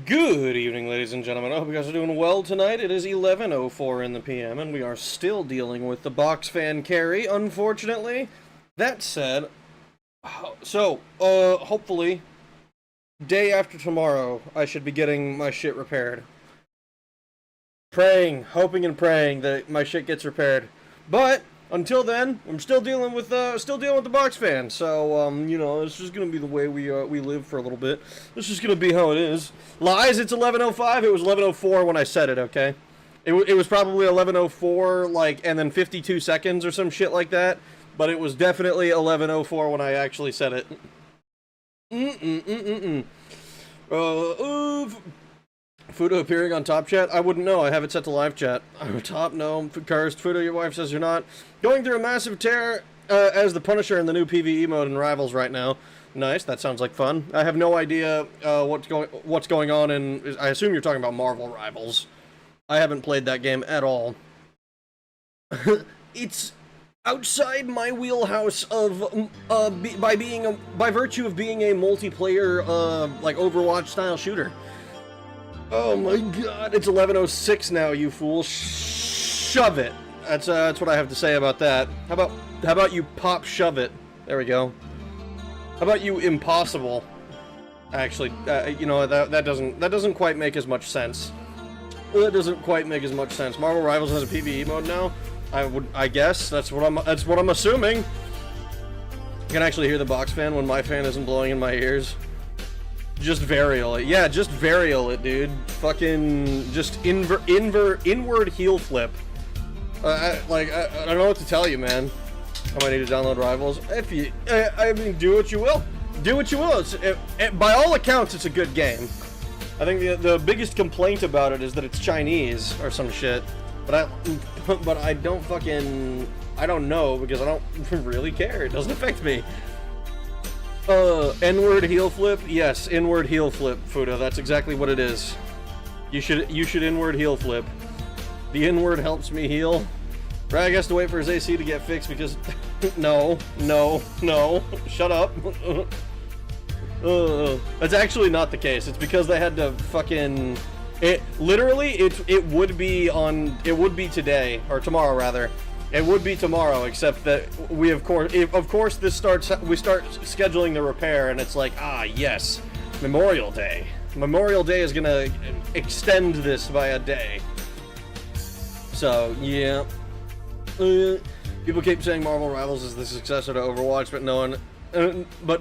Good evening, ladies and gentlemen. I hope you guys are doing well tonight. It is 11:04 in the PM, and we are still dealing with the box fan carry, unfortunately. That said, hopefully, day after tomorrow, I should be getting my shit repaired. Hoping and praying that my shit gets repaired. But until then, I'm still dealing with the box fan. So it's just gonna be the way we live for a little bit. It's just gonna be how it is. Lies. It's 11:05. It was 11:04 when I said it. Okay. It was probably 11:04, like, and then 52 seconds or some shit like that. But it was definitely 11:04 when I actually said it. Fudo appearing on top chat? I wouldn't know. I have it set to live chat. Top, no. Cursed. Fudo, your wife says you're not. Going through a massive tear as the Punisher in the new PvE mode in Rivals right now. Nice. That sounds like fun. I have no idea what's going on in... I assume you're talking about Marvel Rivals. I haven't played that game at all. It's outside my wheelhouse of by virtue of being a multiplayer like Overwatch style shooter. Oh my god, it's 11:06 now, you fool. Shove it. That's what I have to say about that. How about you pop shove it? There we go. How about you impossible? Actually, you know, that doesn't quite make as much sense. That doesn't quite make as much sense. Marvel Rivals has a PvE mode now. I guess that's what I'm assuming. You can actually hear the box fan when my fan isn't blowing in my ears. Just varial it. Yeah, just varial it, dude. Fucking just inward heel flip. I don't know what to tell you, man. I might need to download Rivals. If you, I mean, do what you will. Do what you will. By all accounts, it's a good game. I think the biggest complaint about it is that it's Chinese or some shit. But I don't fucking... I don't know, because I don't really care. It doesn't affect me. N-word heel flip? Yes, inward heel flip, Fudo. That's exactly what it is. You should inward heel flip. The inward helps me heal. Rag has to wait for his AC to get fixed because... No. Shut up. That's actually not the case. It's because they had to fucking... It would be today, or tomorrow rather. It would be tomorrow, except that we of course we start scheduling the repair, and it's like, ah yes, Memorial Day. Memorial Day is gonna extend this by a day. So yeah, people keep saying Marvel Rivals is the successor to Overwatch, but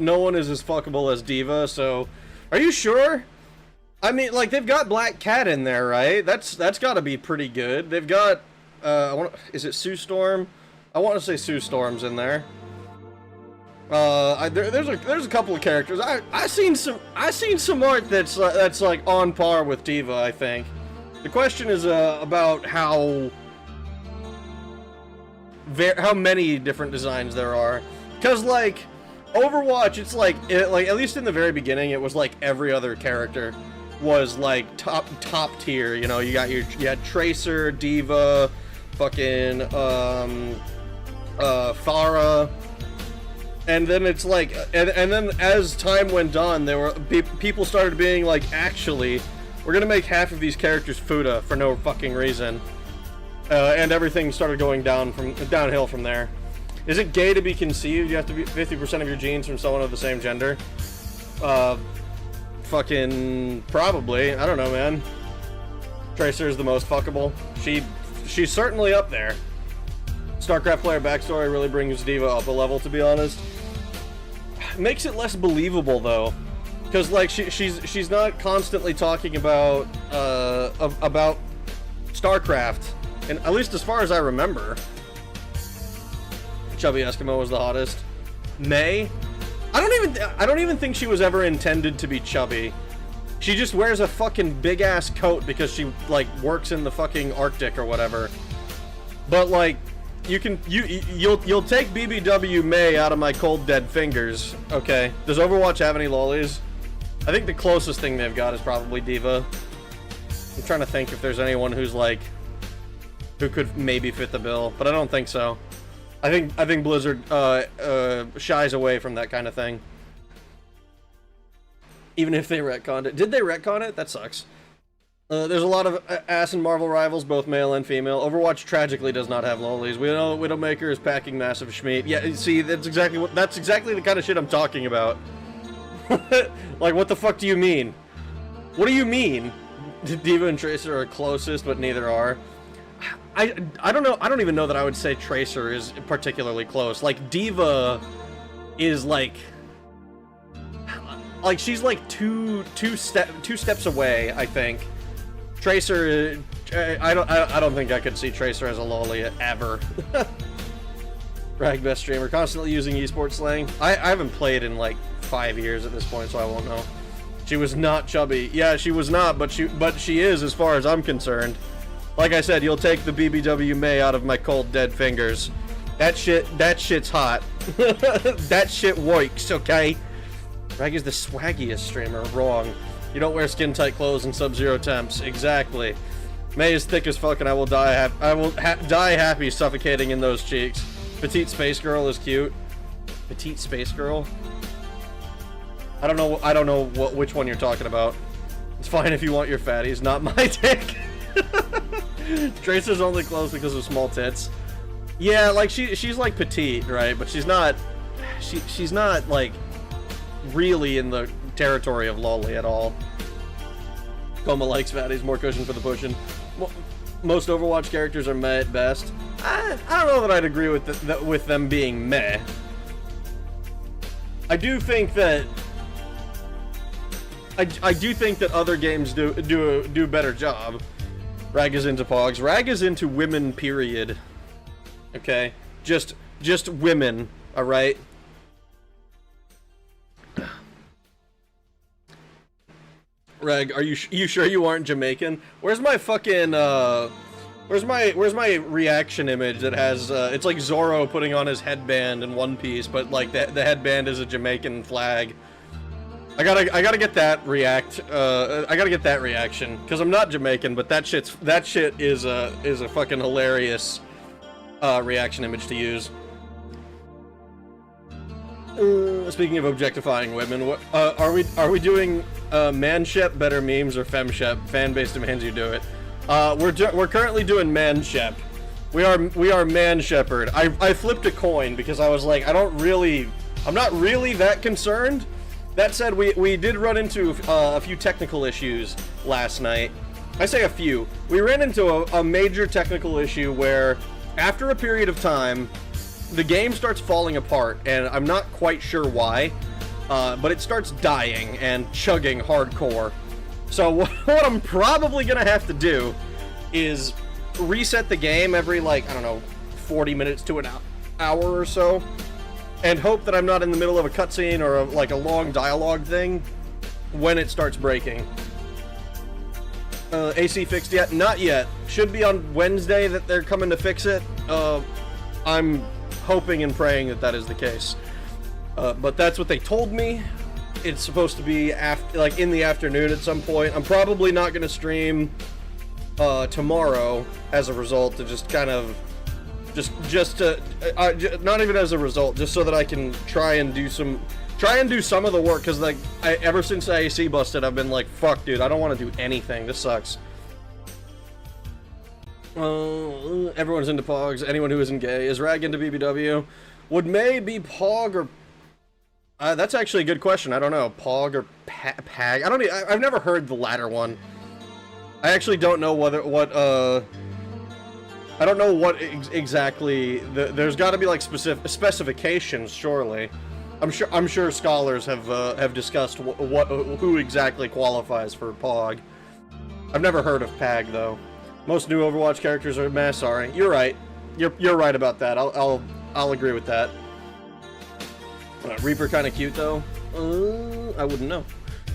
no one is as fuckable as D.Va. So, are you sure? I mean, like, they've got Black Cat in there, right? That's got to be pretty good. They've got, is it Sue Storm? I want to say Sue Storm's in there. There's a couple of characters. I seen some art that's like on par with D.Va, I think. The question is about how many different designs there are. Cause like Overwatch, it's like at least in the very beginning, it was like every other character was like top tier, you know. You had Tracer, D.Va, fucking Pharah, and then it's like, and then as time went on, there were people started being like, actually, we're gonna make half of these characters Fuda for no fucking reason, and everything started going downhill from there. Is it gay to be conceived? You have to be 50% of your genes from someone of the same gender. Fucking probably. I don't know, man. Tracer is the most fuckable. She's certainly up there. StarCraft player backstory really brings D.Va up a level, to be honest. Makes it less believable though, because like she's not constantly talking about StarCraft, and at least as far as I remember. Chubby Eskimo was the hottest. May? I don't even think she was ever intended to be chubby. She just wears a fucking big ass coat because she like works in the fucking Arctic or whatever. But like, you'll take BBW May out of my cold dead fingers. Okay. Does Overwatch have any lollies? I think the closest thing they've got is probably D.Va. I'm trying to think if there's anyone who could maybe fit the bill, but I don't think so. I think Blizzard shies away from that kind of thing. Even if they retconned it. Did they retcon it? That sucks. There's a lot of ass in Marvel Rivals, both male and female. Overwatch tragically does not have lolies. We know Widowmaker is packing massive schmeat. Yeah, see, that's exactly the kind of shit I'm talking about. Like, what the fuck do you mean? What do you mean? D.Va and Tracer are closest, but neither are. I don't know. I don't even know that I would say Tracer is particularly close. Like, D.Va is like she's like two steps away, I think. Tracer, I don't think I could see Tracer as a lolly ever. Rag best streamer, constantly using esports slang. I haven't played in like 5 years at this point, so I won't know. She was not chubby. Yeah, she was not, but she is as far as I'm concerned. Like I said, you'll take the BBW May out of my cold dead fingers. That shit's hot. That shit works, okay? Rag is the swaggiest streamer. Wrong. You don't wear skin-tight clothes in sub-zero temps. Exactly. May is thick as fuck, and I will die. Die happy, suffocating in those cheeks. Petite space girl is cute. Petite space girl. I don't know which one you're talking about. It's fine if you want your fatties, not my dick. Tracer's only close because of small tits. Yeah, like she's like petite, right? But she's not like really in the territory of lolly at all. Coma likes fatties, more cushion for the pushing. Most Overwatch characters are meh at best. I don't know that I'd agree with them being meh. I do think that other games do a better job. Rag is into pogs. Rag is into women, period. Okay? Just women, alright? Rag, are you sure you aren't Jamaican? Where's my fucking, where's my reaction image that has, it's like Zorro putting on his headband in One Piece, but like the headband is a Jamaican flag. I gotta get that I gotta get that reaction, because I'm not Jamaican, but that shit is a fucking hilarious, reaction image to use. Speaking of objectifying women, what, are we doing, man-shep, better memes, or fem-shep? Fan-base demands you do it. We're currently doing man-shep. We are man-shepherd. I flipped a coin because I was like, I'm not really that concerned. That said, we did run into a few technical issues last night. I say a few. We ran into a major technical issue where, after a period of time, the game starts falling apart, and I'm not quite sure why, but it starts dying and chugging hardcore. So what I'm probably gonna have to do is reset the game every, like, I don't know, 40 minutes to an hour or so, and hope that I'm not in the middle of a cutscene or like a long dialogue thing when it starts breaking. AC fixed yet? Not yet. Should be on Wednesday that they're coming to fix it. I'm hoping and praying that is the case. But that's what they told me. It's supposed to be like in the afternoon at some point. I'm probably not going to stream tomorrow as a result, to just kind of not even as a result, just so that I can try and do some of the work, because like ever since AC busted, I've been like, fuck dude, I don't want to do anything, this sucks. Everyone's into pogs. Anyone who isn't gay. Is Rag into BBW? Would May be pog or that's actually a good question. I don't know. Pog or pag? I've never heard the latter one. I actually don't know I don't know what exactly. There's got to be like specifications, surely. I'm sure scholars have discussed who exactly qualifies for pog. I've never heard of pag though. Most new Overwatch characters are meh. Sorry, you're right. You're right about that. I'll agree with that. Reaper kind of cute though. I wouldn't know.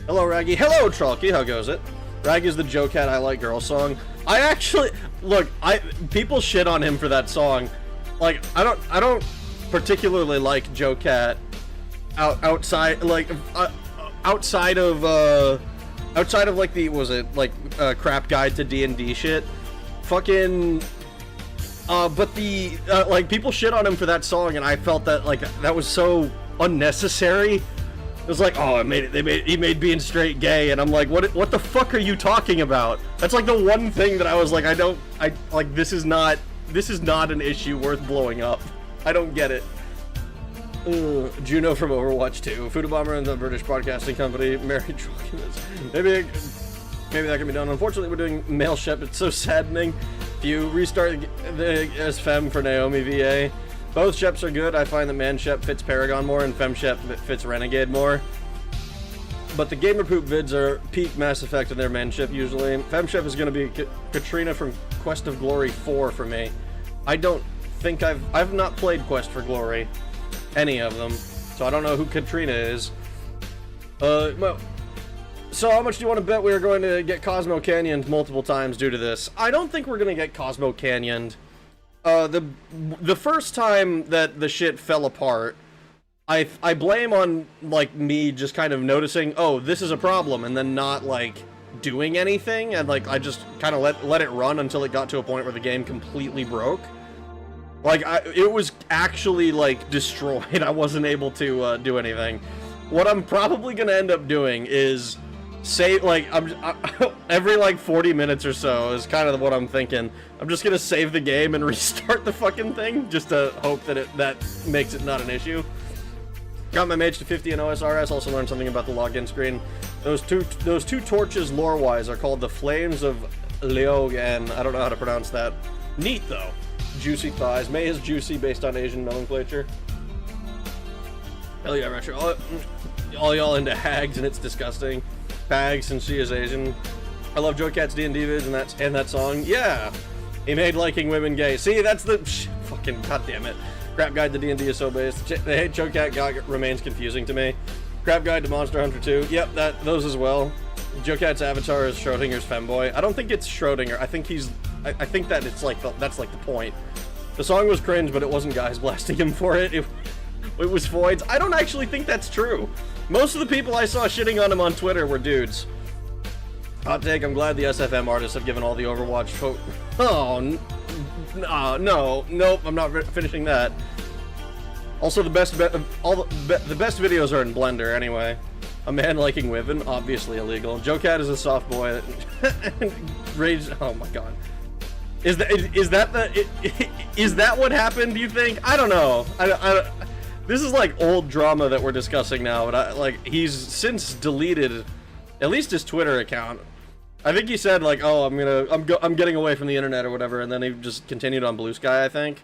Hello Raggy. Hello Trolky. How goes it? Rag is the Joe Cat I Like Girls song. I actually look. People shit on him for that song. Like I don't particularly like Joe Cat. Outside of like the crap guide to D&D shit. Fucking but the like people shit on him for that song, and I felt that like that was so unnecessary. It was like, oh, he made being straight gay, and I'm like, what the fuck are you talking about? That's like the one thing that I was like, this is not an issue worth blowing up. I don't get it. Juno from Overwatch 2, Food Bomber and the British Broadcasting Company, Mary Drunkenness. Maybe that can be done. Unfortunately, we're doing male shep. It's so saddening. If you restart as Fem for Naomi VA, both sheps are good. I find that man shep fits Paragon more, and Fem shep fits Renegade more. but the Gamer Poop vids are peak Mass Effect in their menship usually. Femship is going to be Katrina from Quest of Glory 4 for me. I don't think I've not played Quest for Glory, any of them, so I don't know who Katrina is. Well, so how much do you want to bet we are going to get Cosmo Canyoned multiple times due to this? I don't think we're going to get Cosmo Canyoned. The first time that the shit fell apart, I blame on, like, me just kind of noticing, oh, this is a problem, and then not, like, doing anything, and, like, I just kind of let it run until it got to a point where the game completely broke. Like, it was actually, like, destroyed. I wasn't able to do anything. What I'm probably gonna end up doing is save, like, every, like, 40 minutes or so is kind of what I'm thinking. I'm just gonna save the game and restart the fucking thing, just to hope that that makes it not an issue. Got my mage to 50 in OSRS, also learned something about the login screen. Those two torches, lore-wise, are called the Flames of Leogan. I don't know how to pronounce that. Neat, though. Juicy thighs. May is juicy based on Asian nomenclature. Hell yeah, Retro. All y'all into hags, and it's disgusting. Bags, since she is Asian. I love Joe Cat's D&D vids and that song. Yeah! He made liking women gay. See, that's the... fucking goddamn it. Crap Guide to D&D is so based. The Hate Joe Cat God remains confusing to me. Crap Guide to Monster Hunter 2. Yep, those as well. Joe Cat's avatar is Schrodinger's femboy. I don't think it's Schrodinger. I think he's... I think that it's like that's like the point. The song was cringe, but it wasn't guys blasting him for it. It was Voids. I don't actually think that's true. Most of the people I saw shitting on him on Twitter were dudes. Hot take, I'm glad the SFM artists have given all the Overwatch oh, no, nope, I'm not finishing that. Also, the best videos are in Blender, anyway. A man liking women, obviously illegal. Joe Cat is a soft boy. Rage, oh my god. Is that what happened, do you think? I don't know. This is like old drama that we're discussing now, but he's since deleted at least his Twitter account. I think he said like, oh, I'm getting away from the internet or whatever, and then he just continued on Blue Sky, I think.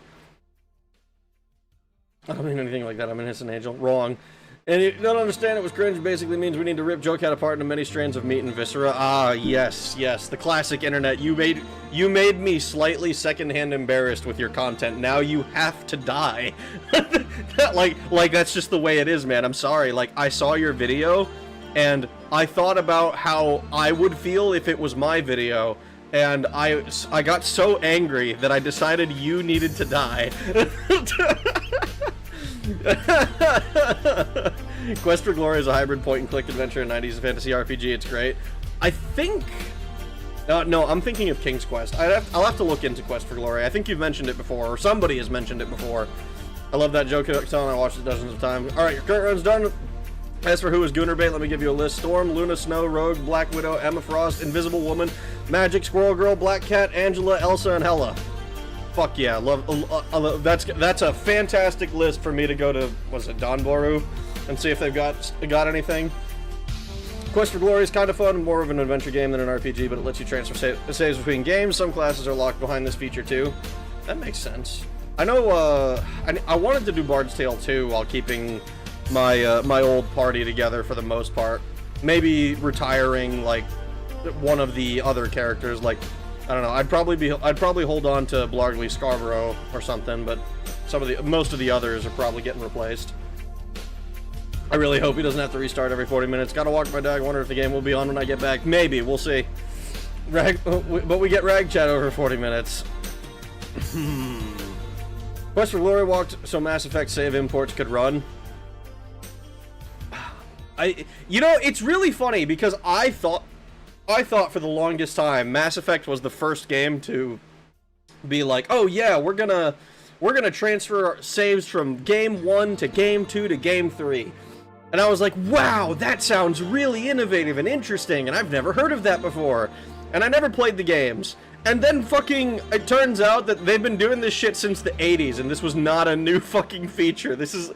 I don't mean anything like that. I'm an innocent angel. Wrong. And you don't understand, it was cringe basically means we need to rip Joe Cat apart into many strands of meat and viscera. Ah, yes, yes, the classic internet. You made me slightly secondhand embarrassed with your content. Now you have to die. like that's just the way it is, man. I'm sorry. Like, I saw your video, and I thought about how I would feel if it was my video, and I got so angry that I decided you needed to die. Quest for Glory is a hybrid point-and-click adventure in 90s fantasy RPG. It's great. I think... no, I'm thinking of King's Quest. I'll have to look into Quest for Glory. I think you've mentioned it before, or somebody has mentioned it before. I love that joke, I watched it dozens of times. Alright, your current run's done. As for who is Goonerbait, let me give you a list. Storm, Luna, Snow, Rogue, Black Widow, Emma Frost, Invisible Woman, Magic, Squirrel Girl, Black Cat, Angela, Elsa, and Hela. Fuck yeah, that's a fantastic list for me to go to, was it Donboru, and see if they've got anything. Quest for Glory is kind of fun, more of an adventure game than an RPG, but it lets you transfer saves between games. Some classes are locked behind this feature too. That makes sense. I know, I wanted to do Bard's Tale 2 while keeping my my old party together for the most part. Maybe retiring like one of the other characters, like I don't know. I'd probably hold on to Blargly Scarborough or something, but most of the others are probably getting replaced. I really hope he doesn't have to restart every 40 minutes. Gotta walk my dog. Wonder if the game will be on when I get back. Maybe, we'll see. But we get rag chat over 40 minutes. Quest for Glory walked so Mass Effect save imports could run. You know, it's really funny because I thought for the longest time Mass Effect was the first game to be like, oh yeah, we're gonna transfer saves from game 1 to game 2 to game 3. And I was like, wow, that sounds really innovative and interesting, and I've never heard of that before. And I never played the games. And then fucking, it turns out that they've been doing this shit since the 80s, and this was not a new fucking feature. This is,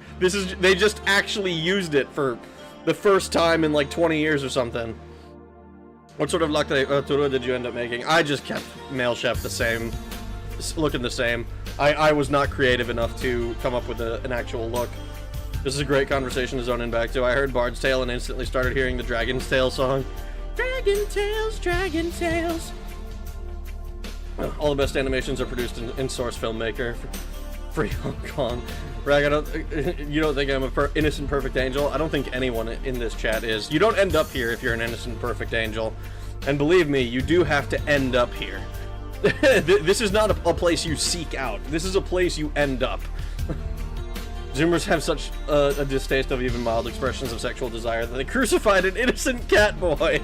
they just actually used it for the first time in like 20 years or something. What sort of Lactatura did you end up making? I just kept Male Chef the same, looking the same. I was not creative enough to come up with an actual look. This is a great conversation to zone in back to. I heard Bard's Tale and instantly started hearing the Dragon's Tale song. Dragon Tales, Dragon Tales. All the best animations are produced in Source Filmmaker. Free Hong Kong. Rag, you don't think I'm a innocent perfect angel? I don't think anyone in this chat is. You don't end up here if you're an innocent perfect angel. And believe me, you do have to end up here. This is not a place you seek out. This is a place you end up. Zoomers have such a distaste of even mild expressions of sexual desire that they crucified an innocent cat boy.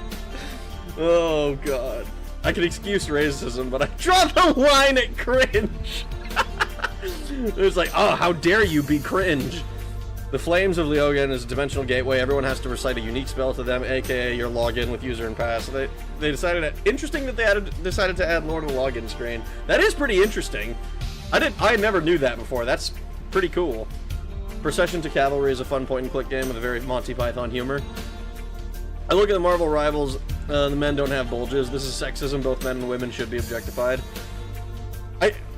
Oh god. I can excuse racism, but I draw the line at cringe. It's like, oh, how dare you be cringe. The Flames of Leogan is a dimensional gateway. Everyone has to recite a unique spell to them, aka your login with user and pass. So they decided that, interesting that they decided to add Lord of the Login screen. That is pretty interesting. I never knew that before. That's pretty cool. Procession to Cavalry is a fun point-and-click game with a very Monty Python humor. I look at the Marvel Rivals, the men don't have bulges. This is sexism, both men and women should be objectified.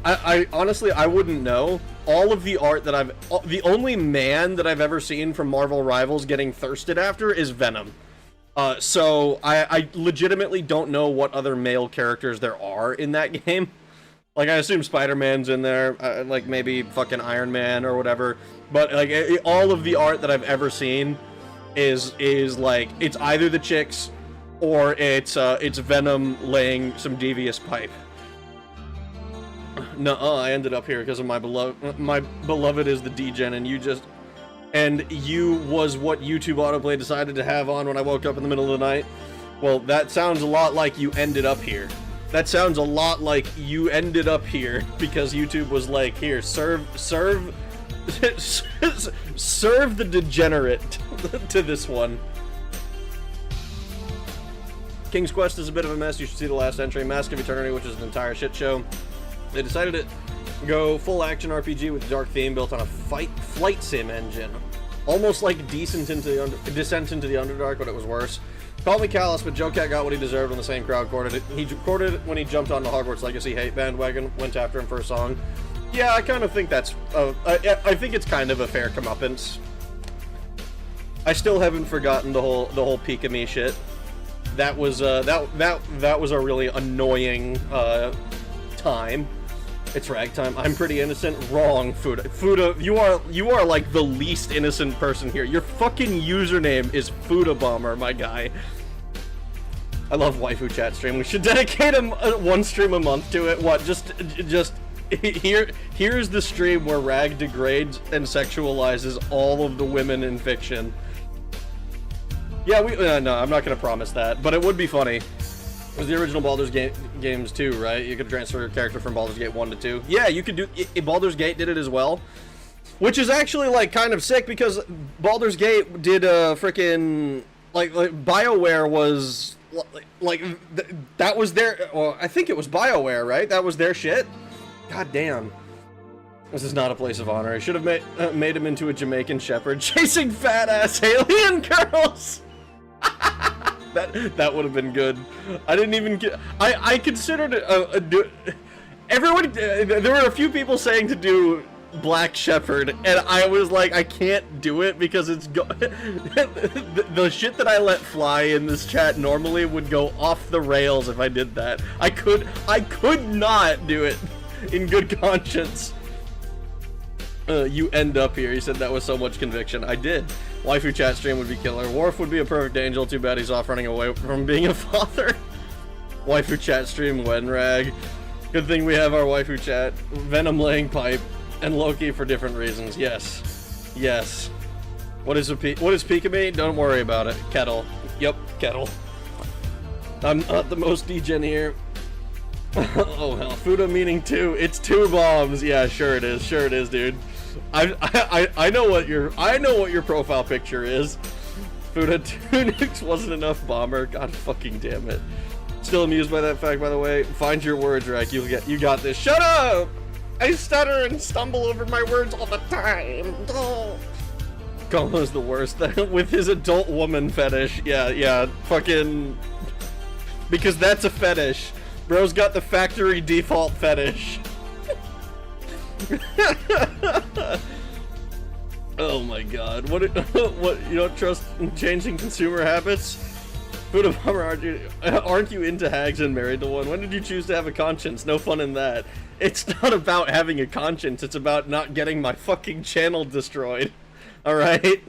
I honestly, I wouldn't know. All of the art that the only man that I've ever seen from Marvel Rivals getting thirsted after is Venom. So I legitimately don't know what other male characters there are in that game. Like, I assume Spider-Man's in there, like maybe fucking Iron Man or whatever. But like, all of the art that I've ever seen is like, it's either the chicks or it's Venom laying some devious pipe. Nuh-uh, I ended up here because of my beloved is the degen, and you was what YouTube Autoplay decided to have on when I woke up in the middle of the night. Well, that sounds a lot like you ended up here. That sounds a lot like you ended up here because YouTube was like, here, serve the degenerate to this one. King's Quest is a bit of a mess. You should see the last entry, Mask of Eternity, which is an entire shit show. They decided to go full action RPG with a dark theme built on a flight sim engine. Almost like Descent into the Underdark, but it was worse. Call me callous, but Joe Cat got what he deserved when the same crowd courted it. He courted it when he jumped on the Hogwarts Legacy hate bandwagon, went after him for a song. Yeah, I kind of think that's, I think it's kind of a fair comeuppance. I still haven't forgotten the whole Pika-me shit. That was, that was a really annoying, time. It's ragtime. I'm pretty innocent. Wrong, Fuda. Fuda, you are like the least innocent person here. Your fucking username is Fuda Bomber, my guy. I love waifu chat stream. We should dedicate one stream a month to it. What? Just here's the stream where Rag degrades and sexualizes all of the women in fiction. Yeah, no, I'm not gonna promise that, but it would be funny. It was the original Baldur's Gate games too, right? You could transfer a character from Baldur's Gate 1 to 2. Yeah, you could do... Baldur's Gate did it as well. Which is actually, like, kind of sick, because Baldur's Gate did frickin'... Like, BioWare was... Like, that was their... Well, I think it was BioWare, right? That was their shit? God damn. This is not a place of honor. I should have made him into a Jamaican shepherd chasing fat-ass alien girls! That would have been good. I didn't even get... I considered everyone... there were a few people saying to do Black Shepherd, and I was like, I can't do it because it's... the shit that I let fly in this chat normally would go off the rails if I did that. I could not do it in good conscience. You end up here. He said that with so much conviction. I did. Waifu chat stream would be killer. Worf would be a perfect angel. Too bad he's off running away from being a father. Waifu chat stream Wenrag. Good thing we have our waifu chat. Venom laying pipe and Loki for different reasons. Yes. Yes. What is Pika-me? Don't worry about it. Kettle. Yep, Kettle. I'm not the most degen here. Oh hell. Fuda meaning 2. It's 2 bombs. Yeah, sure it is. Sure it is, dude. I know what your profile picture is. Fuda 2 nukes wasn't enough bomber. God fucking damn it. Still amused by that fact, by the way. Find your words, Rack. You got this. Shut up! I stutter and stumble over my words all the time. Oh. Gomo's the worst. With his adult woman fetish. Yeah, fucking... Because that's a fetish. Bro's got the factory default fetish. Oh my god, what, what, you don't trust in changing consumer habits? Food Bomber, aren't you into hags and married to one? When did you choose to have a conscience? No fun in that. It's not about having a conscience, it's about not getting my fucking channel destroyed. Alright?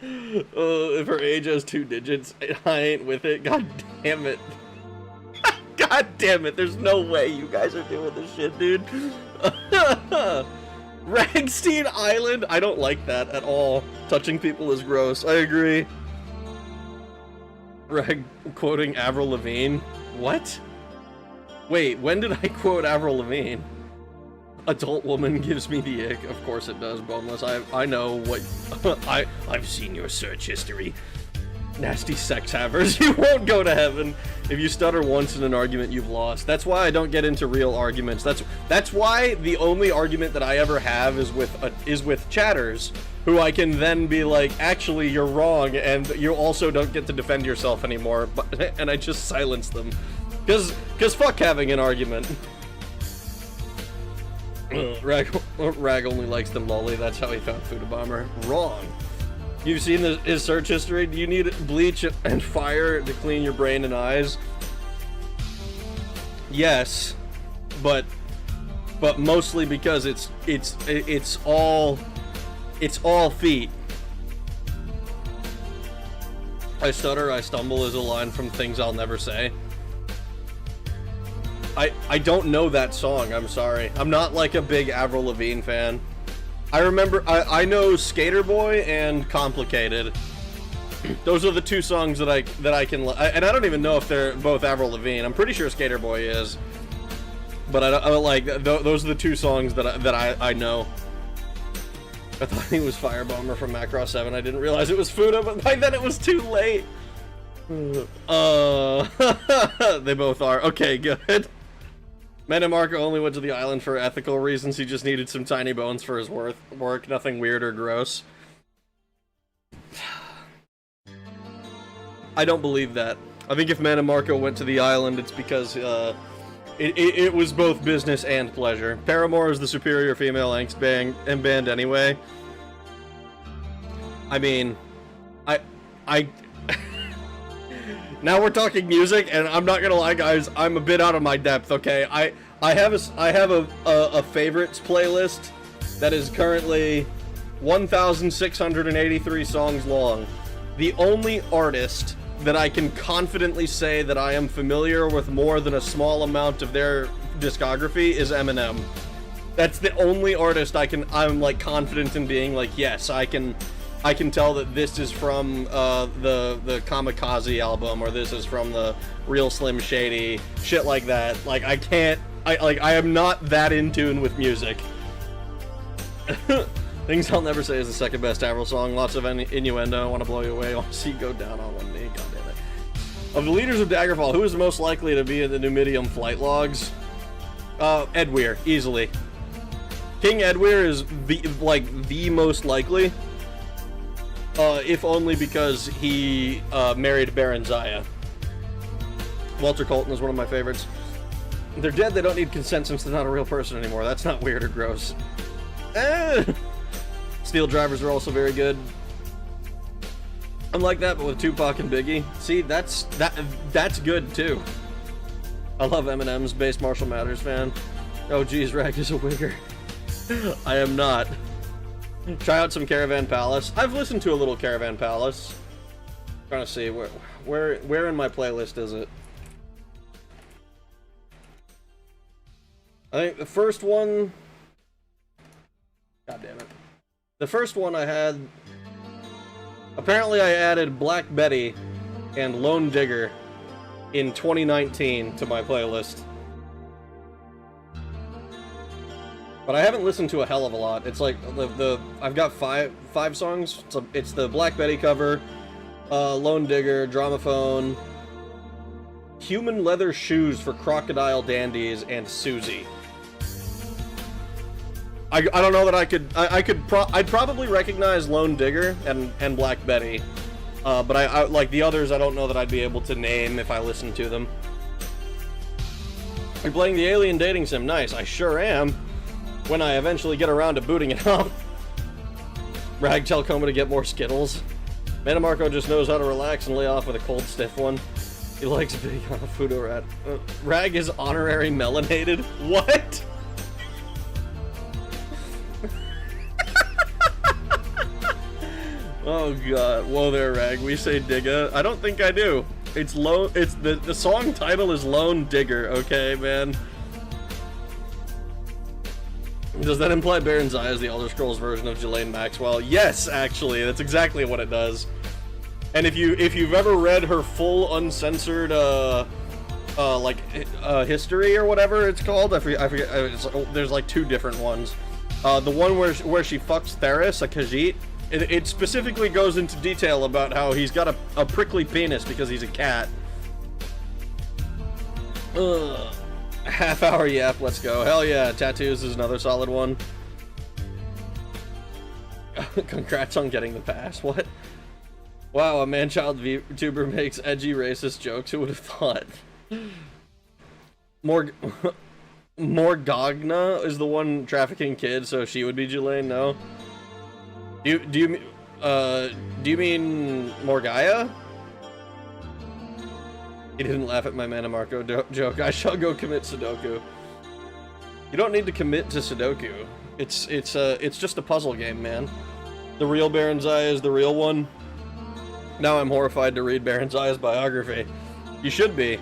If her age has 2 digits, I ain't with it. God damn it. God damn it, there's no way you guys are doing this shit, dude. Ragstein Island? I don't like that at all. Touching people is gross. I agree. Rag quoting Avril Lavigne? What? Wait, when did I quote Avril Lavigne? Adult woman gives me the ick. Of course it does, Boneless. I know what... I've seen your search history. Nasty sex havers. You won't go to heaven. If you stutter once in an argument, you've lost. That's why I don't get into real arguments. That's why the only argument that I ever have is with chatters, who I can then be like, actually, you're wrong, and you also don't get to defend yourself anymore. And I just silence them. Because fuck having an argument. Rag only likes them lolly. That's how he found Food Bomber. Wrong. You've seen his search history. Do you need bleach and fire to clean your brain and eyes? Yes, but mostly because it's all feet. I stutter, I stumble is a line from Things I'll Never Say. I don't know that song, I'm sorry. I'm not like a big Avril Lavigne fan. I remember, I know Skater Boy and Complicated. Those are the 2 songs that I can, and I don't even know if they're both Avril Lavigne. I'm pretty sure Skater Boy is. But I don't like, those are the 2 songs that I know. I thought he was Firebomber from Macross 7. I didn't realize it was Fuda, but by then it was too late. They both are. Okay, good. Men and Marco only went to the island for ethical reasons. He just needed some tiny bones for his work. Nothing weird or gross. I don't believe that. I think if Man and Marco went to the island, it's because it was both business and pleasure. Paramore is the superior female angst band anyway. I mean, I now we're talking music, and I'm not gonna lie, guys. I'm a bit out of my depth. Okay, I have a favorites playlist that is currently 1,683 songs long. The only artist that I can confidently say that I am familiar with more than a small amount of their discography is Eminem. That's the only artist I'm like confident in being like, yes, I can tell that this is from the Kamikaze album, or this is from the Real Slim Shady, shit like that. Like I am not that in tune with music. Things I'll Never Say is the second best Avril song. Lots of innuendo. I want to blow you away. I want to see you go down on one knee. God damn it. Of the leaders of Daggerfall, who is most likely to be in the Numidium flight logs? Edweir, easily. King Edweir is the most likely. If only because he married Baron Zaya. Walter Colton is one of my favorites. They're dead, they don't need consent since they're not a real person anymore. That's not weird or gross. Steel Drivers are also very good. I'm like that, but with Tupac and Biggie. See, that's good too. I love Eminem's Bass Marshall Mathers fan. Oh geez, Rag is a wigger. I am not. Try out some Caravan Palace. I've listened to a little Caravan Palace. I'm trying to see where in my playlist is it? I think the first one. God damn it. The first one I had. Apparently, I added Black Betty and Lone Digger in 2019 to my playlist. But I haven't listened to a hell of a lot. It's like I've got five songs. It's the Black Betty cover, Lone Digger, Dramaphone, Human Leather Shoes for Crocodile Dandies, and Susie. I don't know that I'd probably recognize Lone Digger and Black Betty, but I like the others. I don't know that I'd be able to name if I listened to them. You're playing the Alien Dating Sim. Nice. I sure am. when I eventually get around to booting it up. Rag, tell Coma to get more Skittles. Manamarco just knows how to relax and lay off with a cold, stiff one. He likes big Fudo Rat. Rag is honorary melanated. What? Oh god. Whoa there, Rag. We say Digga. I don't think I do. It's low. It's the song title is Lone Digger. Okay, man. Does that imply Baron's Eye is the Elder Scrolls version of Ghislaine Maxwell? Yes, actually, that's exactly what it does. And if you've ever read her full uncensored history or whatever it's called, I forget. There's like 2 different ones. The one where she fucks Theris, a Khajiit. It specifically goes into detail about how he's got a prickly penis because he's a cat. Ugh. Half-hour yap, let's go. Hell yeah, tattoos is another solid one. Congrats on getting the pass. What? Wow, a man-child VTuber makes edgy racist jokes. Who would have thought? Morgagna is the one trafficking kids, so she would be Ghislaine, no? Do you mean Morgaya? He didn't laugh at my Manamarco joke. I shall go commit Sudoku. You don't need to commit to Sudoku. It's just a puzzle game, man. The real Baron's Eye is the real one. Now I'm horrified to read Baron's Eye's biography. You should be.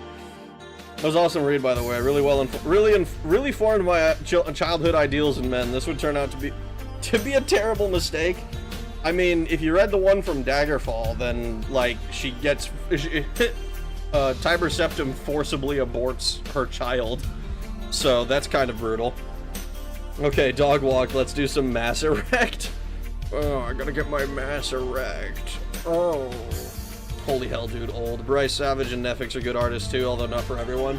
That was awesome read, by the way. Really formed my childhood ideals in men. This would turn out to be a terrible mistake. I mean, if you read the one from Daggerfall, then like she gets. Tiber Septim forcibly aborts her child, so that's kind of brutal. Okay, dog walk, let's do some Mass Erect. Oh, I gotta get my Mass Erect. Oh. Holy hell, dude, old. Bryce Savage and Nefix are good artists too, although not for everyone.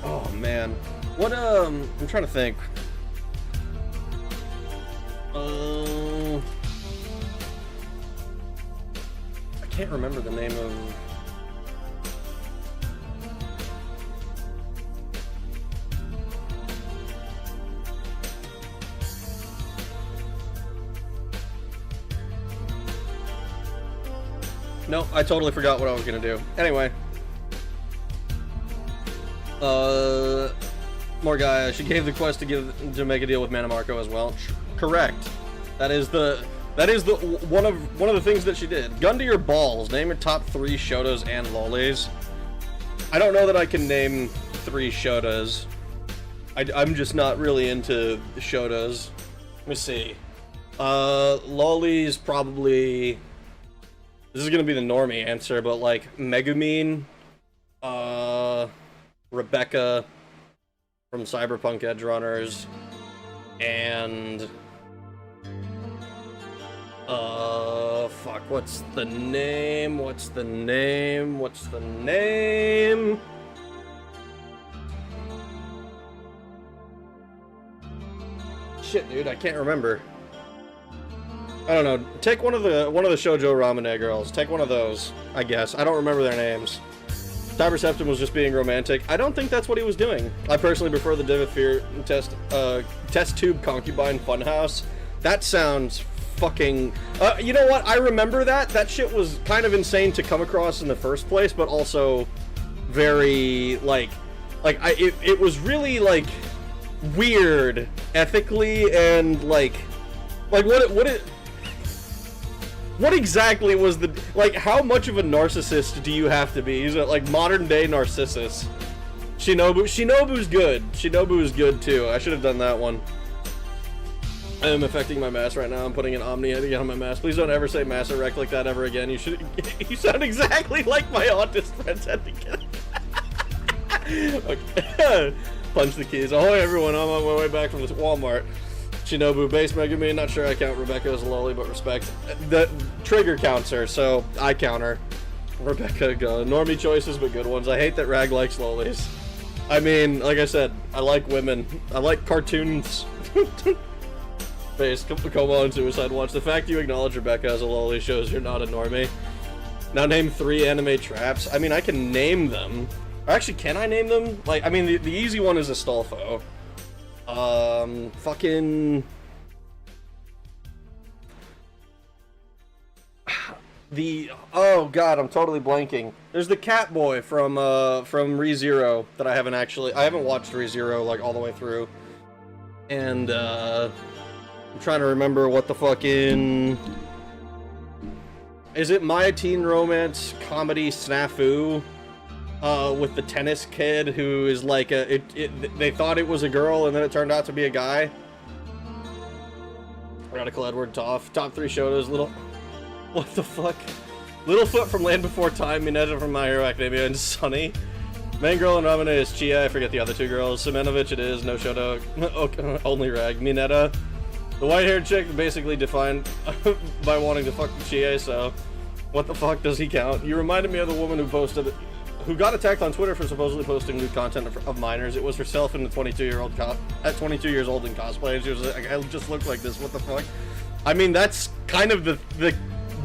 Oh, man. What, I'm trying to think. I can't remember the name of... No, I totally forgot what I was gonna do. Anyway. Morgaya, she gave the quest to make a deal with Manamarco as well. Correct. That is one of the things that she did. Gun to your balls. Name your top 3 Shotos and lolis. I don't know that I can name 3 Shotas. I'm just not really into the Shotas. Let me see. Lolis probably. This is gonna be the normie answer, but like Megumin, Rebecca from Cyberpunk Edgerunners, and fuck, what's the name? Shit, dude, I can't remember. I don't know. Take one of the Shoujo Ramune girls. Take one of those, I guess. I don't remember their names. Tiber Septim was just being romantic. I don't think that's what he was doing. I personally prefer the Divifear test tube concubine funhouse. That sounds fucking... you know what? I remember that. That shit was kind of insane to come across in the first place, but also very, it was really, like, weird ethically and, what exactly was the... how much of a narcissist do you have to be? He's a, modern-day Narcissus. Shinobu's good. Shinobu is good, too. I should have done that one. I am affecting my mass right now. I'm putting an Omni again on my mass. Please don't ever say Mass Erect like that ever again. You sound exactly like my autist friends at the beginning. Okay. Punch the keys. Ahoy, everyone. I'm on my way back from this Walmart. Shinobu, base Megumin, not sure I count Rebecca as a loli, but respect. The trigger counts her, so I count her. Rebecca, go. Normie choices, but good ones. I hate that Rag likes lolis. I mean, like I said, I like women. I like cartoons. Base, Coma on Suicide Watch. The fact you acknowledge Rebecca as a loli shows you're not a normie. Now name 3 anime traps. I mean, I can name them. Or actually, can I name them? The easy one is Astolfo. Fucking oh god, I'm totally blanking. There's the cat boy from ReZero that I haven't watched ReZero like all the way through. And I'm trying to remember what the fucking is it My Teen Romance Comedy Snafu with the tennis kid who is like they thought it was a girl and then it turned out to be a guy. Radical Edward Toff, top 3 Shotos, what the fuck? Littlefoot from Land Before Time, Mineta from My Hero Academia, and Sunny. Main girl in Ramune is Chia, I forget the other 2 girls. Semenovich it is, no Shoto, only Rag. Mineta. The white-haired chick basically defined by wanting to fuck Chia, so what the fuck does he count? You reminded me of the woman who got attacked on Twitter for supposedly posting nude content of minors. It was herself in the 22-year-old at 22 years old in cosplay, and she was like, I just look like this, what the fuck? I mean, that's kind of the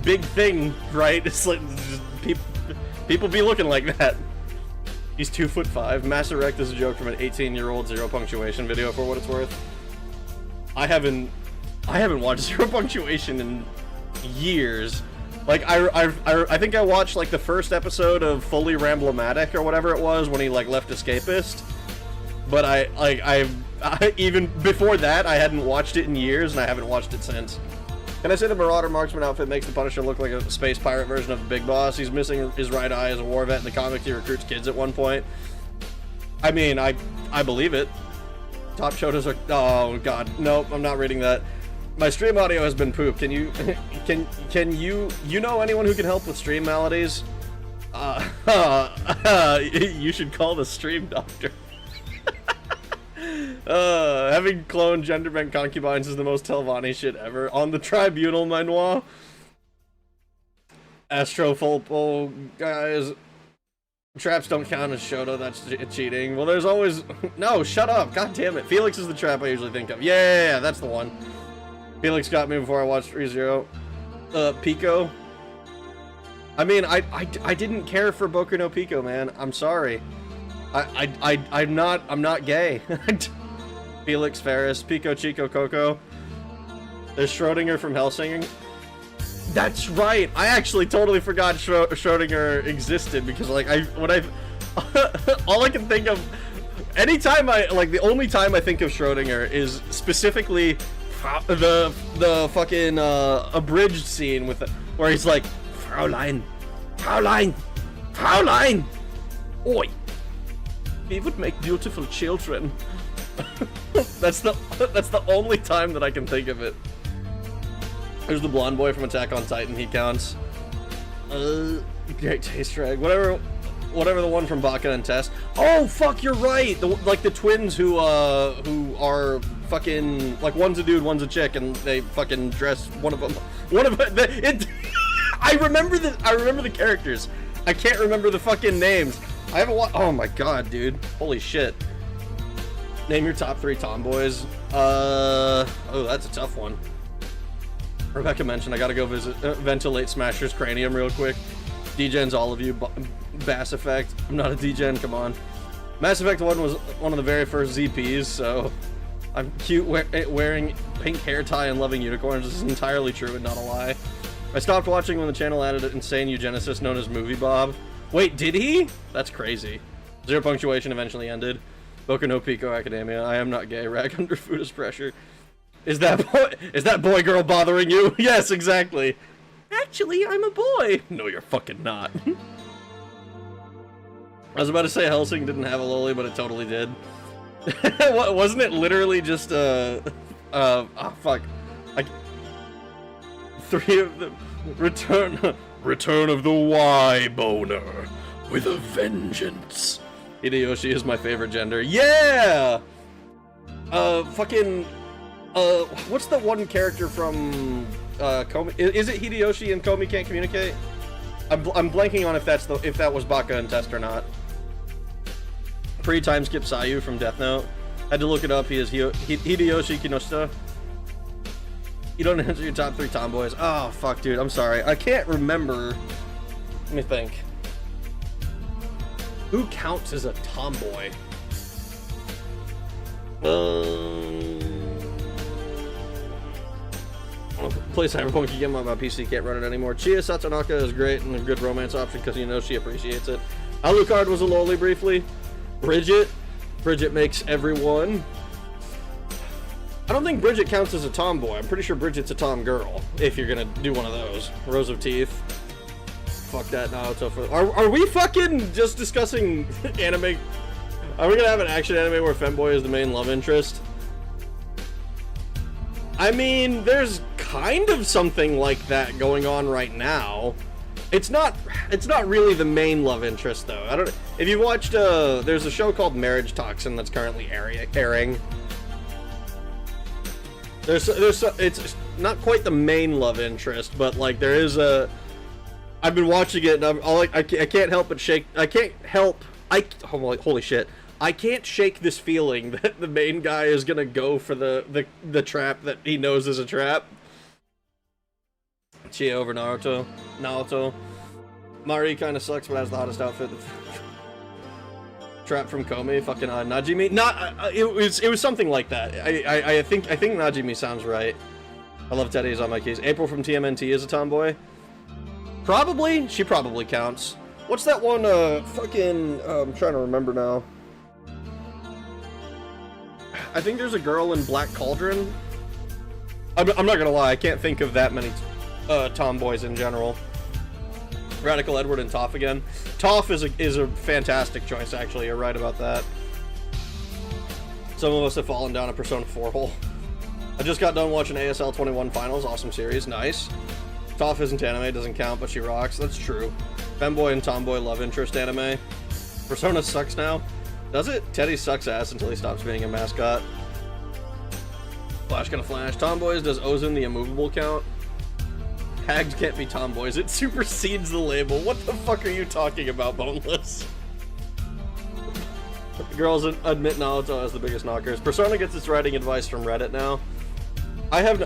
big thing, right? It's like, people be looking like that. He's 2'5". Mass Erect is a joke from an 18-year-old Zero Punctuation video, for what it's worth. I haven't watched Zero Punctuation in years. Like, I think I watched, like, the first episode of Fully Ramblomatic, or whatever it was, when he, like, left Escapist. But I even before that, I hadn't watched it in years, and I haven't watched it since. Can I say the Marauder Marksman outfit makes the Punisher look like a space pirate version of the Big Boss? He's missing his right eye as a war vet in the comics. He recruits kids at one point. I mean, I believe it. Top Shotos are... Oh, God. Nope, I'm not reading that. My stream audio has been pooped. Can you... Can you... You know anyone who can help with stream maladies? You should call the stream doctor. Having cloned gender-bent concubines is the most Telvanni shit ever. On the tribunal, my noir. Astrofolpo, guys. Traps don't count as Shoto, that's cheating. Well, there's always... No, shut up, god damn it. Felix is the trap I usually think of. Yeah, that's the one. Felix got me before I watched ReZero. Pico. I mean, I didn't care for Boku no Pico, man. I'm sorry. I'm not gay. Felix Ferris, Pico Chico Coco. There's Schrodinger from Hellsing. That's right. I actually totally forgot Schrodinger existed because, like, all I can think of, anytime the only time I think of Schrodinger is specifically the fucking abridged scene with where he's like, Fraulein, oi. He would make beautiful children. That's the only time that I can think of it. There's the blonde boy from Attack on Titan. He counts. Great taste drag. Whatever the one from Baka and Test. Oh fuck, you're right. The twins who are fucking, like, one's a dude, one's a chick, and they fucking dress I remember the characters. I can't remember the fucking names. I haven't watched. Oh my god, dude. Holy shit. Name your top 3 tomboys. Oh, that's a tough one. Rebecca mentioned I gotta go ventilate Smasher's cranium real quick. D-Gen's all of you. Bass Effect. I'm not a D-Gen, come on. Mass Effect 1 was one of the very first ZPs, so I'm cute wearing pink hair tie and loving unicorns. This is entirely true and not a lie. I stopped watching when the channel added an insane eugenicist known as Movie Bob. Wait, did he? That's crazy. Zero Punctuation eventually ended. Boku no Pico Academia. I am not gay. Rag under Fuda's pressure. Is that boy girl bothering you? Yes, exactly. Actually, I'm a boy. No, you're fucking not. I was about to say Hellsing didn't have a loli, but it totally did. Wasn't it literally just oh fuck. 3 of them. Return of the Y-boner with a vengeance. Hideyoshi is my favorite gender. Yeah! What's the one character from Komi? Is it Hideyoshi and Komi Can't Communicate? I'm blanking on if that was Baka and Test or not. Pre-time skip Sayu from Death Note. Had to look it up. He is Hideyoshi Kinoshita. You don't answer your top 3 tomboys. Oh, fuck, dude. I'm sorry. I can't remember. Let me think. Who counts as a tomboy? Play Cyberpunk again on my PC, can't run it anymore. Chia Satsunaka is great and a good romance option because you know she appreciates it. Alucard was a loli briefly. Bridget makes everyone. I don't think Bridget counts as a tomboy. I'm pretty sure Bridget's a tom girl, if you're gonna do one of those. Rows of Teeth. Fuck that Naruto. Are we fucking just discussing anime? Are we gonna have an action anime where femboy is the main love interest? I mean, there's kind of something like that going on right now. It's not really the main love interest though. I don't. If you watched, there's a show called Marriage Toxin that's currently airing. It's not quite the main love interest, but like there is a. I've been watching it, and I can't help but shake. Holy shit! I can't shake this feeling that the main guy is gonna go for the trap that he knows is a trap. Chia over Naruto. Mari kind of sucks, but has the hottest outfit. Trap from Komi, fucking Najimi. It was something like that. I think Najimi sounds right. I love Teddy's on my keys. April from TMNT is a tomboy. Probably, she probably counts. What's that one? Fucking. I'm trying to remember now. I think there's a girl in Black Cauldron. I'm not gonna lie, I can't think of that many tomboys in general. Radical Edward and Toph again. Toph is a fantastic choice, actually. You're right about that. Some of us have fallen down a Persona 4 hole. I just got done watching ASL 21 Finals. Awesome series. Nice. Toph isn't anime, doesn't count, but she rocks. That's true. Femboy and tomboy love interest anime. Persona sucks now. Does it? Teddy sucks ass until he stops being a mascot. Flash gonna flash. Tomboys, does Ozun the immovable count? Hags can't be tomboys. It supersedes the label. What the fuck are you talking about, Boneless? Girls admit Naruto as the biggest knockers. Persona gets its writing advice from Reddit now. I have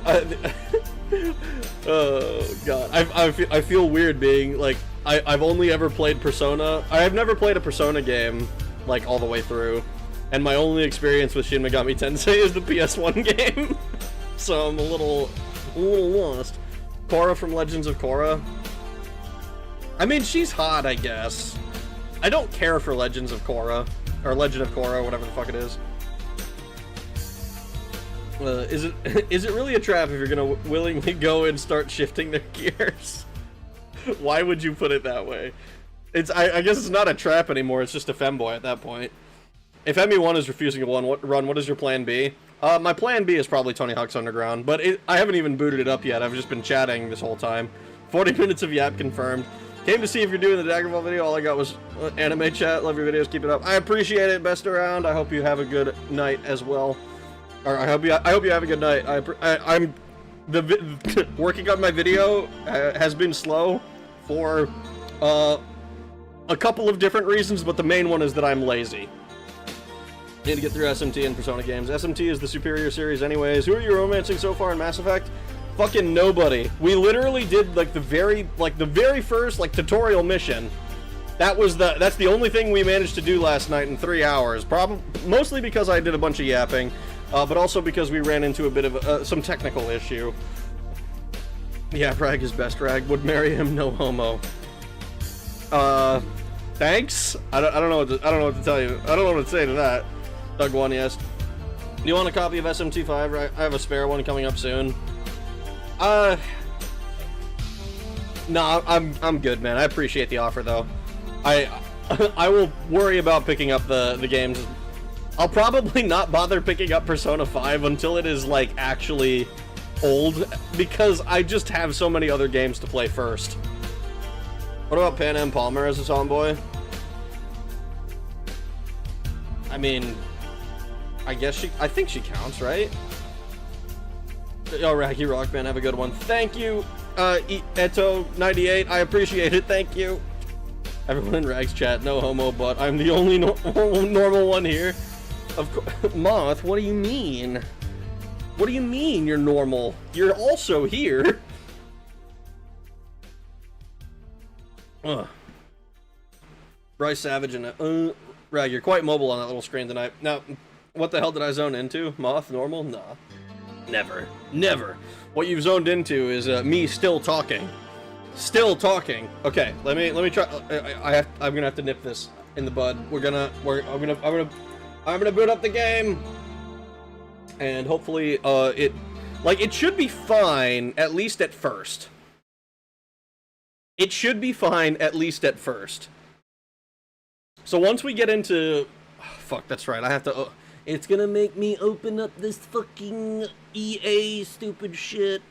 oh god. I feel weird being like I've only ever played Persona. I have never played a Persona game like all the way through, and my only experience with Shin Megami Tensei is the PS1 game. So I'm a little lost. Korra from Legends of Korra. I mean, she's hot, I guess. I don't care for Legends of Korra, or Legend of Korra, whatever the fuck it is. Is it really a trap if you're gonna willingly go and start shifting their gears? Why would you put it that way? I guess it's not a trap anymore, it's just a femboy at that point. If ME1 is refusing a run, what is your plan B? My plan B is probably Tony Hawk's Underground, but I haven't even booted it up yet. I've just been chatting this whole time. 40 minutes of Yap confirmed. Came to see if you're doing the Daggerfall video. All I got was anime chat. Love your videos. Keep it up. I appreciate it. Best around. I hope you have a good night as well. Or I hope you have a good night. I'm working on my video has been slow for a couple of different reasons, but the main one is that I'm lazy. Need to get through SMT and Persona games. SMT is the superior series anyways. Who are you romancing so far in Mass Effect? Fucking nobody. We literally did like the very first like tutorial mission. That's the only thing we managed to do last night in 3 hours. Mostly because I did a bunch of yapping, but also because we ran into a bit of some technical issue. Yeah, Rag is best. Rag would marry him, no homo. Thanks. I don't know what to tell you. I don't know what to say to that. Doug one, yes. Do you want a copy of SMT5? I have a spare one coming up soon. No, I'm good, man. I appreciate the offer, though. I will worry about picking up the games. I'll probably not bother picking up Persona 5 until it is, like, actually old, because I just have so many other games to play first. What about Pan Am Palmer as a tomboy? I mean, I think she counts, right? Oh, Racky Rockman, have a good one. Thank you, Eto98. I appreciate it. Thank you. Everyone in Rag's chat, no homo, but I'm the only normal one here. Of course, Moth. What do you mean? What do you mean you're normal? You're also here. Bryce Savage and Rag, you're quite mobile on that little screen tonight. Now, What the hell did I zone into? Moth, normal? Nah. Never. Never. What you've zoned into is me still talking. Still talking. Okay, let me try. I'm gonna have to nip this in the bud. I'm gonna boot up the game, and hopefully it should be fine at least at first. It should be fine at least at first. So once we get into, fuck, that's right. I have to. It's gonna make me open up this fucking EA stupid shit.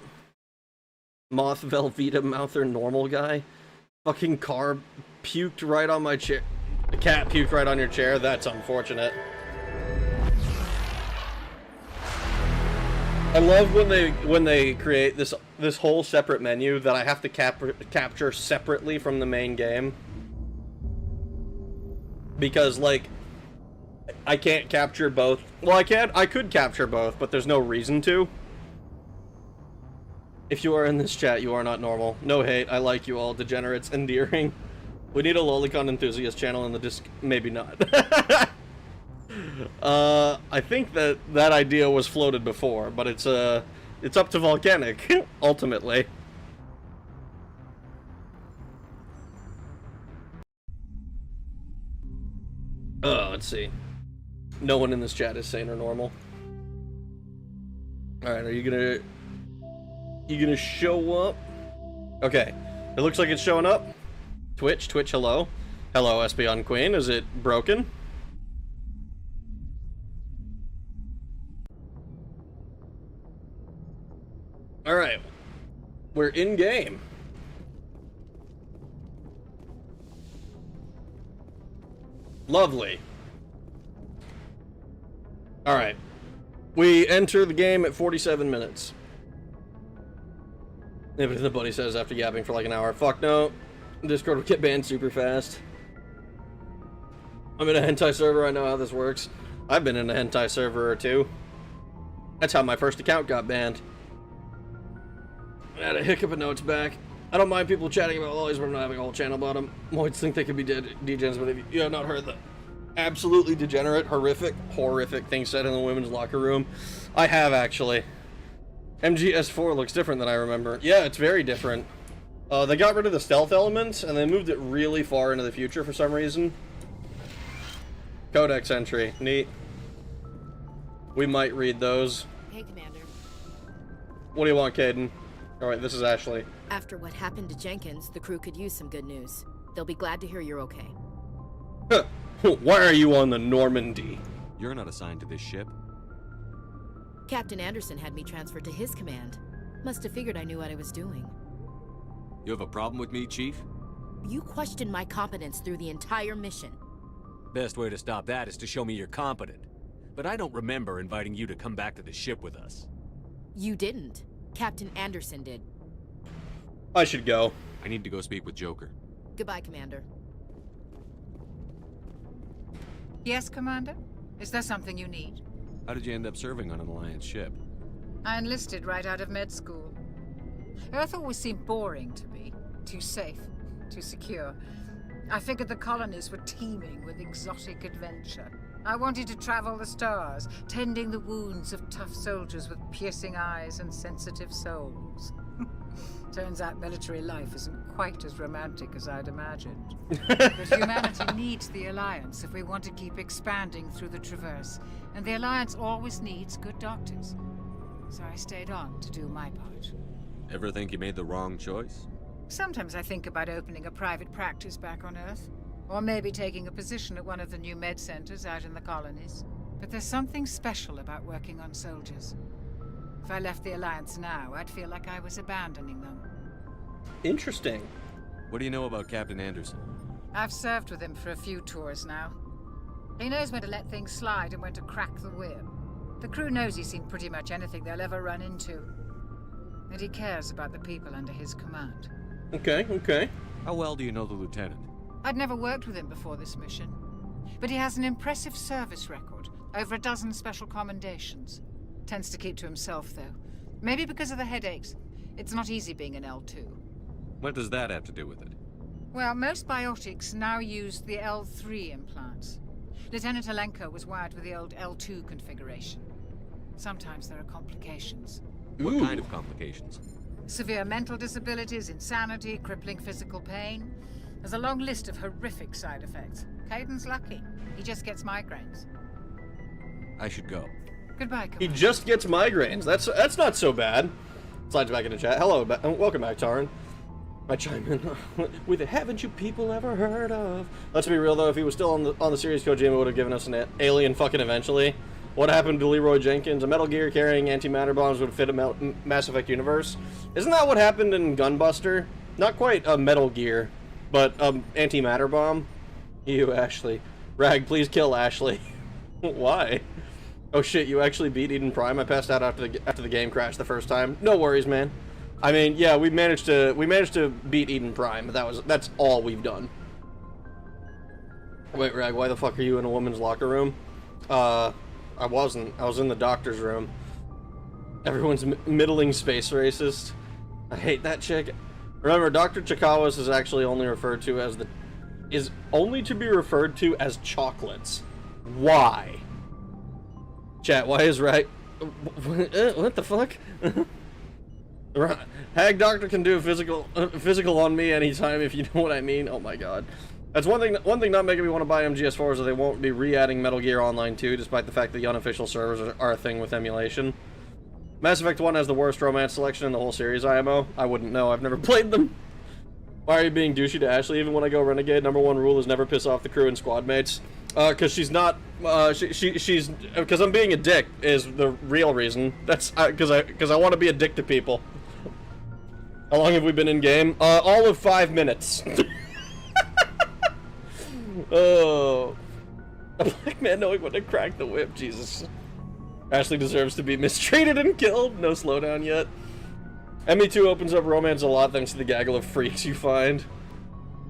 Moth, Velveeta, Mouther, normal guy. Fucking car puked right on my chair. The cat puked right on your chair. That's unfortunate. I love when they create this whole separate menu that I have to capture separately from the main game. Because, like, I can't capture both. Well, I could capture both, but there's no reason to. If you are in this chat, you are not normal. No hate, I like you all, degenerates, endearing. We need a Lolicon enthusiast channel in the disc. Maybe not. I think that idea was floated before, but it's up to Volcanic, ultimately. Let's see. No one in this chat is sane or normal. Alright, are you gonna show up? Okay, it looks like it's showing up. Twitch, hello. Hello, Espeon Queen, is it broken? Alright, we're in game. Lovely. Alright. We enter the game at 47 minutes. If the buddy says after yapping for like an hour, fuck no. Discord will get banned super fast. I'm in a hentai server, I know how this works. I've been in a hentai server or two. That's how my first account got banned. I had a hiccup and now it's back. I don't mind people chatting about lollies, but I'm not having a whole channel about them. Moids think they could be degens, but if you have not heard the absolutely degenerate, horrific things said in the women's locker room, I have actually. MGS4 looks different than I remember. Yeah, it's very different. They got rid of the stealth elements, and they moved it really far into the future for some reason. Codex entry. Neat. We might read those. Hey, Commander. What do you want, Caden? Alright, this is Ashley. After what happened to Jenkins, the crew could use some good news. They'll be glad to hear you're okay. Huh. Why are you on the Normandy? You're not assigned to this ship. Captain Anderson had me transferred to his command. Must have figured I knew what I was doing. You have a problem with me, Chief? You questioned my competence through the entire mission. Best way to stop that is to show me you're competent. But I don't remember inviting you to come back to the ship with us. You didn't. Captain Anderson did. I should go. I need to go speak with Joker. Goodbye, Commander. Yes, Commander? Is there something you need? How did you end up serving on an Alliance ship? I enlisted right out of med school. Earth always seemed boring to me. Too safe, too secure. I figured the colonies were teeming with exotic adventure. I wanted to travel the stars, tending the wounds of tough soldiers with piercing eyes and sensitive souls. Turns out military life isn't quite as romantic as I'd imagined. But humanity needs the Alliance if we want to keep expanding through the Traverse, and the Alliance always needs good doctors. So I stayed on to do my part. Ever think you made the wrong choice? Sometimes I think about opening a private practice back on Earth, or maybe taking a position at one of the new med centers out in the colonies. But there's something special about working on soldiers. If I left the Alliance now, I'd feel like I was abandoning them. Interesting. What do you know about Captain Anderson? I've served with him for a few tours now. He knows when to let things slide and when to crack the whip. The crew knows he's seen pretty much anything they'll ever run into. And he cares about the people under his command. Okay. How well do you know the Lieutenant? I'd never worked with him before this mission. But he has an impressive service record, over a dozen special commendations. Tends to keep to himself, though. Maybe because of the headaches. It's not easy being an L2. What does that have to do with it? Well, most biotics now use the L3 implants. Lieutenant Alenko was wired with the old L2 configuration. Sometimes there are complications. What kind of complications? Severe mental disabilities, insanity, crippling physical pain. There's a long list of horrific side effects. Caden's lucky. He just gets migraines. I should go. Goodbye, He Commander. just gets migraines. That's not so bad. Slides back into chat. Hello, welcome back, Taran. I chime in with "Haven't you people ever heard of?" Let's be real though. If he was still on the series, Kojima would have given us an alien fucking eventually. What happened to Leroy Jenkins? A Metal Gear carrying antimatter bombs would fit a Mass Effect universe. Isn't that what happened in Gunbuster? Not quite a Metal Gear, but antimatter bomb. You, Ashley. Rag, please kill Ashley. Why? Oh shit, you actually beat Eden Prime? I passed out after the game crashed the first time. No worries, man. I mean, yeah, we managed to beat Eden Prime, but that's all we've done. Wait, Rag, why the fuck are you in a woman's locker room? I wasn't. I was in the doctor's room. Everyone's middling space racist. I hate that chick. Remember, Dr. Chikawas is actually only referred to as only to be referred to as chocolates. Why? Chat, why is Rag... what the fuck? Hag Doctor can do a physical on me anytime, if you know what I mean. Oh my god. That's one thing not making me want to buy MGS4 is that they won't be re-adding Metal Gear Online 2, despite the fact that the unofficial servers are a thing with emulation. Mass Effect 1 has the worst romance selection in the whole series, IMO. I wouldn't know, I've never played them. Why are you being douchey to Ashley? Even when I go Renegade, #1 rule is never piss off the crew and squad mates. Cause she's not, she's, cause I'm being a dick is the real reason. That's, cause I want to be a dick to people. How long have we been in game? All of 5 minutes. Oh. A black man knowing when to crack the whip, Jesus. Ashley deserves to be mistreated and killed. No slowdown yet. ME2 opens up romance a lot thanks to the gaggle of freaks you find.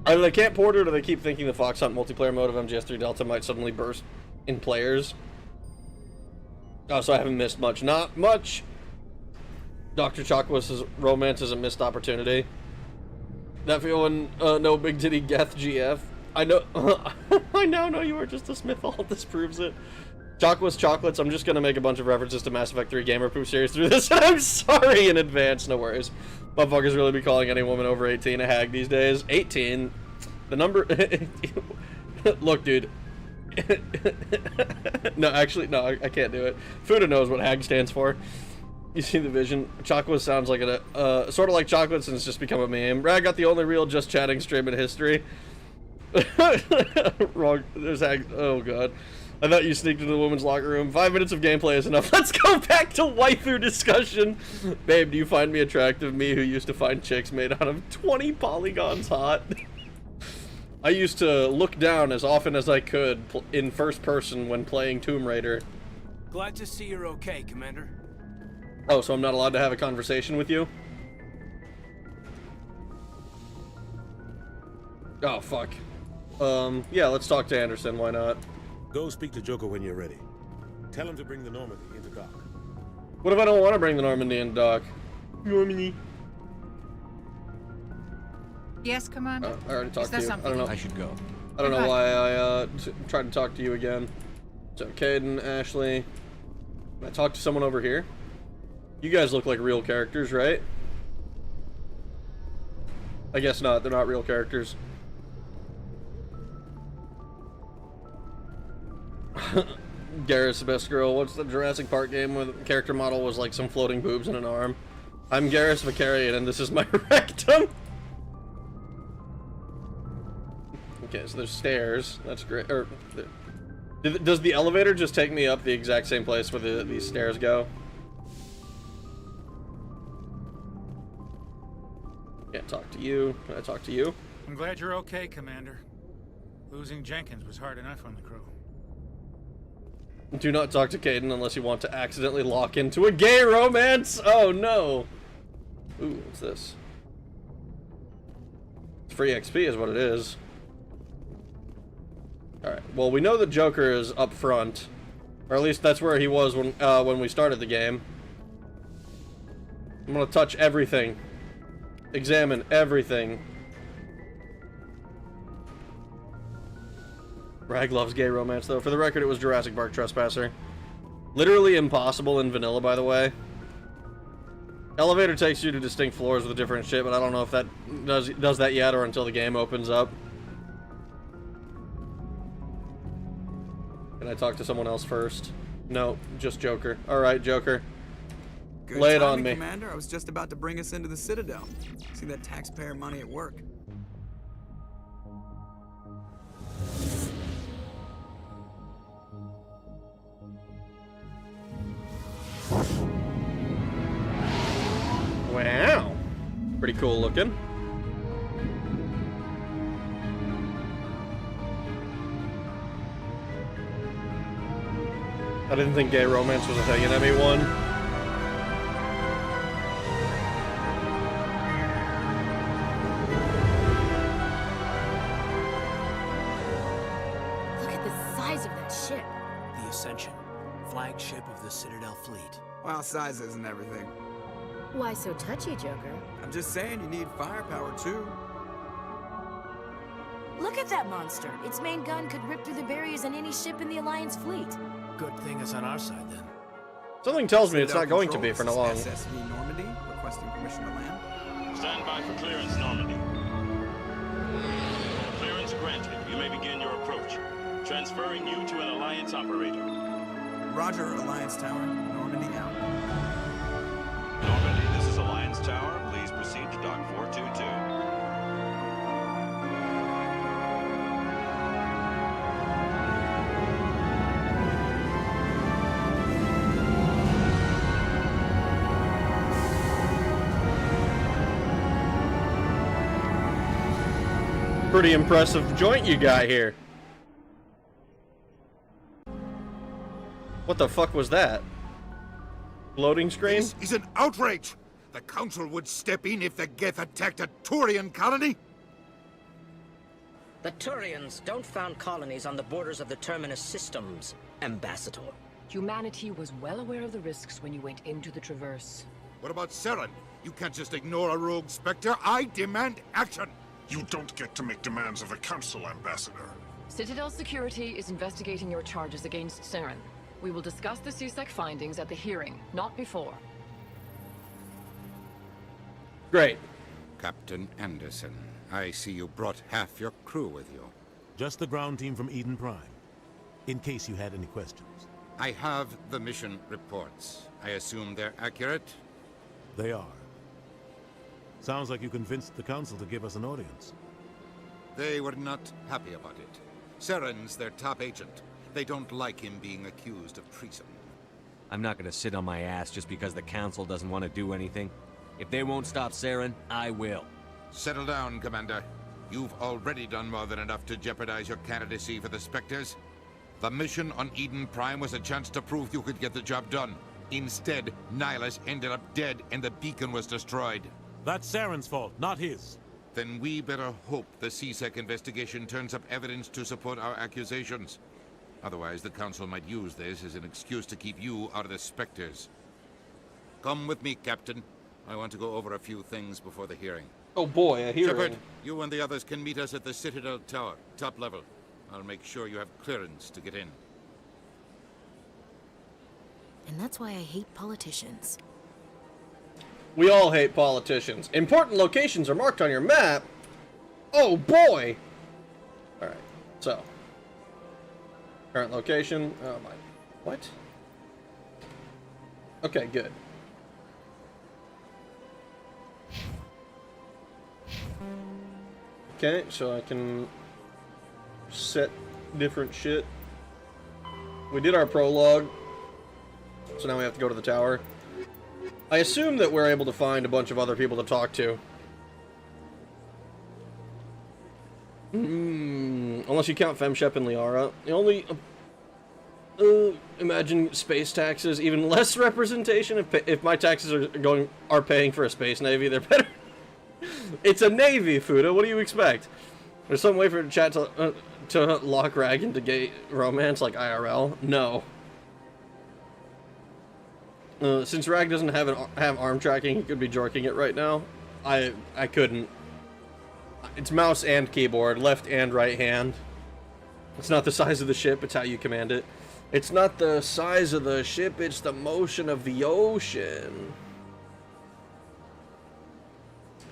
Either they can't port it or they keep thinking the Fox Hunt multiplayer mode of MGS3 Delta might suddenly burst in players. Oh, so I haven't missed much. Not much. Dr. Chakwas' romance is a missed opportunity. That feeling, no big titty Geth GF. I know, I now know you are just a Smith, all this proves it. Chakwas Chocolates, I'm just gonna make a bunch of references to Mass Effect 3 Gamer Poo series through this, and I'm sorry in advance, no worries. Motherfuckers really be calling any woman over 18 a hag these days. 18? The number... Look, dude. No, actually, no, I can't do it. Fuda knows what hag stands for. You see the vision? Chocolates sounds like a, sort of like chocolates and it's just become a meme. Rag got the only real just chatting stream in history. Wrong, there's hag, oh god. I thought you sneaked into the woman's locker room. 5 minutes of gameplay is enough. Let's go back to waifu discussion. Babe, do you find me attractive? Me who used to find chicks made out of 20 polygons hot. I used to look down as often as I could in first person when playing Tomb Raider. Glad to see you're okay, Commander. Oh, so I'm not allowed to have a conversation with you? Oh, fuck. Yeah, let's talk to Anderson, why not? Go speak to Joker when you're ready. Tell him to bring the Normandy into dock. What if I don't want to bring the Normandy in dock? Normandy. Yes, Commander? I already talked Is there to you. I something don't know. I should go. I don't know why I tried to talk to you again. So, Caden, Ashley. Can I talk to someone over here? You guys look like real characters, right? I guess not. They're not real characters. Garrus, the best girl. What's the Jurassic Park game where the character model was like some floating boobs and an arm? I'm Garrus Vicarian, and this is my rectum. Okay, so there's stairs. That's great. Does the elevator just take me up the exact same place where these stairs go? Can't talk to you. Can I talk to you? I'm glad you're okay, Commander. Losing Jenkins was hard enough on the crew. Do not talk to Caden unless you want to accidentally lock into a gay romance! Oh no! Ooh, what's this? It's free XP is what it is. Alright, well we know the Joker is up front. Or at least that's where he was when we started the game. I'm gonna touch everything. Examine everything. Rag loves gay romance, though. For the record, it was Jurassic Park Trespasser. Literally impossible in vanilla, by the way. Elevator takes you to distinct floors with different shit, but I don't know if that does that yet or until the game opens up. Can I talk to someone else first? No, just Joker. Alright, Joker. Good Lay it on timing, me. Commander. I was just about to bring us into the Citadel. See that taxpayer money at work. Wow. Pretty cool looking. I didn't think gay romance was a thing in ME1. Look at the size of that ship. The Ascension, flagship of the Citadel fleet. Well, size isn't everything. Why so touchy, Joker? I'm just saying you need firepower, too. Look at that monster. Its main gun could rip through the barriers in any ship in the Alliance fleet. Good thing it's on our side, then. Something tells me it's Citadel not going to Control, be for this no long. is SSV Normandy, requesting permission to land. Stand by for clearance, Normandy. Clearance granted. You may begin your approach. Transferring you to an Alliance operator. Roger, Alliance Tower. Normandy out. Normandy, this is Alliance Tower. Please proceed to Dock 422. Pretty impressive joint you got here. What the fuck was that? Loading screen? This is an outrage! The Council would step in if the Geth attacked a Turian colony? The Turians don't found colonies on the borders of the Terminus systems, Ambassador. Humanity was well aware of the risks when you went into the Traverse. What about Saren? You can't just ignore a rogue Spectre. I demand action! You don't get to make demands of the Council, Ambassador. Citadel Security is investigating your charges against Saren. We will discuss the CSEC findings at the hearing, not before. Great. Captain Anderson, I see you brought half your crew with you. Just the ground team from Eden Prime, in case you had any questions. I have the mission reports. I assume they're accurate? They are. Sounds like you convinced the Council to give us an audience. They were not happy about it. Saren's their top agent. They don't like him being accused of treason. I'm not gonna sit on my ass just because the Council doesn't want to do anything. If they won't stop Saren, I will. Settle down, Commander. You've already done more than enough to jeopardize your candidacy for the Spectres. The mission on Eden Prime was a chance to prove you could get the job done. Instead, Nihilus ended up dead and the beacon was destroyed. That's Saren's fault, not his. Then we better hope the CSEC investigation turns up evidence to support our accusations. Otherwise, the Council might use this as an excuse to keep you out of the Spectres. Come with me, Captain. I want to go over a few things before the hearing. Oh boy, a hearing. Shepard, you and the others can meet us at the Citadel Tower, top level. I'll make sure you have clearance to get in. And that's why I hate politicians. We all hate politicians. Important locations are marked on your map. Oh boy! Alright, so. Current location. Oh my. What? Okay, good. Okay, so I can set different shit. We did our prologue, so now we have to go to the tower. I assume that we're able to find a bunch of other people to talk to. Unless you count FemShep and Liara. The only... imagine space taxes, even less representation. If my taxes are paying for a space navy, they're better. It's a navy, Fuda. What do you expect? There's some way for the chat to lock Rag into gay romance like IRL? No. Since Rag doesn't have arm tracking, he could be jorking it right now. I couldn't. It's mouse and keyboard, left and right hand. It's not the size of the ship, it's how you command it. It's not the size of the ship, it's the motion of the ocean.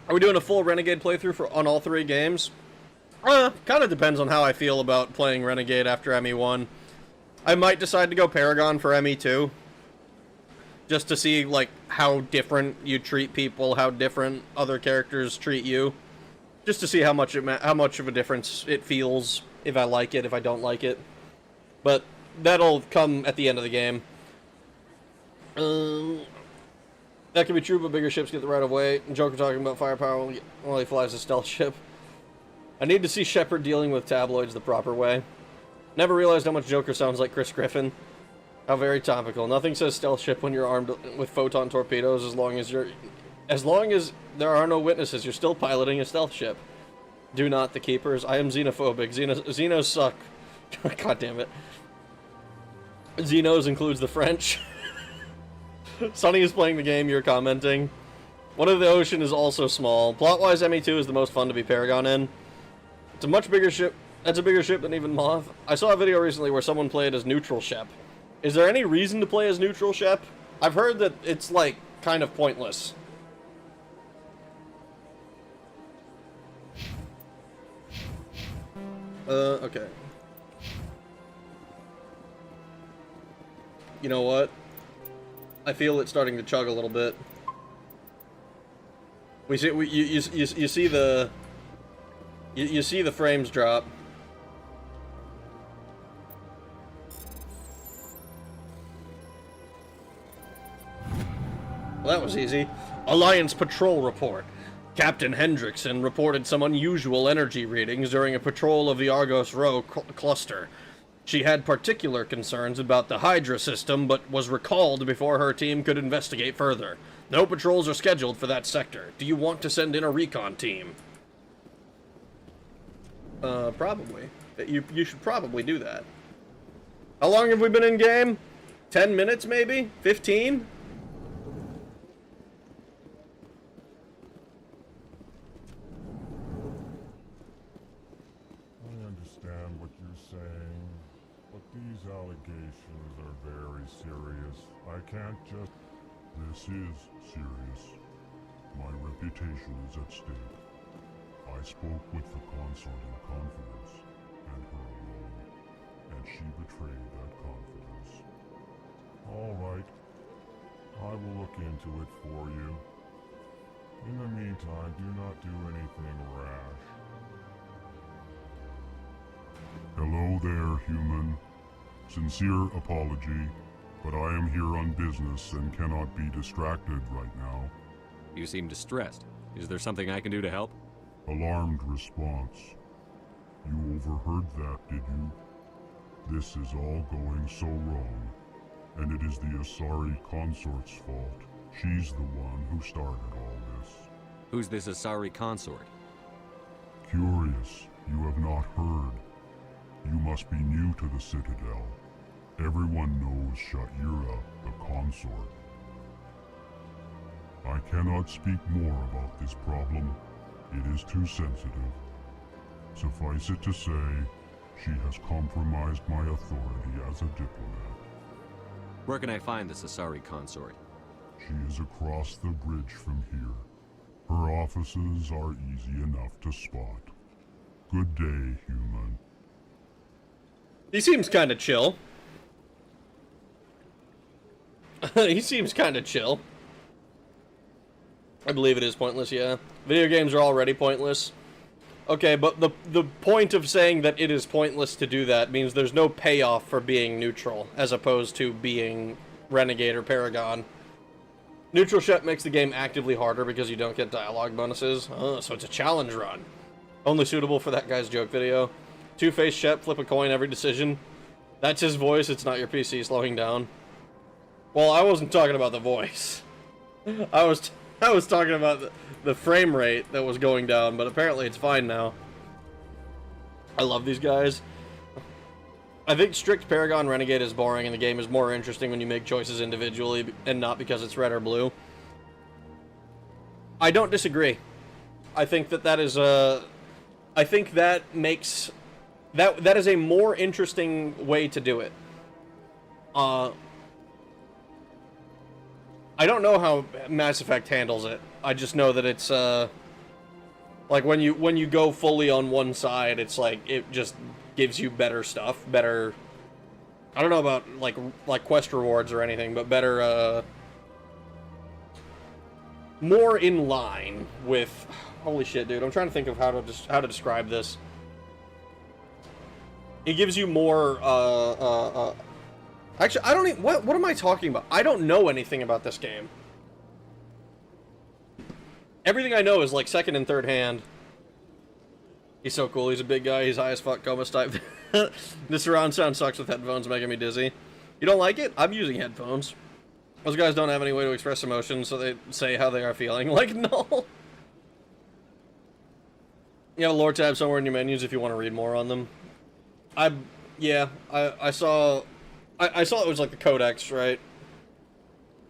Are we doing a full Renegade playthrough on all 3 games? Kind of depends on how I feel about playing Renegade after ME1. I might decide to go Paragon for ME2. Just to see, like, how different you treat people, how different other characters treat you. Just to see how much of a difference it feels, if I like it, if I don't like it. But that'll come at the end of the game. That can be true, but bigger ships get the right of way. Joker talking about firepower while he flies a stealth ship. I need to see Shepard dealing with tabloids the proper way. Never realized how much Joker sounds like Chris Griffin. How very topical. Nothing says stealth ship when you're armed with photon torpedoes as long as there are no witnesses, you're still piloting a stealth ship. Do not, the Keepers. I am xenophobic. Xenos suck. God damn it. Xenos includes the French. Sonny is playing the game, you're commenting. One of the ocean is also small. Plot-wise, ME2 is the most fun to be Paragon in. It's a much bigger ship. That's a bigger ship than even Moth. I saw a video recently where someone played as Neutral Shep. Is there any reason to play as Neutral Shep? I've heard that it's, like, kind of pointless. Okay. You know what? I feel it starting to chug a little bit. You see the frames drop. Well, that was easy. Alliance Patrol Report. Captain Hendrickson reported some unusual energy readings during a patrol of the Argos Rho cluster. She had particular concerns about the Hydra system, but was recalled before her team could investigate further. No patrols are scheduled for that sector. Do you want to send in a recon team? Probably. You should probably do that. How long have we been in game? 10 minutes, maybe? 15? I understand what you're saying, but these allegations are very serious. I can't just... This is serious. My reputation is at stake. I spoke with the consort in confidence, and her alone, and she betrayed that confidence. All right. I will look into it for you. In the meantime, do not do anything rash. Hello there, human. Sincere apology, but I am here on business and cannot be distracted right now. You seem distressed. Is there something I can do to help? Alarmed response. You overheard that, did you? This is all going so wrong, and it is the Asari consort's fault. She's the one who started all this. Who's this Asari consort? Curious, you have not heard. You must be new to the Citadel. Everyone knows Sha'ira, the consort. I cannot speak more about this problem. It is too sensitive. Suffice it to say, she has compromised my authority as a diplomat. Where can I find this Asari consort? She is across the bridge from here. Her offices are easy enough to spot. Good day, human. He seems kind of chill. He seems kind of chill. I believe it is pointless, yeah. Video games are already pointless. Okay, but the point of saying that it is pointless to do that means there's no payoff for being neutral, as opposed to being Renegade or Paragon. Neutral Shep makes the game actively harder because you don't get dialogue bonuses. So it's a challenge run. Only suitable for that guy's joke video. Two-Faced Shep, flip a coin every decision. That's his voice, it's not your PC slowing down. Well, I wasn't talking about the voice. I was talking about the frame rate that was going down, but apparently it's fine now. I love these guys. I think strict Paragon Renegade is boring, and the game is more interesting when you make choices individually, and not because it's red or blue. I don't disagree. I think that is I think that makes That is a more interesting way to do it. I don't know how Mass Effect handles it. I just know that it's like when you go fully on one side, it's like it just gives you better stuff, better. I don't know about like quest rewards or anything, but better, more in line with. Holy shit, dude! I'm trying to think of how to describe this. It gives you more. Actually, I don't even. What am I talking about? I don't know anything about this game. Everything I know is like second and third hand. He's so cool. He's a big guy. He's high as fuck. Comas type. The surround sound sucks with headphones, making me dizzy. You don't like it? I'm using headphones. Those guys don't have any way to express emotions, so they say how they are feeling. Like, no. You have a lore tab somewhere in your menus if you want to read more on them. I saw it was like the Codex, right?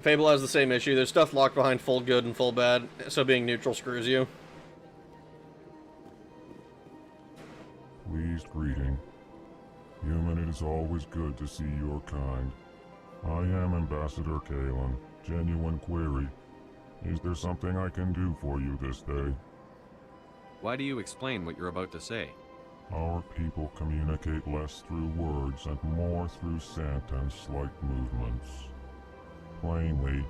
Fable has the same issue. There's stuff locked behind full good and full bad, so being neutral screws you. Pleased greeting. Human, it is always good to see your kind. I am Ambassador Kalen. Genuine query. Is there something I can do for you this day? Why do you explain what you're about to say? Our people communicate less through words and more through scent and slight movements. Plainly,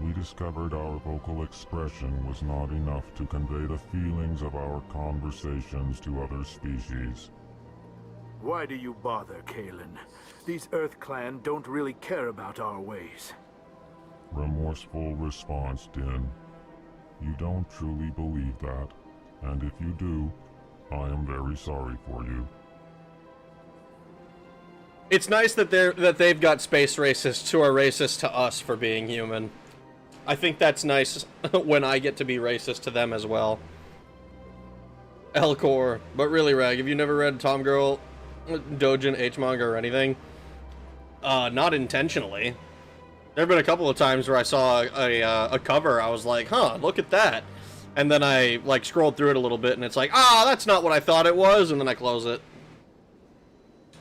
we discovered our vocal expression was not enough to convey the feelings of our conversations to other species. Why do you bother, Kalen? These Earth Clan don't really care about our ways. Remorseful response, Din. You don't truly believe that, and if you do, I am very sorry for you. It's nice that they've got space racists who are racist to us for being human. I think that's nice when I get to be racist to them as well. Elcor, but really, Rag, have you never read Tom Girl, Dojin, H-manga, or anything? Not intentionally. There have been a couple of times where I saw a cover, I was like, huh, look at that. And then I, like, scrolled through it a little bit, and it's like, ah, that's not what I thought it was, and then I close it.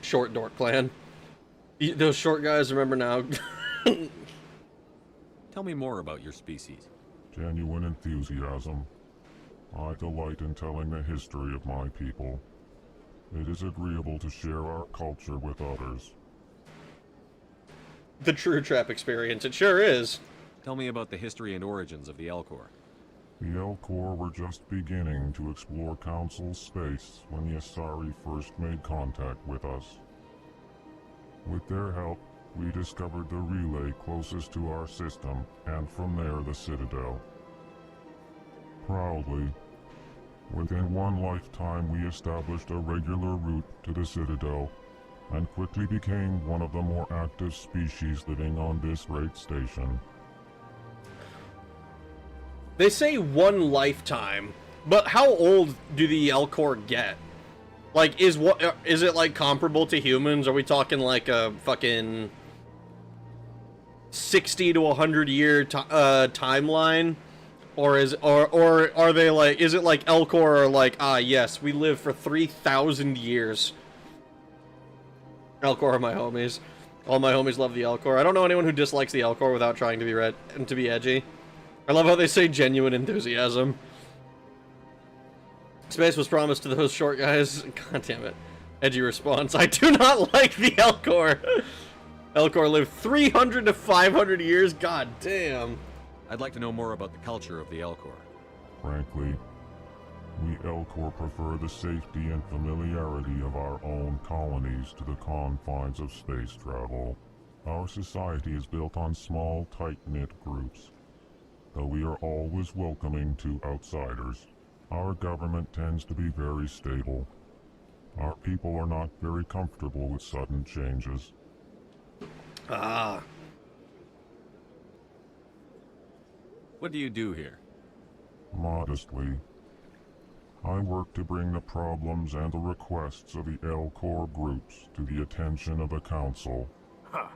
Short dork plan. Those short guys, remember now. Tell me more about your species. Genuine enthusiasm. I delight in telling the history of my people. It is agreeable to share our culture with others. The True Trap experience, it sure is. Tell me about the history and origins of the Elcor. The Elcor were just beginning to explore Council space when the Asari first made contact with us. With their help, we discovered the relay closest to our system, and from there the Citadel. Proudly, within one lifetime we established a regular route to the Citadel, and quickly became one of the more active species living on this great station. They say one lifetime, but how old do the Elcor get? Like, is it like comparable to humans? Are we talking like a fucking 60 to 100 year timeline, or are they like? Is it like Elcor are like, ah, yes, we live for 3,000 years. Elcor are my homies. All my homies love the Elcor. I don't know anyone who dislikes the Elcor without trying to be edgy. I love how they say genuine enthusiasm. Space was promised to those short guys. God damn it. Edgy response. I do not like the Elcor. Elcor lived 300 to 500 years. God damn. I'd like to know more about the culture of the Elcor. Frankly, we Elcor prefer the safety and familiarity of our own colonies to the confines of space travel. Our society is built on small, tight-knit groups. Though we are always welcoming to outsiders, our government tends to be very stable. Our people are not very comfortable with sudden changes. Ah. What do you do here? Modestly, I work to bring the problems and the requests of the Elcor groups to the attention of the Council. Ha!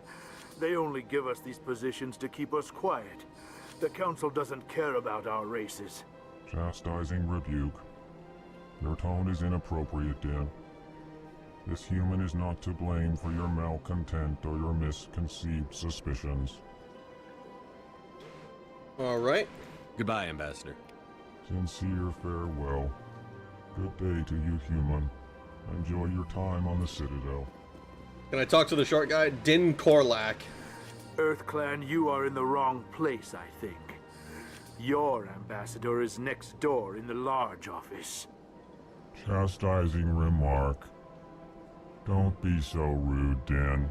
They only give us these positions to keep us quiet. The Council doesn't care about our races. Chastising rebuke. Your tone is inappropriate, Din. This human is not to blame for your malcontent or your misconceived suspicions. Alright. Goodbye, Ambassador. Sincere farewell. Good day to you, human. Enjoy your time on the Citadel. Can I talk to the short guy? Din Korlak. EarthClan, you are in the wrong place, I think. Your ambassador is next door in the large office. Chastising remark. Don't be so rude, Din.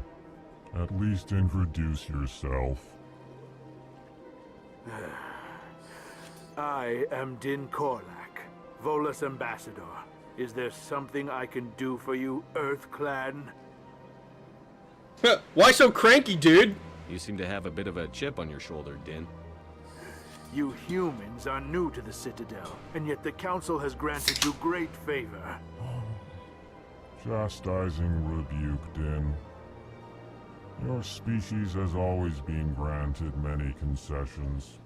At least introduce yourself. I am Din Korlak, Volus ambassador. Is there something I can do for you, EarthClan? Why so cranky, dude? You seem to have a bit of a chip on your shoulder, Din. You humans are new to the Citadel, and yet the Council has granted you great favor. Chastising rebuke, Din. Your species has always been granted many concessions.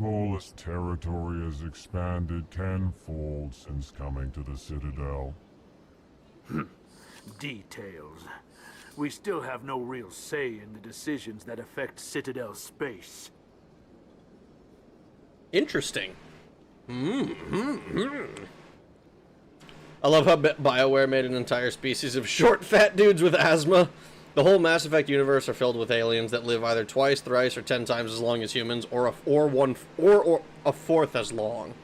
Volus territory has expanded tenfold since coming to the Citadel. Details. We still have no real say in the decisions that affect Citadel space. Interesting. I love how BioWare made an entire species of short, fat dudes with asthma. The whole Mass Effect universe are filled with aliens that live either twice, thrice, or 10 times as long as humans, or a fourth as long.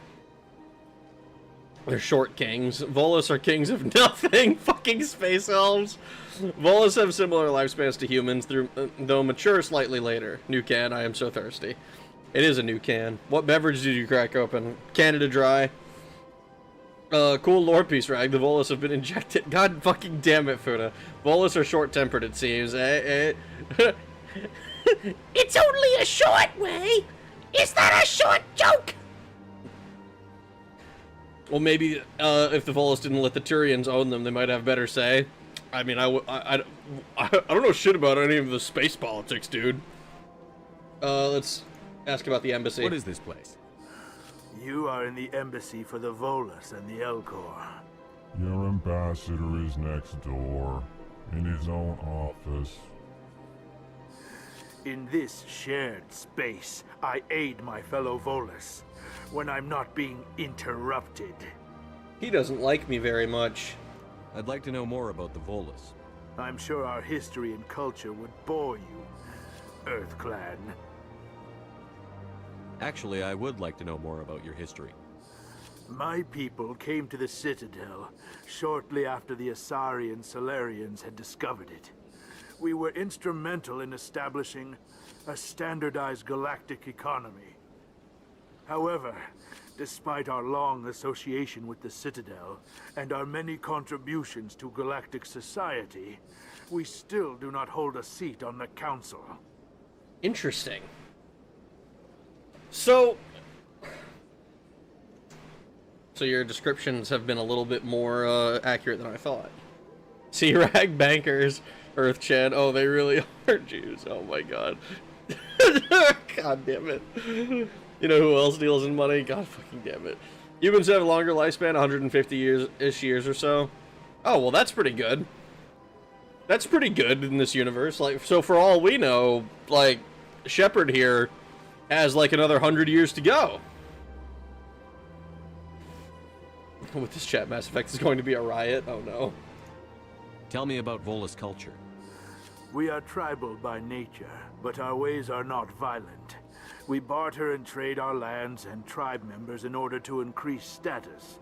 They're short kings. Volus are kings of nothing. Fucking space elves. Volus have similar lifespans to humans, though mature slightly later. New can. I am so thirsty. It is a new can. What beverage did you crack open? Canada Dry. Cool lore piece, Rag. The Volus have been injected. God fucking damn it, Fuda. Volus are short-tempered, it seems. It's only a short way. Is that a short joke? Well, maybe if the Volus didn't let the Turians own them, they might have better say. I mean, I don't know shit about any of the space politics, dude. Let's ask about the embassy. What is this place? You are in the embassy for the Volus and the Elcor. Your ambassador is next door, in his own office. In this shared space, I aid my fellow Volus when I'm not being interrupted. He doesn't like me very much. I'd like to know more about the Volus. I'm sure our history and culture would bore you, EarthClan. Actually, I would like to know more about your history. My people came to the Citadel shortly after the Asari and Salarians had discovered it. We were instrumental in establishing a standardized galactic economy. However, despite our long association with the Citadel and our many contributions to galactic society, we still do not hold a seat on the Council. Interesting. So your descriptions have been a little bit more accurate than I thought. C-Rag, bankers, Earth-Chan, oh, they really are Jews. Oh my god. God damn it. You know who else deals in money? God fucking damn it. Humans have a longer lifespan, 150 years or so. Oh, well, that's pretty good. That's pretty good in this universe. Like, so for all we know, like, Shepard here has like another 100 years to go. With this chat, Mass Effect is going to be a riot. Oh no. Tell me about Volus culture. We are tribal by nature, but our ways are not violent. We barter and trade our lands and tribe members in order to increase status.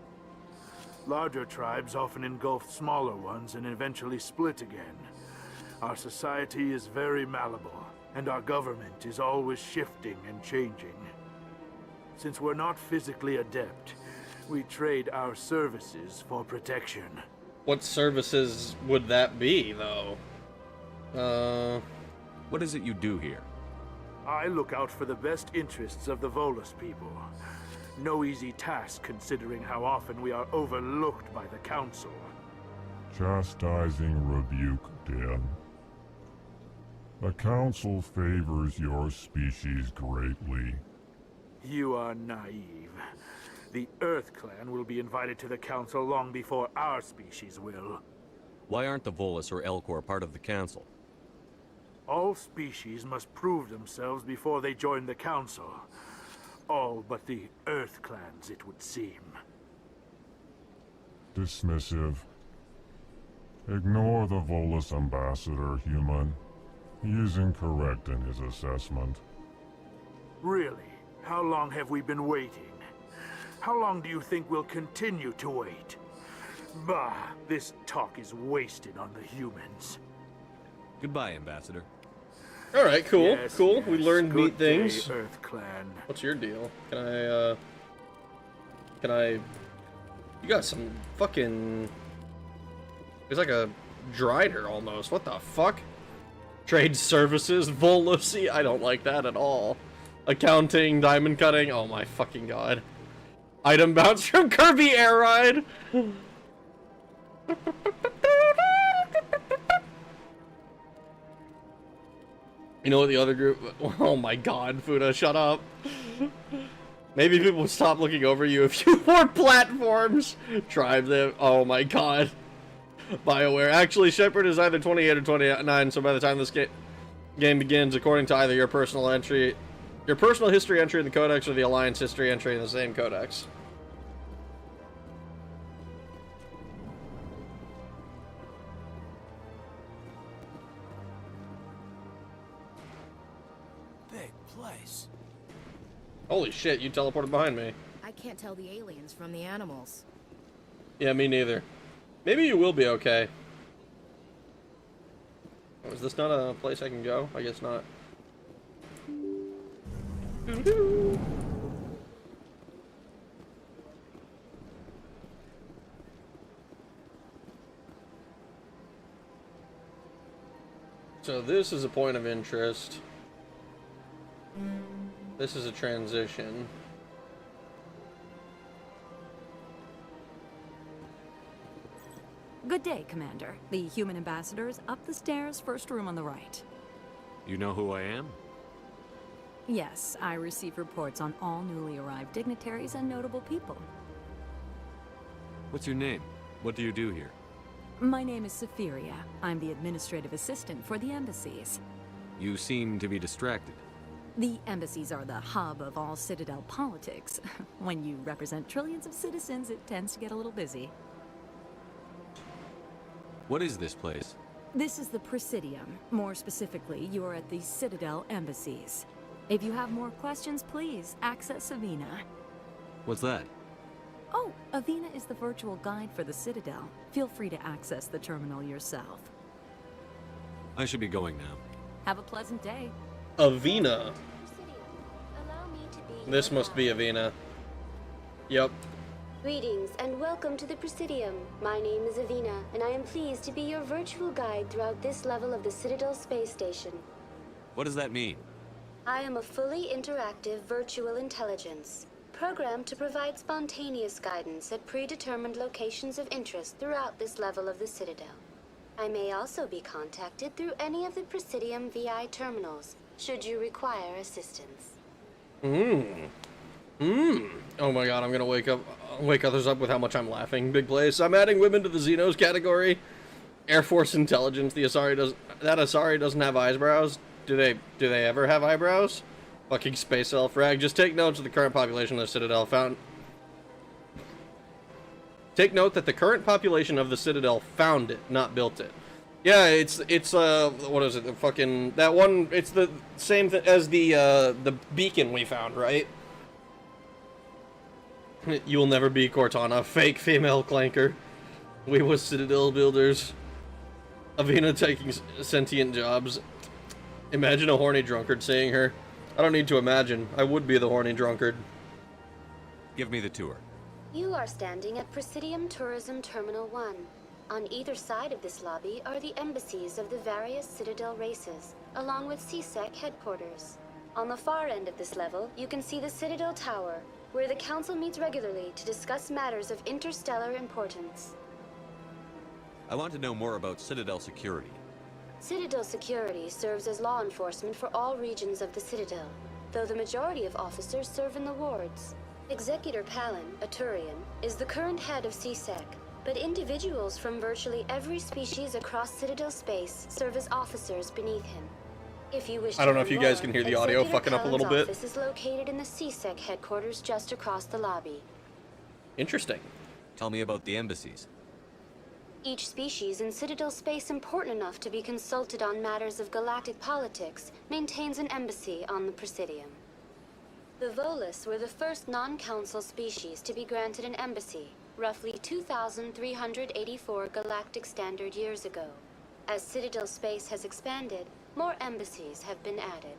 Larger tribes often engulf smaller ones and eventually split again. Our society is very malleable, and our government is always shifting and changing. Since we're not physically adept, we trade our services for protection. What services would that be, though? What is it you do here? I look out for the best interests of the Volus people. No easy task considering how often we are overlooked by the Council. Chastising rebuke, Din. The Council favors your species greatly. You are naive. The EarthClan will be invited to the Council long before our species will. Why aren't the Volus or Elcor part of the Council? All species must prove themselves before they join the Council. All but the Earth clans, it would seem. Dismissive. Ignore the Volus ambassador, human. He is incorrect in his assessment. Really? How long have we been waiting? How long do you think we'll continue to wait? Bah, this talk is wasted on the humans. Goodbye, Ambassador. Alright, cool, Yes, cool. yes. We learned Good neat things. day, Earth Clan. What's your deal? Can I... You got some fucking... It's like a Drider almost. What the fuck? Trade services, Volusi. I don't like that at all. Accounting, diamond cutting. Oh my fucking god. Item bounce from Kirby Air Ride. You know what the other group... Oh my god, Fuda, shut up. Maybe people would stop looking over you if you wore platforms. Tribe them. Oh my god. BioWare. Actually, Shepard is either 28 or 29, so by the time this game begins, according to either your personal history entry in the Codex or the Alliance history entry in the same Codex. Big place. Holy shit, you teleported behind me. I can't tell the aliens from the animals. Yeah, me neither. Maybe you will be okay. Oh, is this not a place I can go? I guess not. Doo-doo. So this is a point of interest. This is a transition. Good day, Commander. The human ambassador is up the stairs, first room on the right. You know who I am? Yes, I receive reports on all newly arrived dignitaries and notable people. What's your name? What do you do here? My name is Safiria. I'm the administrative assistant for the embassies. You seem to be distracted. The embassies are the hub of all Citadel politics. When you represent trillions of citizens, it tends to get a little busy. What is this place? This is the Presidium. More specifically, you are at the Citadel embassies. If you have more questions, please access Avina. What's that? Oh, Avina is the virtual guide for the Citadel. Feel free to access the terminal yourself. I should be going now. Have a pleasant day. Avina. This must be Avina. Yep. Greetings and welcome to the Presidium. My name is Avina, and I am pleased to be your virtual guide throughout this level of the Citadel space station. What does that mean? I am a fully interactive virtual intelligence, programmed to provide spontaneous guidance at predetermined locations of interest throughout this level of the Citadel. I may also be contacted through any of the Presidium VI terminals, should you require assistance. Oh my god, I'm gonna wake others up with how much I'm laughing. Big place. I'm adding women to the Xenos category. Air Force Intelligence. The Asari doesn't have eyebrows. Do they ever have eyebrows? Fucking space elf rag. Just take notes of the current population of the Citadel found. Take note that the current population of the Citadel found it, not built it. Yeah, it's what is it? The fucking that one. It's the same as the beacon we found, right? You will never be Cortana, fake female clanker. We was Citadel builders. Avina taking sentient jobs. Imagine a horny drunkard saying her. I don't need to imagine. I would be the horny drunkard. Give me the tour. You are standing at Presidium Tourism Terminal 1. On either side of this lobby are the embassies of the various Citadel races, along with CSEC headquarters. On the far end of this level, you can see the Citadel Tower, where the Council meets regularly to discuss matters of interstellar importance. I want to know more about Citadel security. Citadel security serves as law enforcement for all regions of the Citadel, though the majority of officers serve in the wards. Executor Palin, a Turian, is the current head of CSEC. but individuals from virtually every species across Citadel space serve as officers beneath him. If you wish I don't know to if you learn guys can hear the more, audio Executor fucking up a little Cullen's bit. office is located in the CSEC headquarters just across the lobby. Interesting. Tell me about the embassies. Each species in Citadel space important enough to be consulted on matters of galactic politics maintains an embassy on the Presidium. The Volus were the first non-council species to be granted an embassy, roughly 2,384 galactic standard years ago. As Citadel space has expanded, more embassies have been added.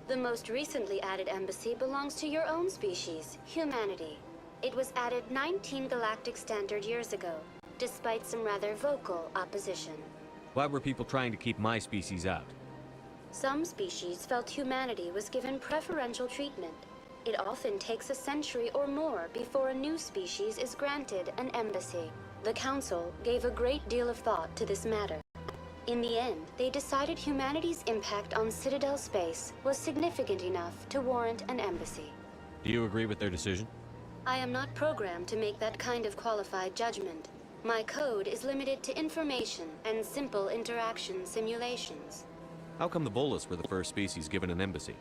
The most recently added embassy belongs to your own species, humanity. It was added 19 galactic standard years ago, despite some rather vocal opposition. Why were people trying to keep my species out? Some species felt humanity was given preferential treatment. It often takes a century or more before a new species is granted an embassy. The Council gave a great deal of thought to this matter. In the end, they decided humanity's impact on Citadel space was significant enough to warrant an embassy. Do you agree with their decision? I am not programmed to make that kind of qualified judgment. My code is limited to information and simple interaction simulations. How come the Volus were the first species given an embassy?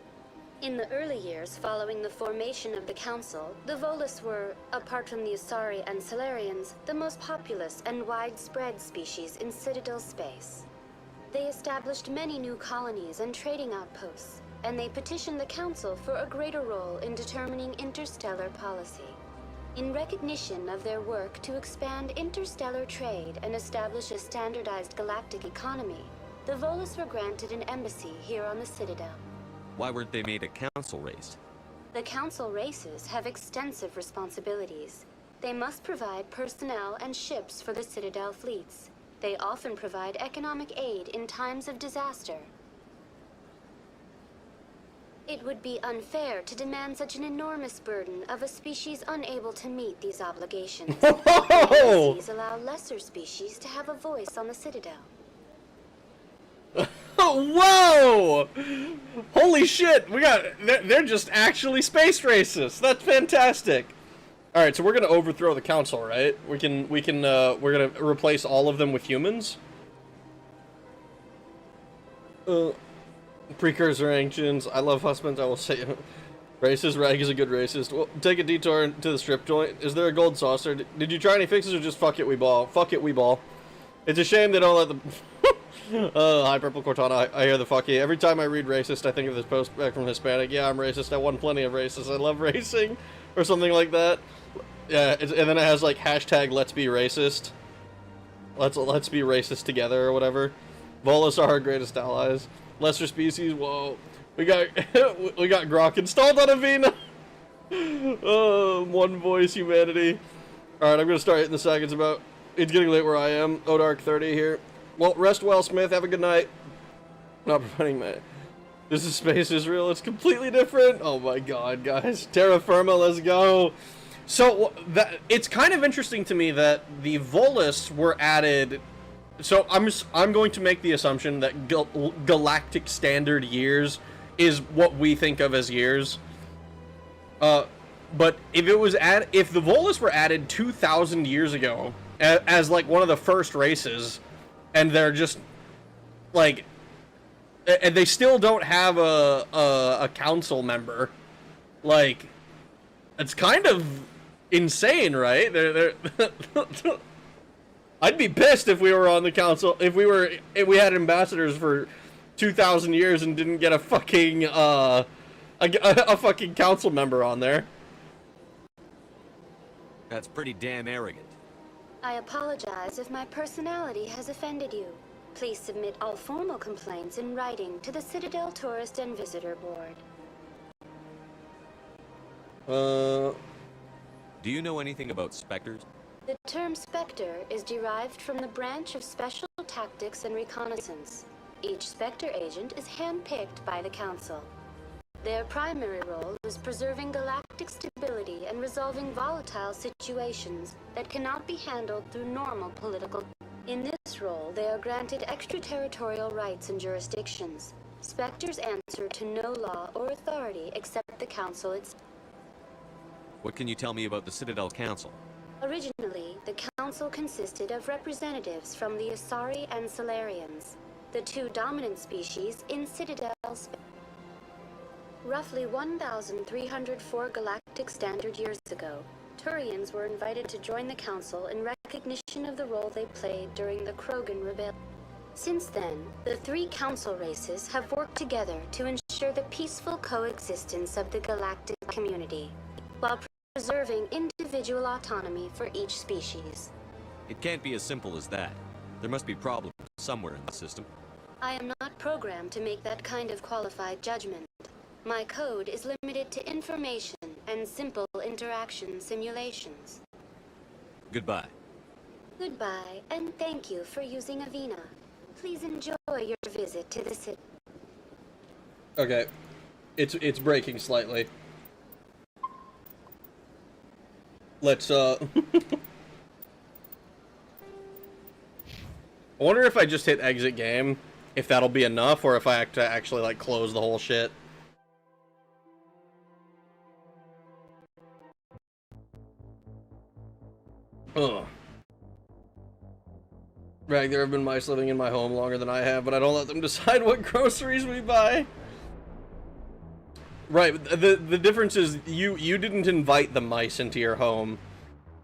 In the early years following the formation of the Council, the Volus were, apart from the Asari and Solarians, the most populous and widespread species in Citadel space. They established many new colonies and trading outposts, and they petitioned the Council for a greater role in determining interstellar policy. In recognition of their work to expand interstellar trade and establish a standardized galactic economy, the Volus were granted an embassy here on the Citadel. Why weren't they made a council race? The Council races have extensive responsibilities. They must provide personnel and ships for the Citadel fleets. They often provide economic aid in times of disaster. It would be unfair to demand such an enormous burden of a species unable to meet these obligations. Embassies allow lesser species to have a voice on the Citadel. Whoa! Holy shit! They're just actually space racists. That's fantastic. All right, so we're gonna overthrow the council, right? We're gonna replace all of them with humans. Precursor ancients. I love husbands. I will say, racist. Rag is a good racist. Well, take a detour to the strip joint. Is there a gold saucer? Did you try any fixes or just fuck it, we ball? Fuck it, we ball. It's a shame they don't let them. Hi, Purple Cortana. I hear the fuck you. Every time I read racist, I think of this post back from Hispanic. Yeah, I'm racist. I won plenty of racist. I love racing, or something like that. Yeah, and then it has like hashtag Let's be racist. Let's be racist together or whatever. Volus are our greatest allies. Lesser species. Whoa, we got Grok installed on Avina. One voice humanity. All right, I'm gonna start hitting the seconds about. It's getting late where I am. Odark 30 here. Well, rest well, Smith. Have a good night. Not providing my... This is Space Israel. It's completely different. Oh my god, guys. Terra Firma, let's go. So, it's kind of interesting to me that the Volus were added... So, I'm going to make the assumption that galactic standard years is what we think of as years. But if the Volus were added 2,000 years ago as like one of the first races, and they're just like, and they still don't have a council member, like, it's kind of insane, right? They're I'd be pissed if we were on the council, if we had ambassadors for 2,000 years and didn't get a fucking a fucking council member on there. That's pretty damn arrogant. I apologize if my personality has offended you. Please submit all formal complaints in writing to the Citadel Tourist and Visitor Board. Do you know anything about Spectres? The term Spectre is derived from the branch of Special Tactics and Reconnaissance. Each Spectre agent is handpicked by the Council. Their primary role is preserving galactic stability and resolving volatile situations that cannot be handled through normal political... In this role, they are granted extraterritorial rights and jurisdictions. Spectres answer to no law or authority except the Council itself. What can you tell me about the Citadel Council? Originally, the council consisted of representatives from the Asari and Solarians, the two dominant species in Citadel space. Roughly 1,304 galactic standard years ago, Turians were invited to join the council in recognition of the role they played during the Krogan Rebellion. Since then, the three council races have worked together to ensure the peaceful coexistence of the galactic community, while preserving individual autonomy for each species. It can't be as simple as that. There must be problems somewhere in the system. I am not programmed to make that kind of qualified judgment. My code is limited to information and simple interaction simulations. Goodbye. Goodbye, and thank you for using Avina. Please enjoy your visit to the city. Okay. It's breaking slightly. Let's, I wonder if I just hit exit game, if that'll be enough, or if I have to actually, like, close the whole shit. Ugh. Rag, there have been mice living in my home longer than I have, but I don't let them decide what groceries we buy. Right, the difference is you didn't invite the mice into your home.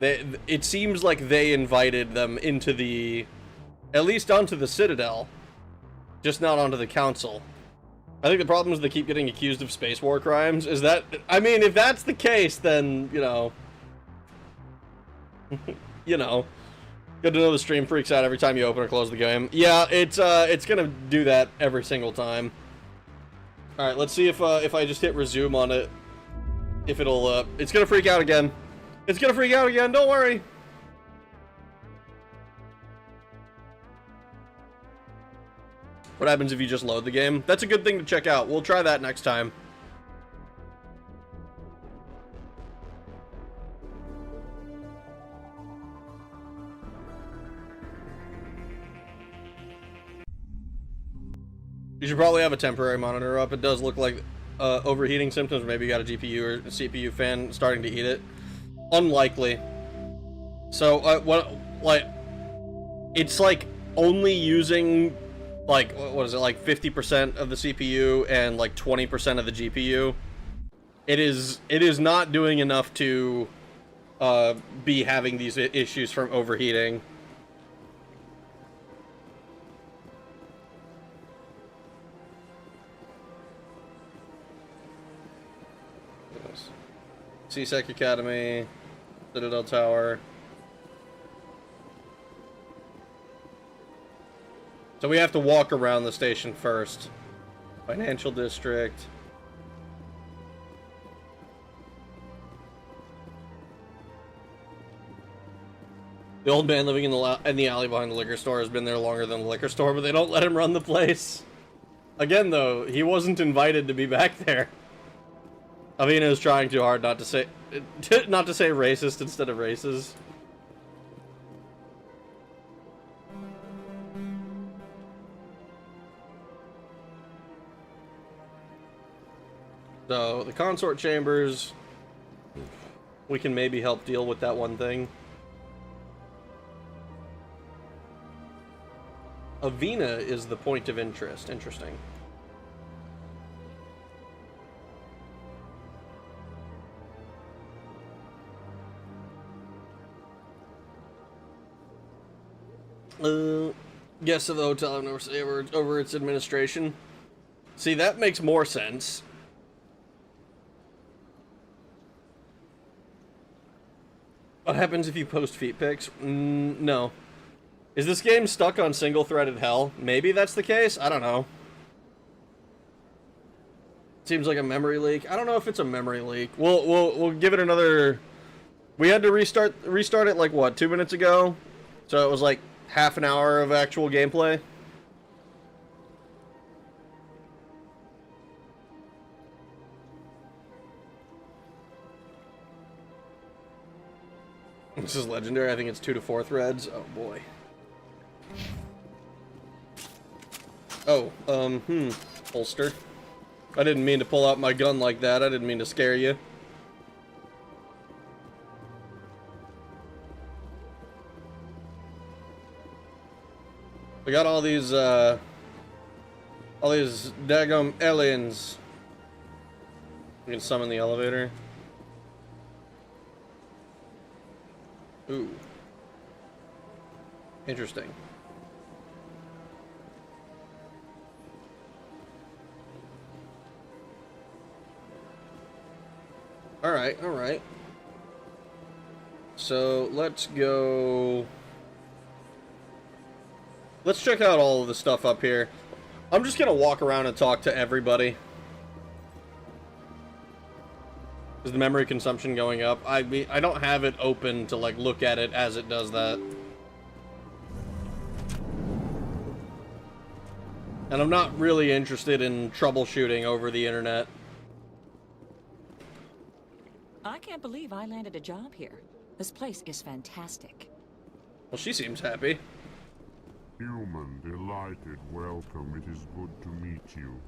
It seems like they invited them into the, at least onto the Citadel, just not onto the Council. I think the problem is they keep getting accused of space war crimes. Is that, I mean, if that's the case, then, you know, you know, good to know the stream freaks out every time you open or close the game. Yeah, it's gonna do that every single time. All right, let's see if I just hit resume on it, if it'll, it's gonna freak out again. It's gonna freak out again, don't worry. What happens if you just load the game? That's a good thing to check out. We'll try that next time. You should probably have a temporary monitor up. It does look like overheating symptoms. Maybe you got a GPU or a CPU fan starting to eat it. Unlikely. So it's like only using like, what is it, like 50% of the CPU and like 20% of the GPU. It is not doing enough to be having these issues from overheating. C-Sec Academy, Citadel Tower. So we have to walk around the station first. Financial District. The old man living in the alley behind the liquor store has been there longer than the liquor store, but they don't let him run the place. Again, though, he wasn't invited to be back there. Avina is trying too hard not to say racist instead of races. So, the consort chambers, we can maybe help deal with that one thing. Avina is the point of interest. Interesting. Guests of the hotel have never stayed over its administration. See, that makes more sense. What happens if you post feet pics? No. Is this game stuck on single-threaded hell? Maybe that's the case? I don't know. Seems like a memory leak. I don't know if it's a memory leak. We'll give it another... We had to restart it like, what, 2 minutes ago? So it was like half an hour of actual gameplay. This is legendary. I think it's 2 to 4 threads. Oh boy. Oh, holster. I didn't mean to pull out my gun like that. I didn't mean to scare you. We got all these daggum aliens. We can summon the elevator. Ooh. Interesting. Alright, alright. So, let's go... Let's check out all of the stuff up here. I'm just gonna walk around and talk to everybody. Is the memory consumption going up? I don't have it open to, like, look at it as it does that. And I'm not really interested in troubleshooting over the internet. I can't believe I landed a job here. This place is fantastic. Well, she seems happy. Human, delighted, welcome. It is good to meet you.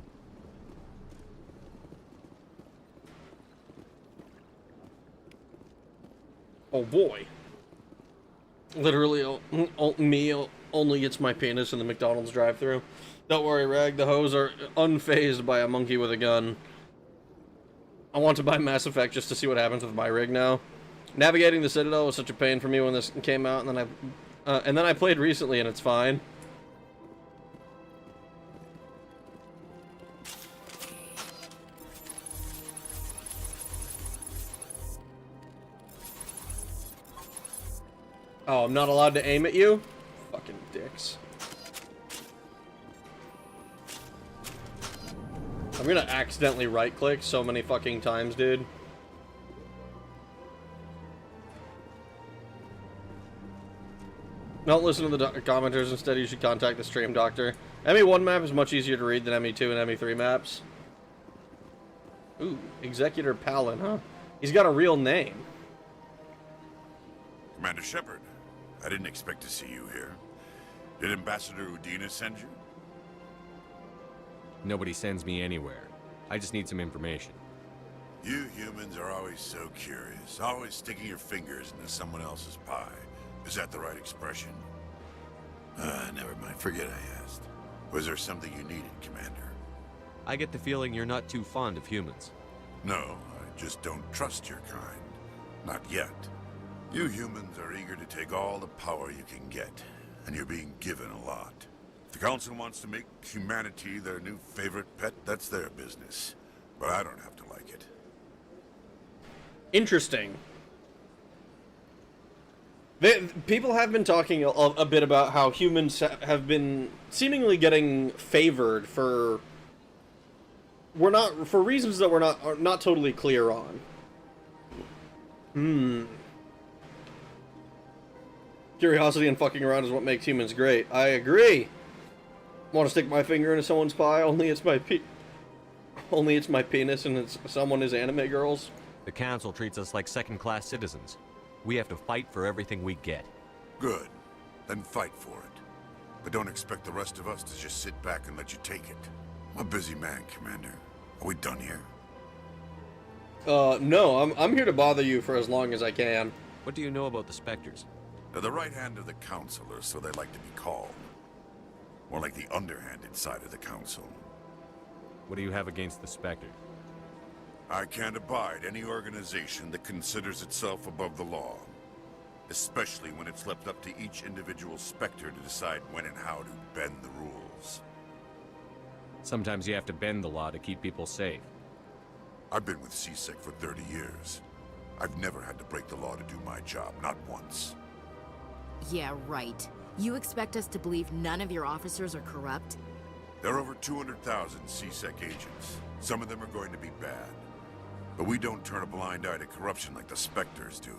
Oh boy. Literally, me only gets my penis in the McDonald's drive-thru. Don't worry, Rag, the hoes are unfazed by a monkey with a gun. I want to buy Mass Effect just to see what happens with my rig now. Navigating the Citadel was such a pain for me when this came out, and then I played recently, and it's fine. Oh, I'm not allowed to aim at you? Fucking dicks. I'm gonna accidentally right-click so many fucking times, dude. Don't listen to the commenters. Instead, you should contact the stream doctor. ME1 map is much easier to read than ME2 and ME3 maps. Ooh, Executor Palin, huh? He's got a real name. Commander Shepard, I didn't expect to see you here. Did Ambassador Udina send you? Nobody sends me anywhere. I just need some information. You humans are always so curious, always sticking your fingers into someone else's pie. Is that the right expression? Never mind. Forget I asked. Was there something you needed, Commander? I get the feeling you're not too fond of humans. No, I just don't trust your kind. Not yet. You humans are eager to take all the power you can get, and you're being given a lot. If the Council wants to make humanity their new favorite pet, that's their business. But I don't have to like it. Interesting. People have been talking a bit about how humans have been seemingly getting favored for reasons that we're not totally clear on. Curiosity and fucking around is what makes humans great. I agree. Want to stick my finger into someone's pie? Only it's my penis and someone is anime girls. The Council treats us like second-class citizens. We have to fight for everything we get. Good. Then fight for it. But don't expect the rest of us to just sit back and let you take it. I'm a busy man, Commander. Are we done here? No, I'm here to bother you for as long as I can. What do you know about the Spectres? They're the right hand of the Council, or so they like to be called. More like the underhanded side of the Council. What do you have against the Spectre? I can't abide any organization that considers itself above the law. Especially when it's left up to each individual Spectre to decide when and how to bend the rules. Sometimes you have to bend the law to keep people safe. I've been with C-Sec for 30 years. I've never had to break the law to do my job, not once. Yeah, right. You expect us to believe none of your officers are corrupt? There are over 200,000 C-Sec agents. Some of them are going to be bad. But we don't turn a blind eye to corruption like the Spectres do.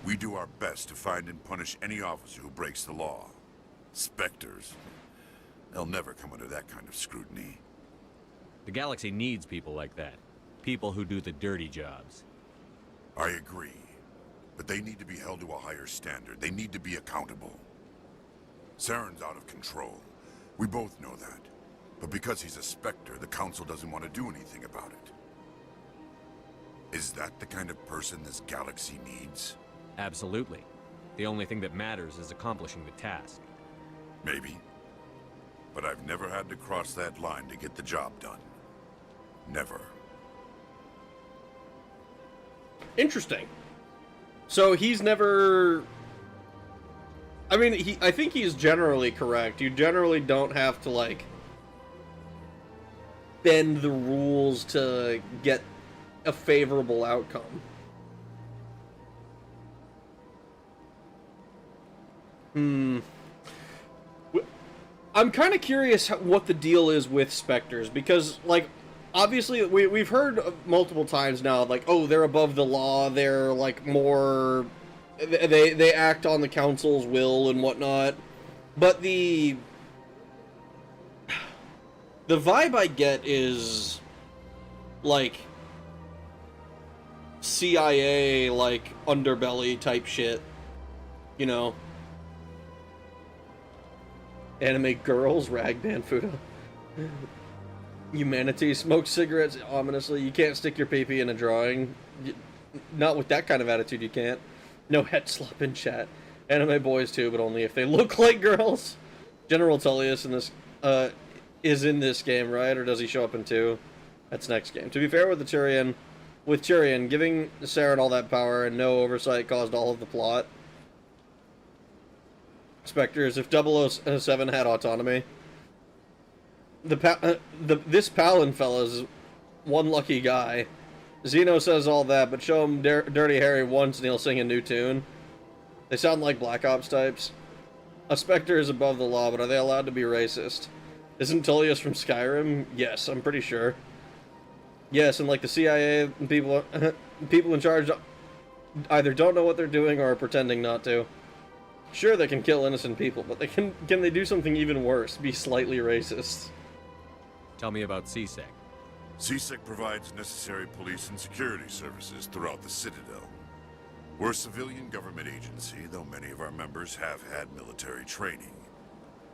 We do our best to find and punish any officer who breaks the law. Spectres. They'll never come under that kind of scrutiny. The galaxy needs people like that. People who do the dirty jobs. I agree. But they need to be held to a higher standard. They need to be accountable. Saren's out of control. We both know that. But because he's a Spectre, the Council doesn't want to do anything about it. Is that the kind of person this galaxy needs? Absolutely. The only thing that matters is accomplishing the task. Maybe. but I've never had to cross that line to get the job done. Never. Interesting. So he's never... I mean, I think he's generally correct. You generally don't have to, like, bend the rules to get a favorable outcome. I'm kind of curious what the deal is with Spectres, because, like, obviously we've heard multiple times now, like, oh, they're above the law, they're, like, more... They act on the council's will and whatnot, but the vibe I get is, like, CIA, like, underbelly type shit, you know? Anime girls, rag band Fudo. Humanity, smoke cigarettes ominously. You can't stick your pee-pee in a drawing. Not with that kind of attitude, you can't. No head slop in chat. Anime boys too, but only if they look like girls. General Tullius in this, is in this game, right? Or does he show up in 2? That's next game. To be fair with Tyrion, giving Saren all that power and no oversight caused all of the plot. Spectres, if 007 had autonomy. This Palin fella's one lucky guy. Zeno says all that, but show him Dirty Harry once and he'll sing a new tune. They sound like Black Ops types. A Spectre is above the law, but are they allowed to be racist? Isn't Tullius from Skyrim? Yes, I'm pretty sure. Yes, and like the CIA people in charge either don't know what they're doing or are pretending not to. Sure, they can kill innocent people, but can they do something even worse? Be slightly racist. Tell me about CSEC. CSEC provides necessary police and security services throughout the Citadel. We're a civilian government agency, though many of our members have had military training.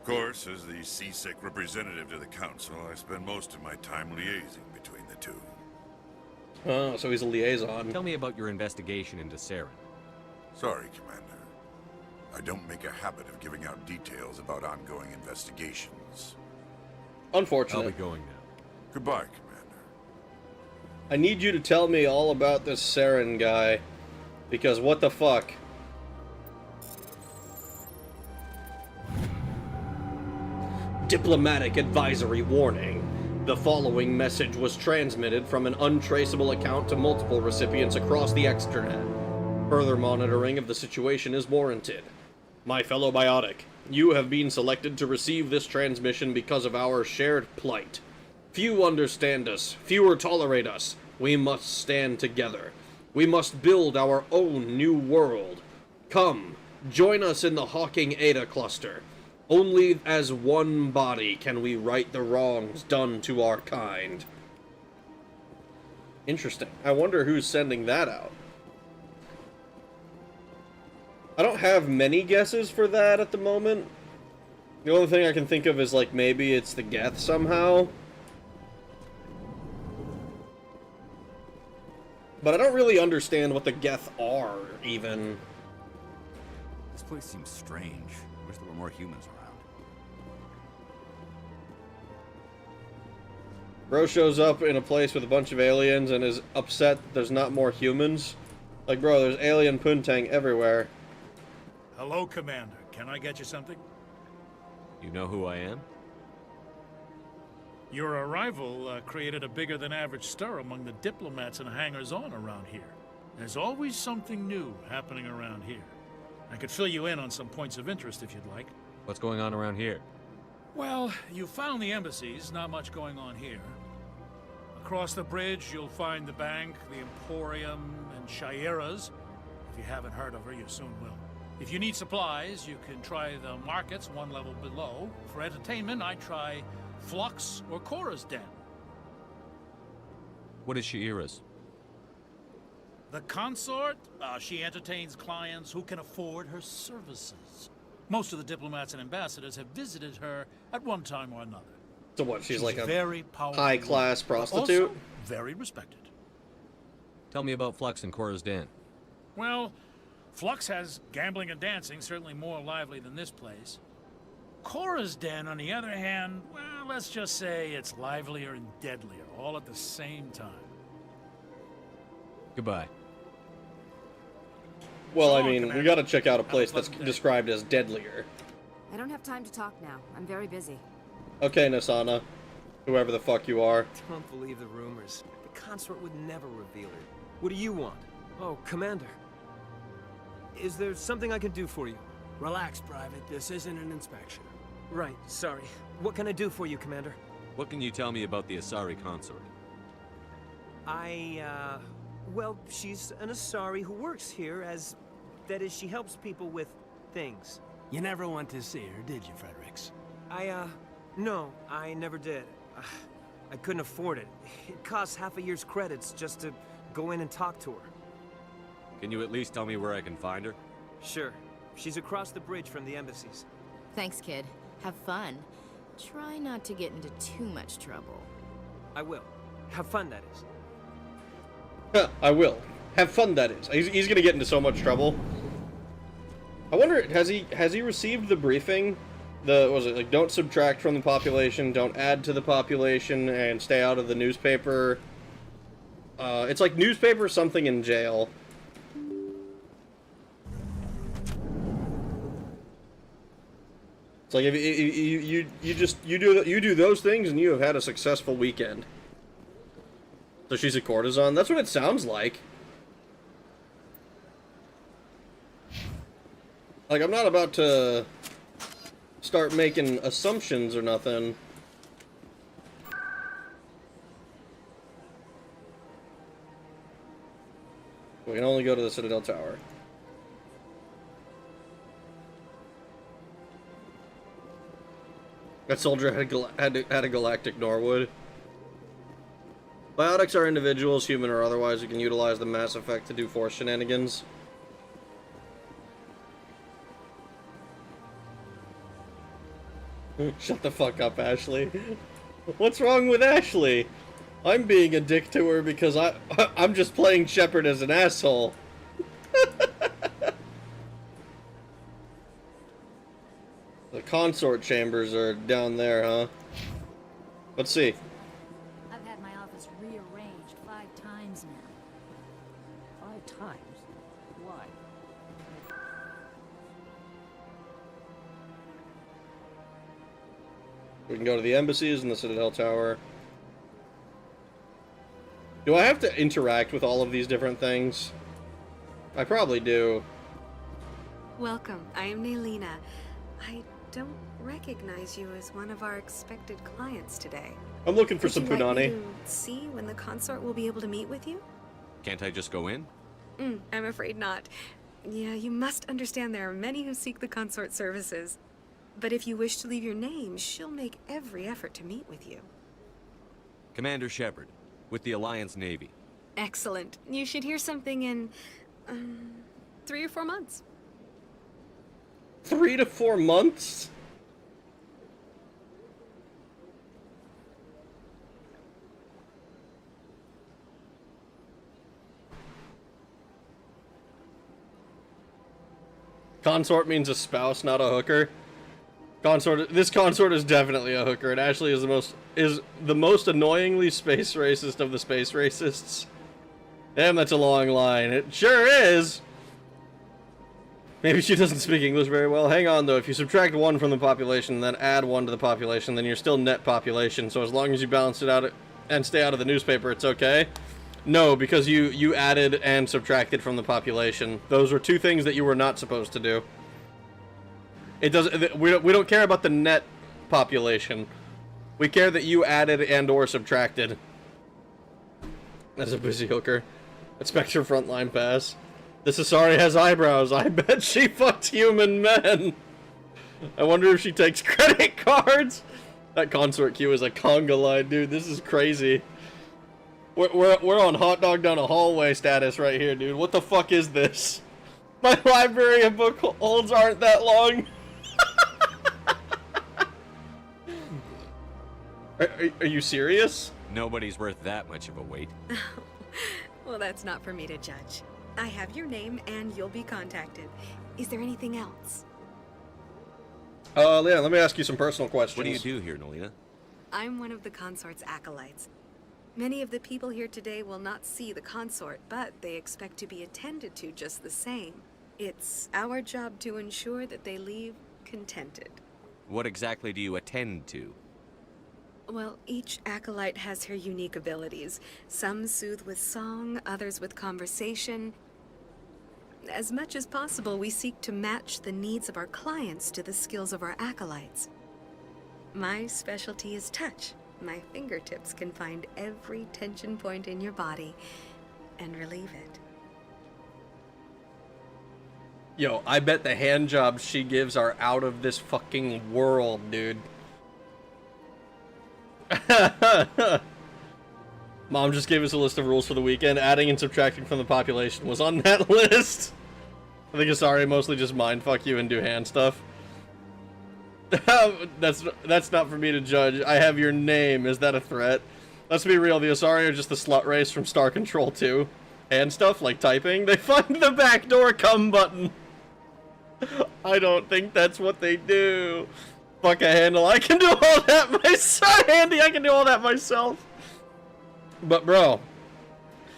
Of course, as the CSEC representative to the Council, I spend most of my time liaising between the two. Oh, so he's a liaison. Tell me about your investigation into Saren. Sorry, Commander. I don't make a habit of giving out details about ongoing investigations. Unfortunate. I'll be going now. Goodbye, Commander. I need you to tell me all about this Saren guy, because what the fuck? Diplomatic advisory warning. The following message was transmitted from an untraceable account to multiple recipients across the externet. Further monitoring of the situation is warranted. My fellow Biotic, you have been selected to receive this transmission because of our shared plight. Few understand us, fewer tolerate us. We must stand together. We must build our own new world. Come, join us in the Hawking Ada cluster. Only as one body can we right the wrongs done to our kind. Interesting. I wonder who's sending that out. I don't have many guesses for that at the moment. The only thing I can think of is, like, maybe it's the Geth somehow. But I don't really understand what the Geth are, even. This place seems strange. I wish there were more humans around. Bro shows up in a place with a bunch of aliens and is upset that there's not more humans. Like, bro, there's alien poontang everywhere. Hello, Commander. Can I get you something? You know who I am? Your arrival created a bigger-than-average stir among the diplomats and hangers-on around here. There's always something new happening around here. I could fill you in on some points of interest if you'd like. What's going on around here? Well, you found the embassies, not much going on here. Across the bridge, you'll find the bank, the Emporium, and Shaira's. If you haven't heard of her, you soon will. If you need supplies, you can try the markets one level below. For entertainment, I'd try Flux or Cora's Den. What is Shaira's? The consort? She entertains clients who can afford her services. Most of the diplomats and ambassadors have visited her at one time or another. So what, she's like a very powerful high-class woman, prostitute? but also very respected. Tell me about Flux and Cora's Den. Well, Flux has gambling and dancing, certainly more lively than this place. Cora's den, on the other hand, well, let's just say it's livelier and deadlier, all at the same time. Goodbye. Well, I mean, we gotta check out a place that's described as deadlier. I don't have time to talk now. I'm very busy. Okay, Nasana. Whoever the fuck you are. Don't believe the rumors. The consort would never reveal it. What do you want? Oh, Commander. Is there something I can do for you? Relax, Private. This isn't an inspection. Right, sorry. What can I do for you, Commander? What can you tell me about the Asari consort? Well, she's an Asari who works here as... That is, she helps people with things. You never went to see her, did you, Fredericks? No, I never did. I couldn't afford it. It costs half a year's credits just to go in and talk to her. Can you at least tell me where I can find her? Sure. She's across the bridge from the embassies. Thanks, kid. Have fun. Try not to get into too much trouble. I will. Have fun, that is. I will. Have fun, that is. He's gonna get into so much trouble. I wonder, has he received the briefing? Was it like, don't subtract from the population, don't add to the population, and stay out of the newspaper? It's like newspaper something in jail. It's like if you do those things and you have had a successful weekend. So she's a courtesan. That's what it sounds like. Like, I'm not about to start making assumptions or nothing. We can only go to the Citadel Tower. That soldier had a galactic Norwood. Biotics are individuals, human or otherwise, who can utilize the Mass Effect to do Force shenanigans. Shut the fuck up, Ashley. What's wrong with Ashley? I'm being a dick to her because I'm just playing Shepard as an asshole. The consort chambers are down there, huh? Let's see. I've had my office rearranged 5 times now. 5 times? Why? We can go to the embassies and the Citadel Tower. Do I have to interact with all of these different things? I probably do. Welcome. I am Naylina. I don't recognize you as one of our expected clients today. I'm looking for some Would you like punani. me to see when the consort will be able to meet with you? Can't I just go in? I'm afraid not. Yeah, you must understand there are many who seek the consort services. But if you wish to leave your name, she'll make every effort to meet with you. Commander Shepard, with the Alliance Navy. Excellent. You should hear something in 3 or 4 months. 3 to 4 months? Consort means a spouse, not a hooker. This consort is definitely a hooker, and Ashley is the most annoyingly space racist of the space racists. Damn, that's a long line. It sure is. Maybe she doesn't speak English very well. Hang on, though. If you subtract 1 from the population, then add 1 to the population, then you're still net population. So as long as you balance it out and stay out of the newspaper, it's okay. No, because you added and subtracted from the population. Those were 2 things that you were not supposed to do. It doesn't. We don't care about the net population. We care that you added and or subtracted. That's a busy hooker. Expect your frontline pass. This Asari has eyebrows. I bet she fucked human men. I wonder if she takes credit cards. That consort queue is a conga line, dude. This is crazy. We're on hot dog down a hallway status right here, dude. What the fuck is this? My library of book holds aren't that long. Are you serious? Nobody's worth that much of a wait. Well, that's not for me to judge. I have your name and you'll be contacted. Is there anything else? Lena, let me ask you some personal questions. What do you do here, Nalina? I'm one of the consort's acolytes. Many of the people here today will not see the consort, but they expect to be attended to just the same. It's our job to ensure that they leave contented. What exactly do you attend to? Well, each acolyte has her unique abilities. Some soothe with song, others with conversation. As much as possible, we seek to match the needs of our clients to the skills of our acolytes. My specialty is touch. My fingertips can find every tension point in your body and relieve it. Yo, I bet the hand jobs she gives are out of this fucking world, dude. Mom just gave us a list of rules for the weekend. Adding and subtracting from the population was on that list. I think Asari mostly just mindfuck you and do hand stuff. That's not for me to judge. I have your name. Is that a threat? Let's be real. The Asari are just the slut race from Star Control 2. Hand stuff, like typing. They find the backdoor come button. I don't think that's what they do. Fuck a handle. I can do all that myself. Andy, I can do all that myself. But bro,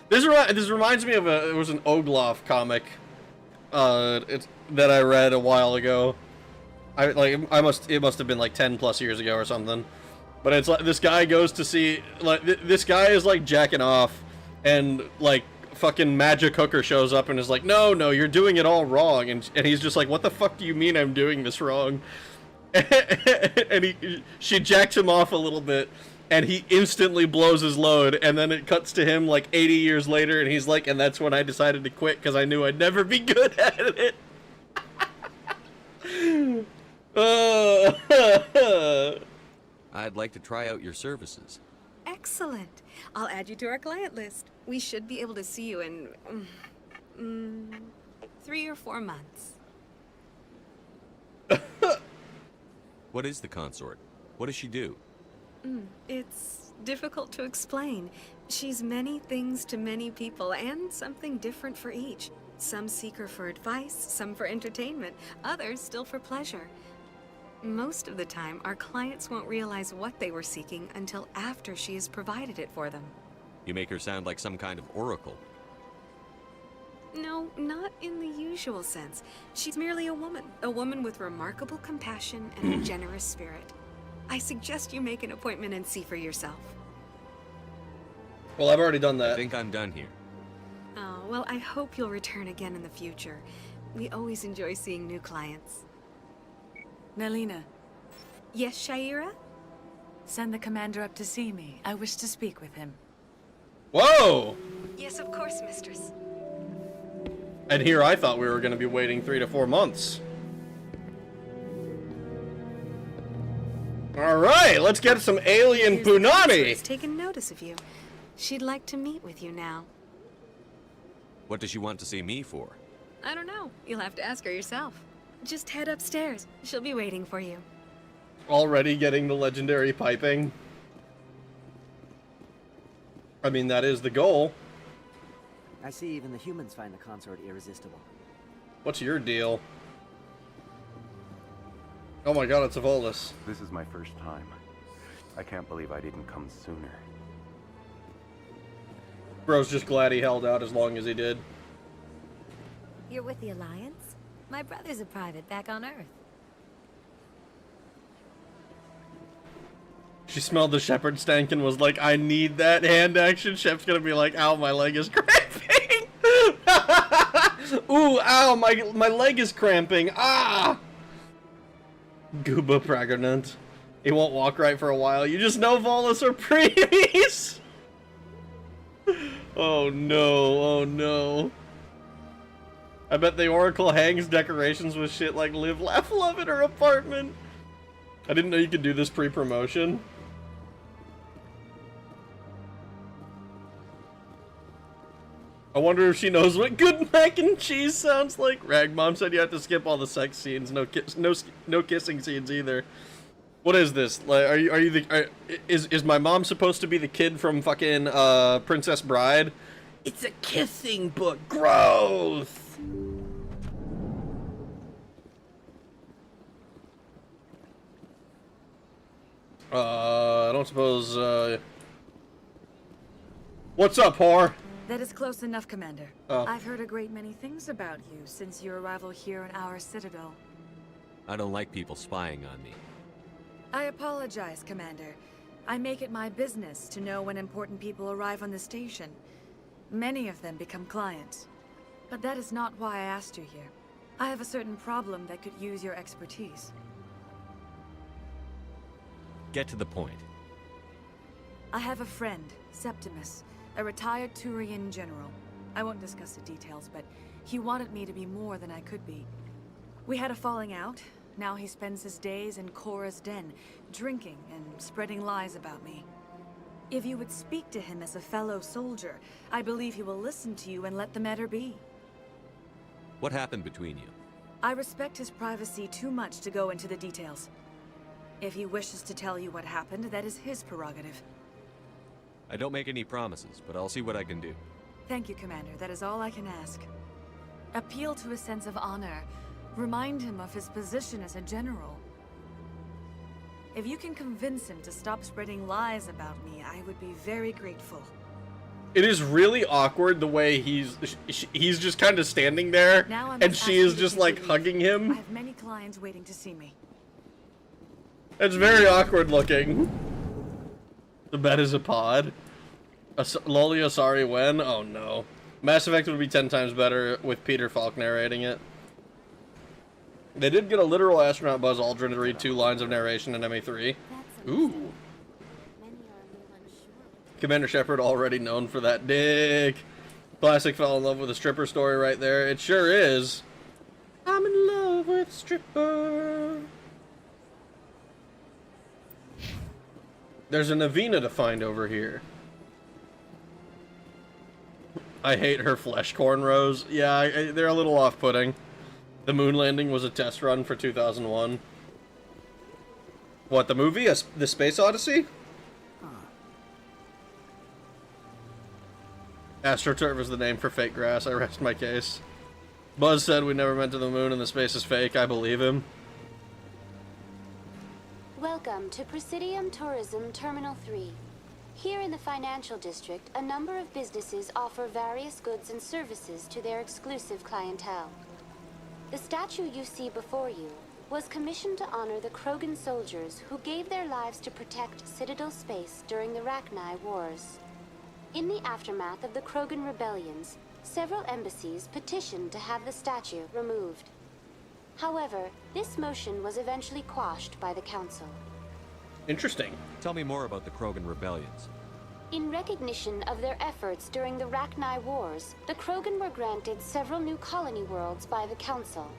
this reminds me of it was an Ogloff comic that I read a while ago. It must have been like 10 plus years ago or something. But it's like this guy goes to see, like, this guy is like jacking off, and like fucking magic hooker shows up and is like, no, you're doing it all wrong. And he's just like, what the fuck do you mean I'm doing this wrong? And she jacks him off a little bit, and he instantly blows his load, and then it cuts to him like 80 years later, and he's like, and that's when I decided to quit because I knew I'd never be good at it. I'd like to try out your services. Excellent. I'll add you to our client list. We should be able to see you in 3 or 4 months. What is the consort? What does she do? It's difficult to explain. She's many things to many people, and something different for each. Some seek her for advice, some for entertainment, others still for pleasure. Most of the time, our clients won't realize what they were seeking until after she has provided it for them. You make her sound like some kind of oracle. No, not in the usual sense. She's merely a woman with remarkable compassion and a generous spirit. I suggest you make an appointment and see for yourself. Well, I've already done that. I think I'm done here. Oh, well, I hope you'll return again in the future. We always enjoy seeing new clients. Nalina. Yes, Shaira? Send the commander up to see me. I wish to speak with him. Whoa! Yes, of course, mistress. And here I thought we were going to be waiting 3 to 4 months. Alright, let's get some alien punani! She's taken notice of you. She'd like to meet with you now. What does she want to see me for? I don't know. You'll have to ask her yourself. Just head upstairs. She'll be waiting for you. Already getting the legendary piping. I mean, that is the goal. I see even the humans find the consort irresistible. What's your deal? Oh my god, it's Evolus. This is my first time. I can't believe I didn't come sooner. Bro's just glad he held out as long as he did. You're with the Alliance? My brother's a private back on Earth. She smelled the shepherd stank and was like, I need that hand action. Shep's gonna be like, ow, my leg is cramping. Ooh, ow, my leg is cramping. Ah! Gooba pregnant. He won't walk right for a while. You just know Volus or Preemies. Oh no, oh no. I bet the Oracle hangs decorations with shit like live, laugh, love in her apartment. I didn't know you could do this pre-promotion. I wonder if she knows what good mac and cheese sounds like. Ragmom said you have to skip all the sex scenes, no kissing scenes either. What is this? Like, is my mom supposed to be the kid from fucking Princess Bride? It's a kissing book. Gross. I don't suppose, What's up, whore? That is close enough, Commander. Oh. I've heard a great many things about you since your arrival here in our citadel. I don't like people spying on me. I apologize, Commander. I make it my business to know when important people arrive on the station. Many of them become clients. But that is not why I asked you here. I have a certain problem that could use your expertise. Get to the point. I have a friend, Septimus, a retired Turian general. I won't discuss the details, but he wanted me to be more than I could be. We had a falling out. Now he spends his days in Korra's den, drinking and spreading lies about me. If you would speak to him as a fellow soldier, I believe he will listen to you and let the matter be. What happened between you? I respect his privacy too much to go into the details. If he wishes to tell you what happened, that is his prerogative. I don't make any promises, but I'll see what I can do. Thank you, Commander. That is all I can ask. Appeal to a sense of honor. Remind him of his position as a general. If you can convince him to stop spreading lies about me, I would be very grateful. It is really awkward the way he's just kind of standing there, Now I and must she ask is you to just take like your leave. hugging I him. have many clients waiting to see me. It's very awkward looking. The bed is a pod. Loli Asari when? Oh no. Mass Effect would be 10 times better with Peter Falk narrating it. They did get a literal astronaut Buzz Aldrin to read 2 lines of narration in MA3. Ooh. Commander Shepard already known for that dick. Classic fell in love with a stripper story right there. It sure is. I'm in love with stripper. There's a Navina to find over here. I hate her flesh cornrows. Yeah, they're a little off-putting. The moon landing was a test run for 2001. What, the movie? The Space Odyssey? AstroTurf is the name for fake grass. I rest my case. Buzz said we never went to the moon and the space is fake. I believe him. Welcome to Presidium Tourism Terminal 3. Here in the financial district, a number of businesses offer various goods and services to their exclusive clientele. The statue you see before you was commissioned to honor the Krogan soldiers who gave their lives to protect Citadel space during the Rachni Wars. In the aftermath of the Krogan rebellions, several embassies petitioned to have the statue removed. However, this motion was eventually quashed by the Council. Interesting. Tell me more about the Krogan rebellions. In recognition of their efforts during the Rachni Wars, the Krogan were granted several new colony worlds by the Council.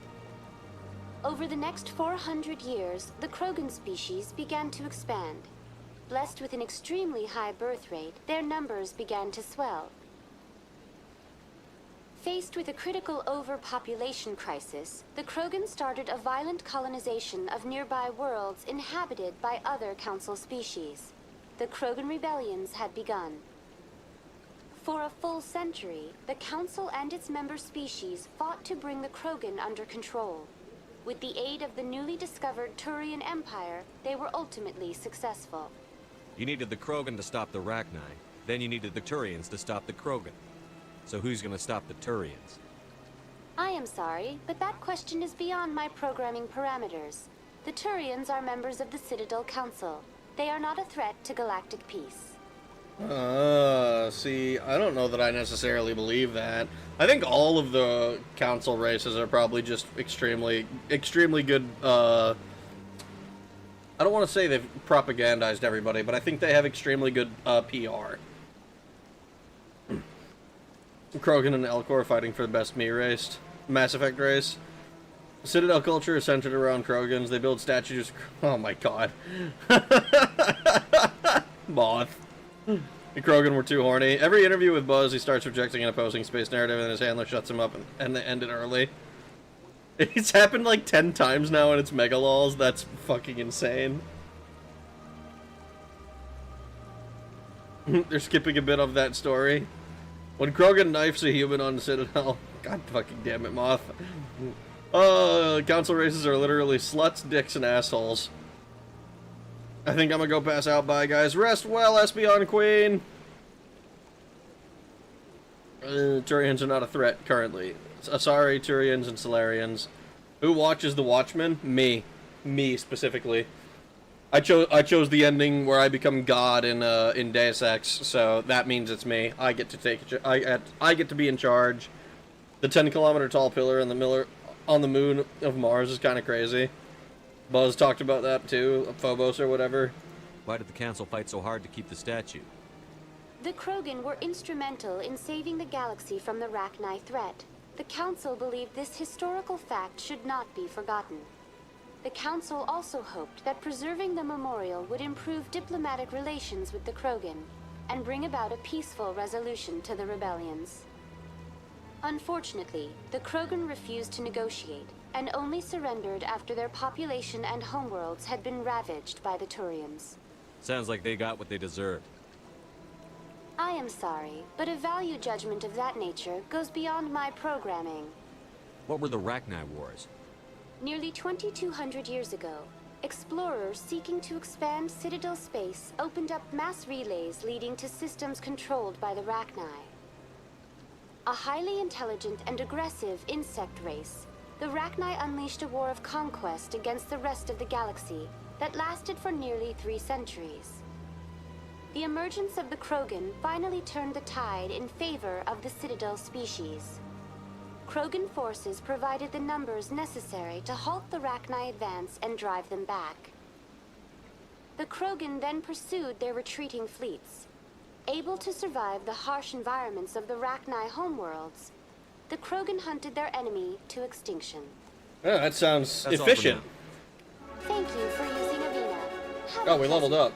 Over the next 400 years, the Krogan species began to expand. Blessed with an extremely high birth rate, their numbers began to swell. Faced with a critical overpopulation crisis, the Krogan started a violent colonization of nearby worlds inhabited by other Council species. The Krogan rebellions had begun. For a full century, the Council and its member species fought to bring the Krogan under control. With the aid of the newly discovered Turian Empire, they were ultimately successful. You needed the Krogan to stop the Rachni, then you needed the Turians to stop the Krogan. So who's gonna stop the Turians? I am sorry, but that question is beyond my programming parameters. The Turians are members of the Citadel Council. They are not a threat to galactic peace. See, I don't know that I necessarily believe that. I think all of the Council races are probably just extremely good, I don't want to say they've propagandized everybody, but I think they have extremely good, PR. Krogan and Elcor fighting for the best Mass Effect race. Citadel culture is centered around Krogans. They build statues. Oh my god. Moth. The Krogan were too horny. Every interview with Buzz, he starts rejecting an opposing space narrative, and his handler shuts him up, and they end it early. It's happened like 10 times now, and it's megalols. That's fucking insane. They're skipping a bit of that story. When Krogan knifes a human on the Citadel... God fucking damn it, Moth. Council races are literally sluts, dicks, and assholes. I think I'm gonna go pass out. Bye, guys. Rest well, Espeon Queen. Turians are not a threat currently. Sorry, Turians and Solarians. Who watches the Watchmen? Me. Me, specifically. I chose the ending where I become God in Deus Ex, so that means it's me. I get to be in charge. The 10-kilometer tall pillar in the Miller on the moon of Mars is kind of crazy. Buzz talked about that too, Phobos or whatever. Why did the Council fight so hard to keep the statue? The Krogan were instrumental in saving the galaxy from the Rachni threat. The Council believed this historical fact should not be forgotten. The Council also hoped that preserving the memorial would improve diplomatic relations with the Krogan and bring about a peaceful resolution to the rebellions. Unfortunately, the Krogan refused to negotiate and only surrendered after their population and homeworlds had been ravaged by the Turians. Sounds like they got what they deserved. I am sorry, but a value judgment of that nature goes beyond my programming. What were the Rachni Wars? Nearly 2,200 years ago, explorers seeking to expand Citadel space opened up mass relays leading to systems controlled by the Rachni. A highly intelligent and aggressive insect race, the Rachni unleashed a war of conquest against the rest of the galaxy that lasted for nearly 3 centuries. The emergence of the Krogan finally turned the tide in favor of the Citadel species. Krogan forces provided the numbers necessary to halt the Rachni advance and drive them back. The Krogan then pursued their retreating fleets. Able to survive the harsh environments of the Rachni homeworlds, the Krogan hunted their enemy to extinction. Yeah, that sounds efficient. Thank you for using Avina. Oh, we leveled up.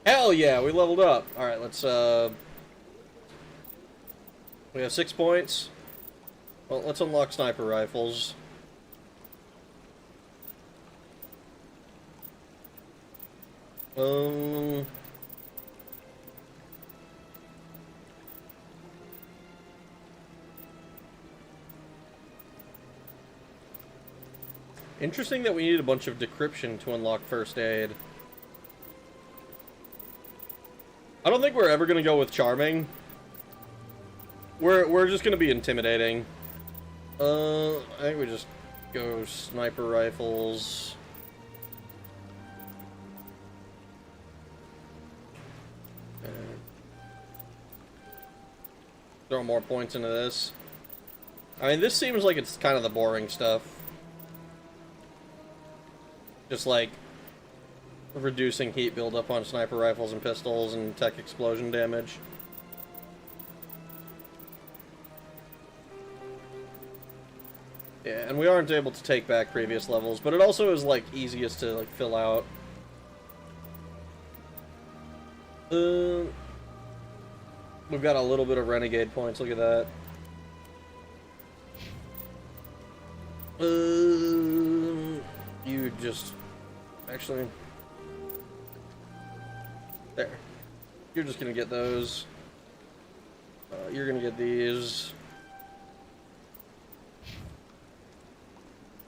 Hell yeah, we leveled up. Alright, let's, we have 6 points. Well, let's unlock sniper rifles. Interesting that we need a bunch of decryption to unlock first aid. I don't think we're ever gonna go with charming. We're just gonna be intimidating. I think we just go sniper rifles. Throw more points into this. I mean, this seems like it's kind of the boring stuff. Just like reducing heat buildup on sniper rifles and pistols and tech explosion damage. Yeah, and we aren't able to take back previous levels, but it also is like easiest to like fill out. We've got a little bit of renegade points, look at that. You just actually there. You're just gonna get those. You're gonna get these.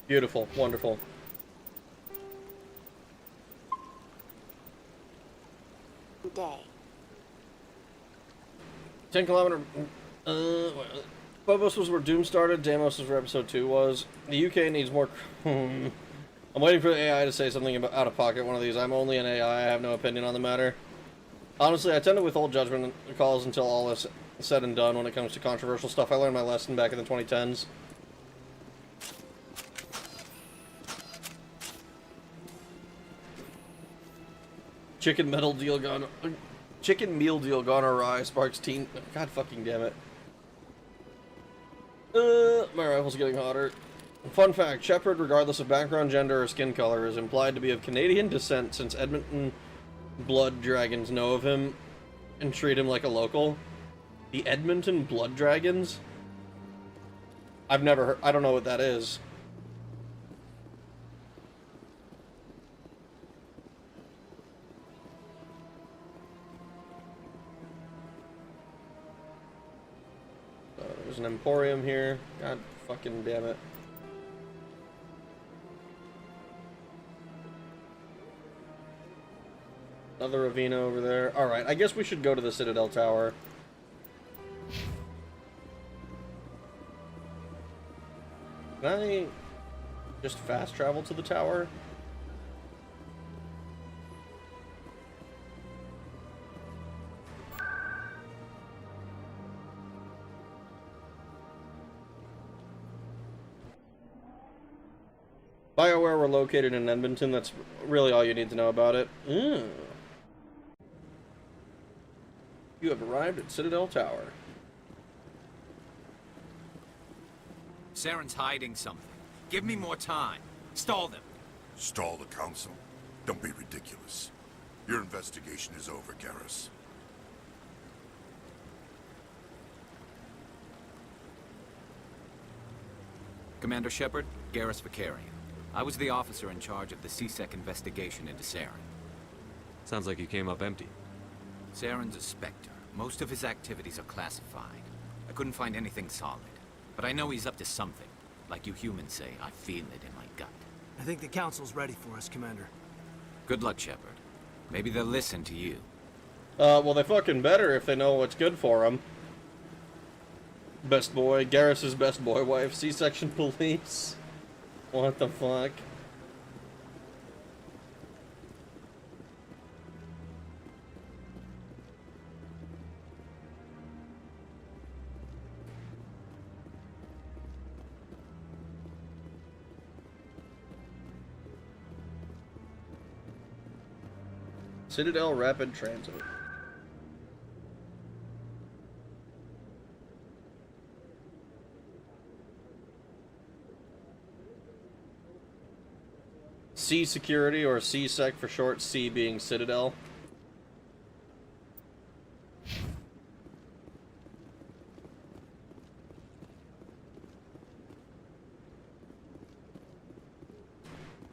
Beautiful, wonderful. Day. 10-kilometer. Phobos was where Doom started. Deimos is where episode 2 was. The UK needs more. I'm waiting for the AI to say something about out of pocket. One of these. I'm only an AI. I have no opinion on the matter. Honestly, I tend to withhold judgment calls until all is said and done when it comes to controversial stuff. I learned my lesson back in the 2010s. Chicken meal deal gone awry. Sparks teen. God fucking damn it. My rifle's getting hotter. Fun fact: Shepard, regardless of background, gender, or skin color, is implied to be of Canadian descent since Edmonton Blood Dragons know of him and treat him like a local. The Edmonton Blood Dragons? I've never heard. I don't know what that is. There's an Emporium here. God fucking damn it. Another Ravina over there. Alright, I guess we should go to the Citadel Tower. Can I just fast travel to the tower? BioWare were located in Edmonton. That's really all you need to know about it. You have arrived at Citadel Tower. Saren's hiding something. Give me more time. Stall them. Stall the Council? Don't be ridiculous. Your investigation is over, Garrus. Commander Shepard, Garrus Vakarian. I was the officer in charge of the CSEC investigation into Saren. Sounds like you came up empty. Saren's a Spectre. Most of his activities are classified. I couldn't find anything solid. But I know he's up to something. Like you humans say, I feel it in my gut. I think the Council's ready for us, Commander. Good luck, Shepard. Maybe they'll listen to you. Well, they fucking better if they know what's good for them. Best boy, Garrus's best boy wife, C-section police. What the fuck? Citadel Rapid Transit. C Security, or CSEC for short, C being Citadel.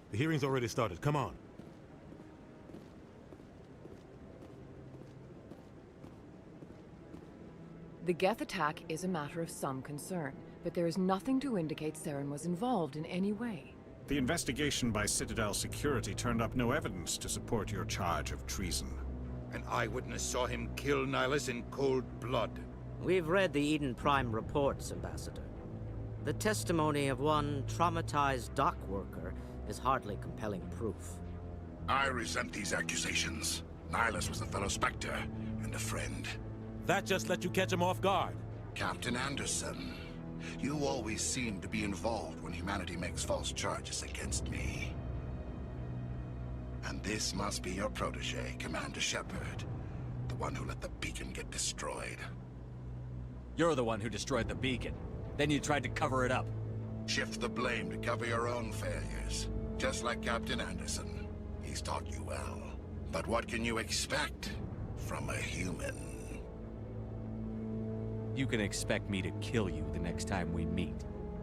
The hearing's already started. Come on. The Geth attack is a matter of some concern, but there is nothing to indicate Saren was involved in any way. The investigation by Citadel Security turned up no evidence to support your charge of treason. An eyewitness saw him kill Nihilus in cold blood. We've read the Eden Prime reports, Ambassador. The testimony of one traumatized dock worker is hardly compelling proof. I resent these accusations. Nihilus was a fellow Spectre and a friend. That just let you catch him off guard. Captain Anderson, you always seem to be involved when humanity makes false charges against me. And this must be your protege, Commander Shepard. The one who let the beacon get destroyed. You're the one who destroyed the beacon. Then you tried to cover it up. Shift the blame to cover your own failures. Just like Captain Anderson. He's taught you well. But what can you expect from a human? You can expect me to kill you the next time we meet.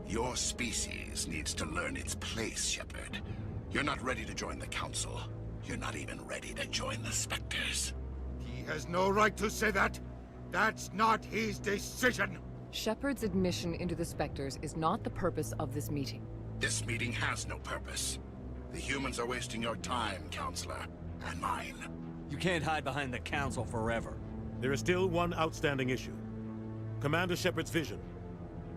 Your species needs to learn its place, Shepard. You're not ready to join the Council. You're not even ready to join the Spectres. He has no right to say that. That's not his decision. Shepard's admission into the Spectres is not the purpose of this meeting. This meeting has no purpose. The humans are wasting your time, Counselor, and mine. You can't hide behind the Council forever. There is still one outstanding issue. Commander Shepard's vision.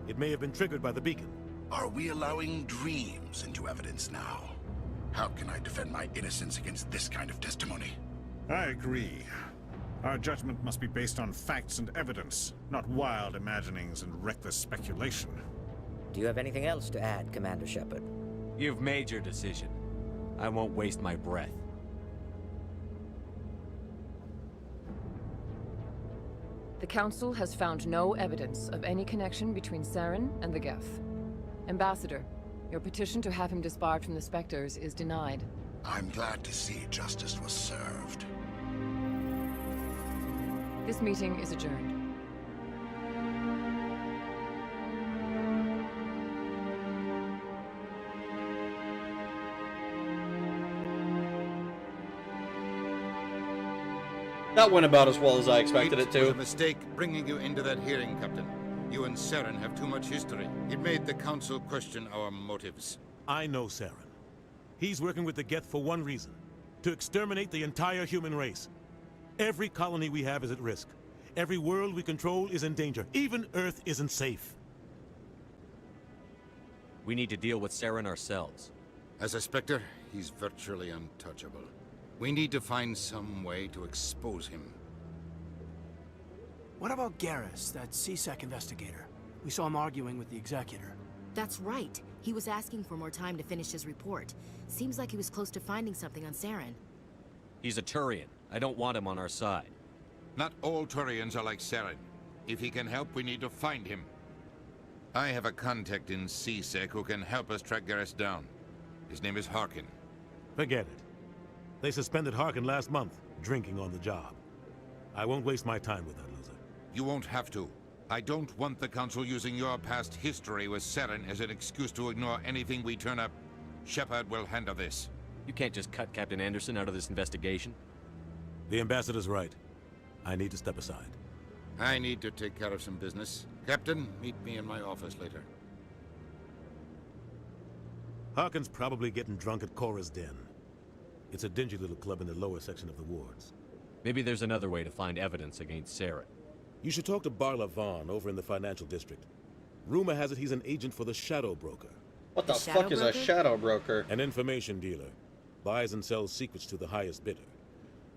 It may have been triggered by the beacon. Are we allowing dreams into evidence now? How can I defend my innocence against this kind of testimony? I agree. Our judgment must be based on facts and evidence, not wild imaginings and reckless speculation. Do you have anything else to add, Commander Shepard? You've made your decision. I won't waste my breath. The Council has found no evidence of any connection between Saren and the Geth. Ambassador, your petition to have him disbarred from the Spectres is denied. I'm glad to see justice was served. This meeting is adjourned. That went about as well as I expected it It to. was a mistake bringing you into that hearing, Captain. You and Saren have too much history. It made the Council question our motives. I know Saren. He's working with the Geth for one reason. To exterminate the entire human race. Every colony we have is at risk. Every world we control is in danger. Even Earth isn't safe. We need to deal with Saren ourselves. As a Spectre, he's virtually untouchable. We need to find some way to expose him. What about Garrus, that CSEC investigator? We saw him arguing with the Executor. That's right. He was asking for more time to finish his report. Seems like he was close to finding something on Saren. He's a Turian. I don't want him on our side. Not all Turians are like Saren. If he can help, we need to find him. I have a contact in CSEC who can help us track Garrus down. His name is Harkin. Forget it. They suspended Harkin last month, drinking on the job. I won't waste my time with that loser. You won't have to. I don't want the Council using your past history with Saren as an excuse to ignore anything we turn up. Shepard will handle this. You can't just cut Captain Anderson out of this investigation. The Ambassador's right. I need to step aside. I need to take care of some business. Captain, meet me in my office later. Harkin's probably getting drunk at Cora's Den. It's a dingy little club in the lower section of the wards. Maybe there's another way to find evidence against Saren. You should talk to Barla Vaughn over in the financial district. Rumor has it he's an agent for the Shadow Broker. What the fuck is a Shadow Broker? An information dealer. Buys and sells secrets to the highest bidder.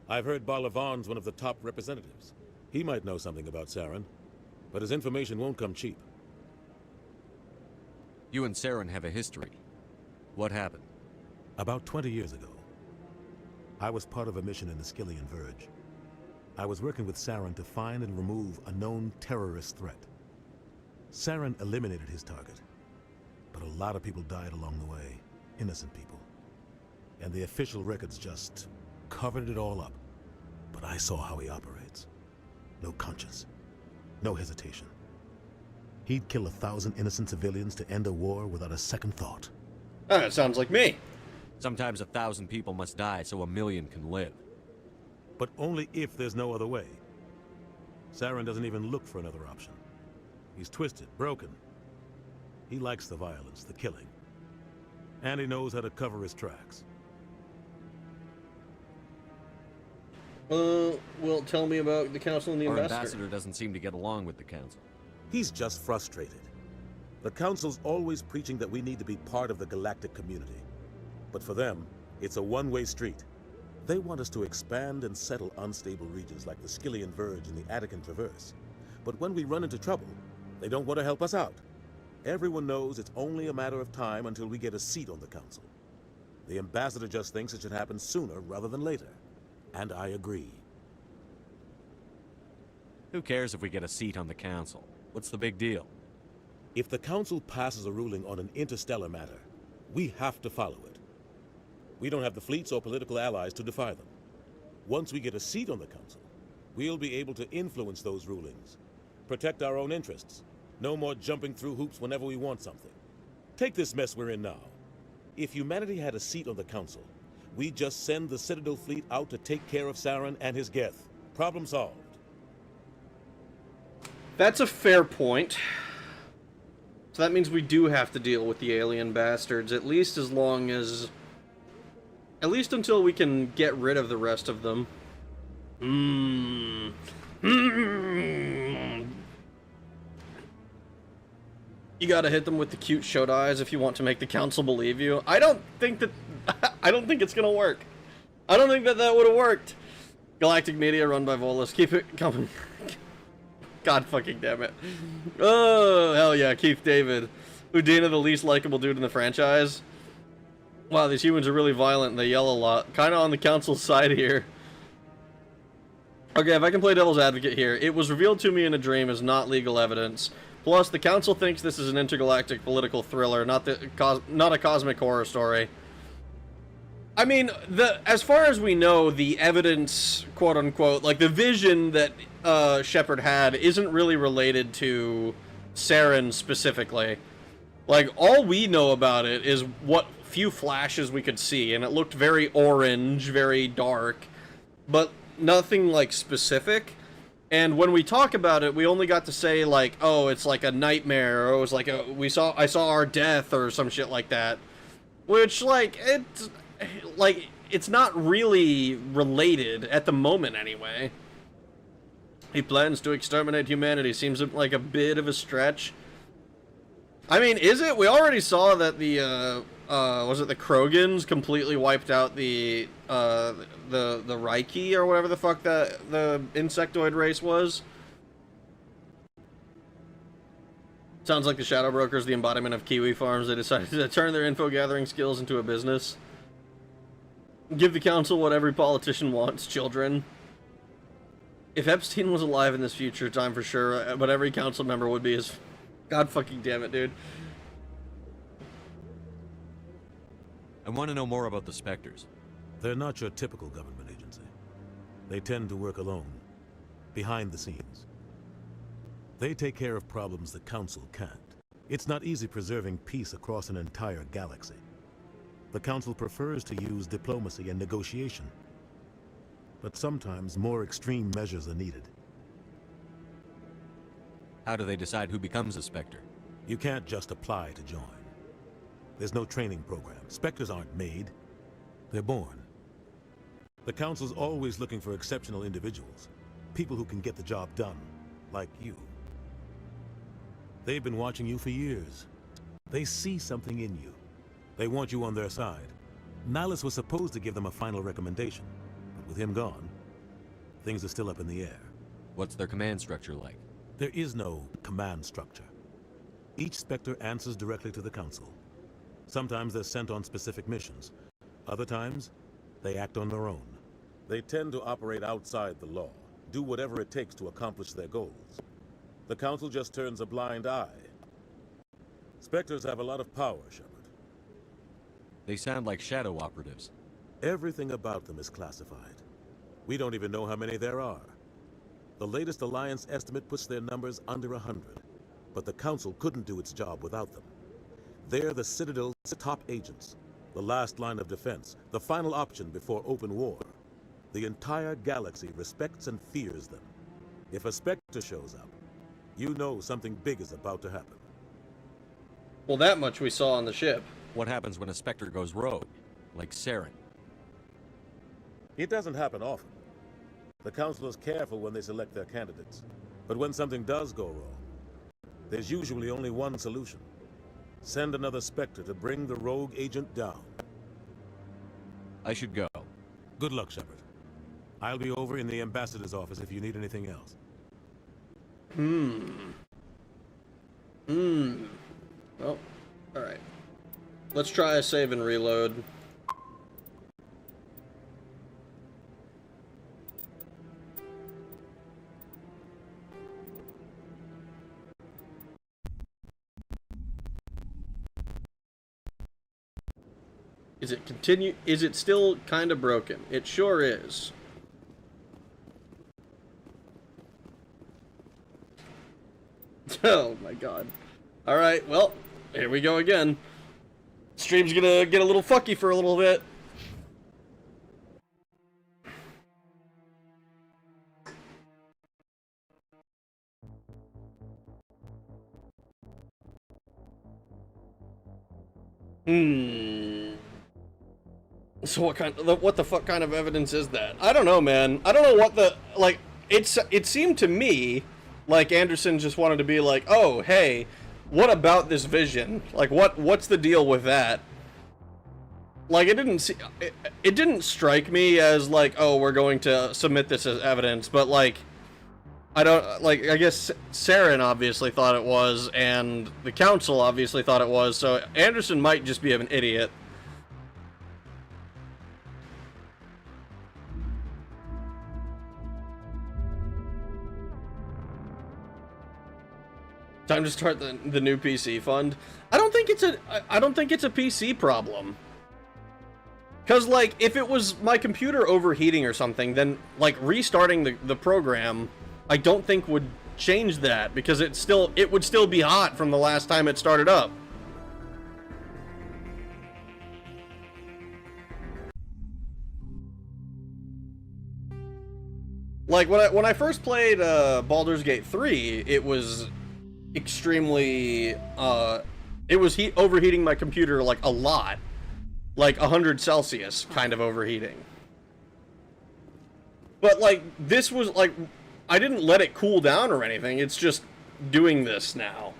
I've heard Barla Vaughn's one of the top representatives. He might know something about Saren, but his information won't come cheap. You and Saren have a history. What happened? About 20 years ago, I was part of a mission in the Skillian Verge. I was working with Saren to find and remove a known terrorist threat. Saren eliminated his target, but a lot of people died along the way, innocent people. And the official records just covered it all up. But I saw how he operates. No conscience, no hesitation. He'd kill 1,000 innocent civilians to end a war without a second thought. Ah, it sounds like me. Sometimes 1,000 people must die so 1,000,000 can live. But only if there's no other way. Saren doesn't even look for another option. He's twisted, broken. He likes the violence, the killing. And he knows how to cover his tracks. Well, tell me about the Council and the Our Ambassador. ambassador doesn't seem to get along with the Council. He's just frustrated. The Council's always preaching that we need to be part of the galactic community. But for them, it's a one-way street. They want us to expand and settle unstable regions like the Skillian Verge and the Attican Traverse. But when we run into trouble, they don't want to help us out. Everyone knows it's only a matter of time until we get a seat on the Council. The Ambassador just thinks it should happen sooner rather than later. And I agree. Who cares if we get a seat on the Council? What's the big deal? If the Council passes a ruling on an interstellar matter, we have to follow it. We don't have the fleets or political allies to defy them. Once we get a seat on the Council, we'll be able to influence those rulings, protect our own interests. No more jumping through hoops whenever we want something. Take this mess we're in now. If humanity had a seat on the Council, we'd just send the Citadel fleet out to take care of Saren and his Geth. Problem solved. That's a fair point. So that means we do have to deal with the alien bastards, at least as long as... At least until we can get rid of the rest of them. You gotta hit them with the cute showed eyes if you want to make the Council believe you. I don't think it's gonna work. I don't think that would have worked. Galactic Media run by Volus. Keep it coming. God fucking damn it. Oh, hell yeah, Keith David. Udina, the least likable dude in the franchise. Wow, these humans are really violent and they yell a lot. Kinda on the Council's side here. Okay, if I can play devil's advocate here. It was revealed to me in a dream as not legal evidence. Plus, the Council thinks this is an intergalactic political thriller, not a cosmic horror story. I mean, as far as we know, the evidence, quote-unquote, like the vision that Shepard had isn't really related to Saren specifically. Like, all we know about it is what few flashes we could see, and it looked very orange, very dark, but nothing, like, specific. And when we talk about it, we only got to say, like, oh, it's like a nightmare, or it was like I saw our death, or some shit like that. Which, like, it's, like, it's not really related at the moment anyway. He plans to exterminate humanity. Seems like a bit of a stretch. I mean, is it? We already saw that the was it the Krogans completely wiped out the Reiki or whatever the fuck that the insectoid race was. Sounds like the Shadow Brokers, the embodiment of Kiwi Farms. They decided to turn their info gathering skills into a business. Give the council what every politician wants, children. If Epstein was alive in this future time for sure, but every council member would be his... God fucking damn it, dude. I want to know more about the Spectres. They're not your typical government agency. They tend to work alone, behind the scenes. They take care of problems the Council can't. It's not easy preserving peace across an entire galaxy. The Council prefers to use diplomacy and negotiation. But sometimes more extreme measures are needed. How do they decide who becomes a Spectre? You can't just apply to join. There's no training program. Spectres aren't made. They're born. The Council's always looking for exceptional individuals. People who can get the job done. Like you. They've been watching you for years. They see something in you. They want you on their side. Nihilus was supposed to give them a final recommendation. But with him gone, things are still up in the air. What's their command structure like? There is no command structure. Each Spectre answers directly to the Council. Sometimes they're sent on specific missions. Other times, they act on their own. They tend to operate outside the law, do whatever it takes to accomplish their goals. The Council just turns a blind eye. Spectres have a lot of power, Shepard. They sound like shadow operatives. Everything about them is classified. We don't even know how many there are. The latest Alliance estimate puts their numbers under 100, but the Council couldn't do its job without them. They're the Citadel's top agents, the last line of defense, the final option before open war. The entire galaxy respects and fears them. If a Spectre shows up, you know something big is about to happen. Well, that much we saw on the ship. What happens when a Spectre goes rogue, like Saren? It doesn't happen often. The Council is careful when they select their candidates. But when something does go wrong, there's usually only one solution. Send another Spectre to bring the rogue agent down. I should go. Good luck, Shepard. I'll be over in the Ambassador's office if you need anything else. Well, alright. Let's try a save and reload. Is it still kind of broken? It sure is. Oh my god. Alright, well, here we go again. Stream's gonna get a little fucky for a little bit. So what the fuck kind of evidence is that? I don't know, man. I don't know what the, like, it seemed to me like Anderson just wanted to be like, oh, hey, what about this vision? Like, what's the deal with that? Like, it didn't strike me as like, oh, we're going to submit this as evidence, but like, I guess Saren obviously thought it was, and the Council obviously thought it was, so Anderson might just be an idiot. Time to start the new PC fund. I don't think it's a PC problem. Cause like if it was my computer overheating or something, then like restarting the program, I don't think would change that because it would still be hot from the last time it started up. Like when I first played Baldur's Gate 3, it was extremely it was overheating my computer like a lot, like 100 Celsius kind of overheating. But like this was like I didn't let it cool down or anything. It's just doing this now.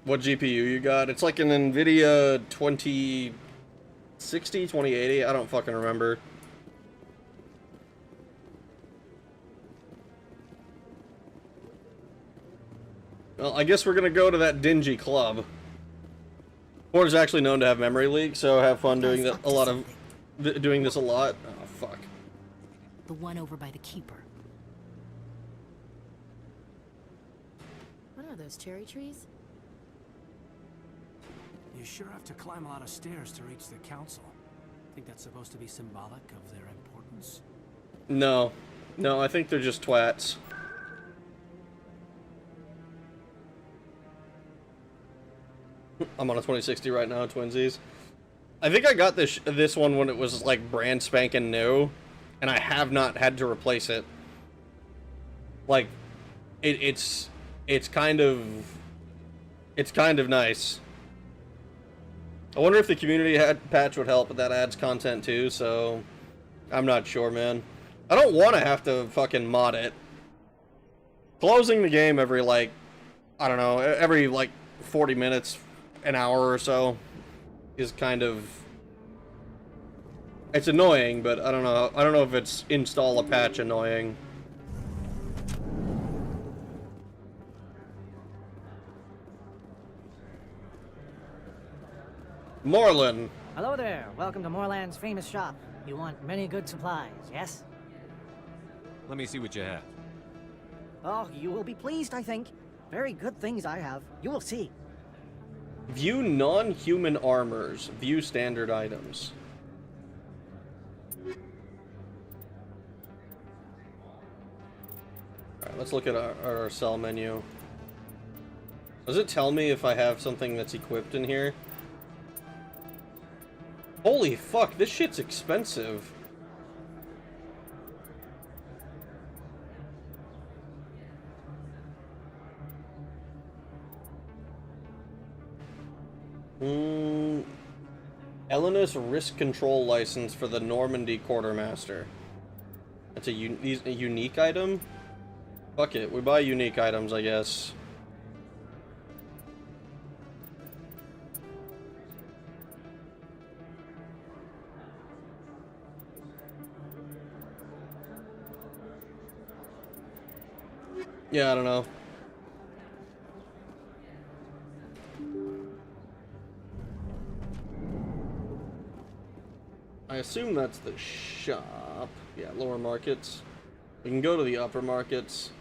What GPU you got? It's like an NVIDIA 2060, 2080. I don't fucking remember. Well, I guess we're gonna go to that dingy club. Ford is actually known to have memory leaks, so have fun doing that. Doing this a lot. Oh fuck. The one over by the keeper. What are those, cherry trees? You sure have to climb a lot of stairs to reach the council. Think that's supposed to be symbolic of their importance? No. No, I think they're just twats. I'm on a 2060 right now, twinsies. I think I got this one when it was like brand spanking new, and I have not had to replace it. Like, it's kind of nice. I wonder if the community patch would help, but that adds content too, so I'm not sure, man. I don't want to have to fucking mod it. Closing the game every, like, I don't know, every, like, 40 minutes, an hour or so is kind of... It's annoying, but I don't know. I don't know if it's install a patch annoying. Morlan. Hello there. Welcome to Morland's famous shop. You want many good supplies, yes? Let me see what you have. Oh, you will be pleased, I think. Very good things I have. You will see. View non-human armors. View standard items. Alright, let's look at our sell menu. Does it tell me if I have something that's equipped in here? Holy fuck, this shit's expensive. Elena's risk control license for the Normandy Quartermaster. That's a unique item? Fuck it, we buy unique items, I guess. Yeah, I don't know. I assume that's the shop. Yeah, lower markets. We can go to the upper markets.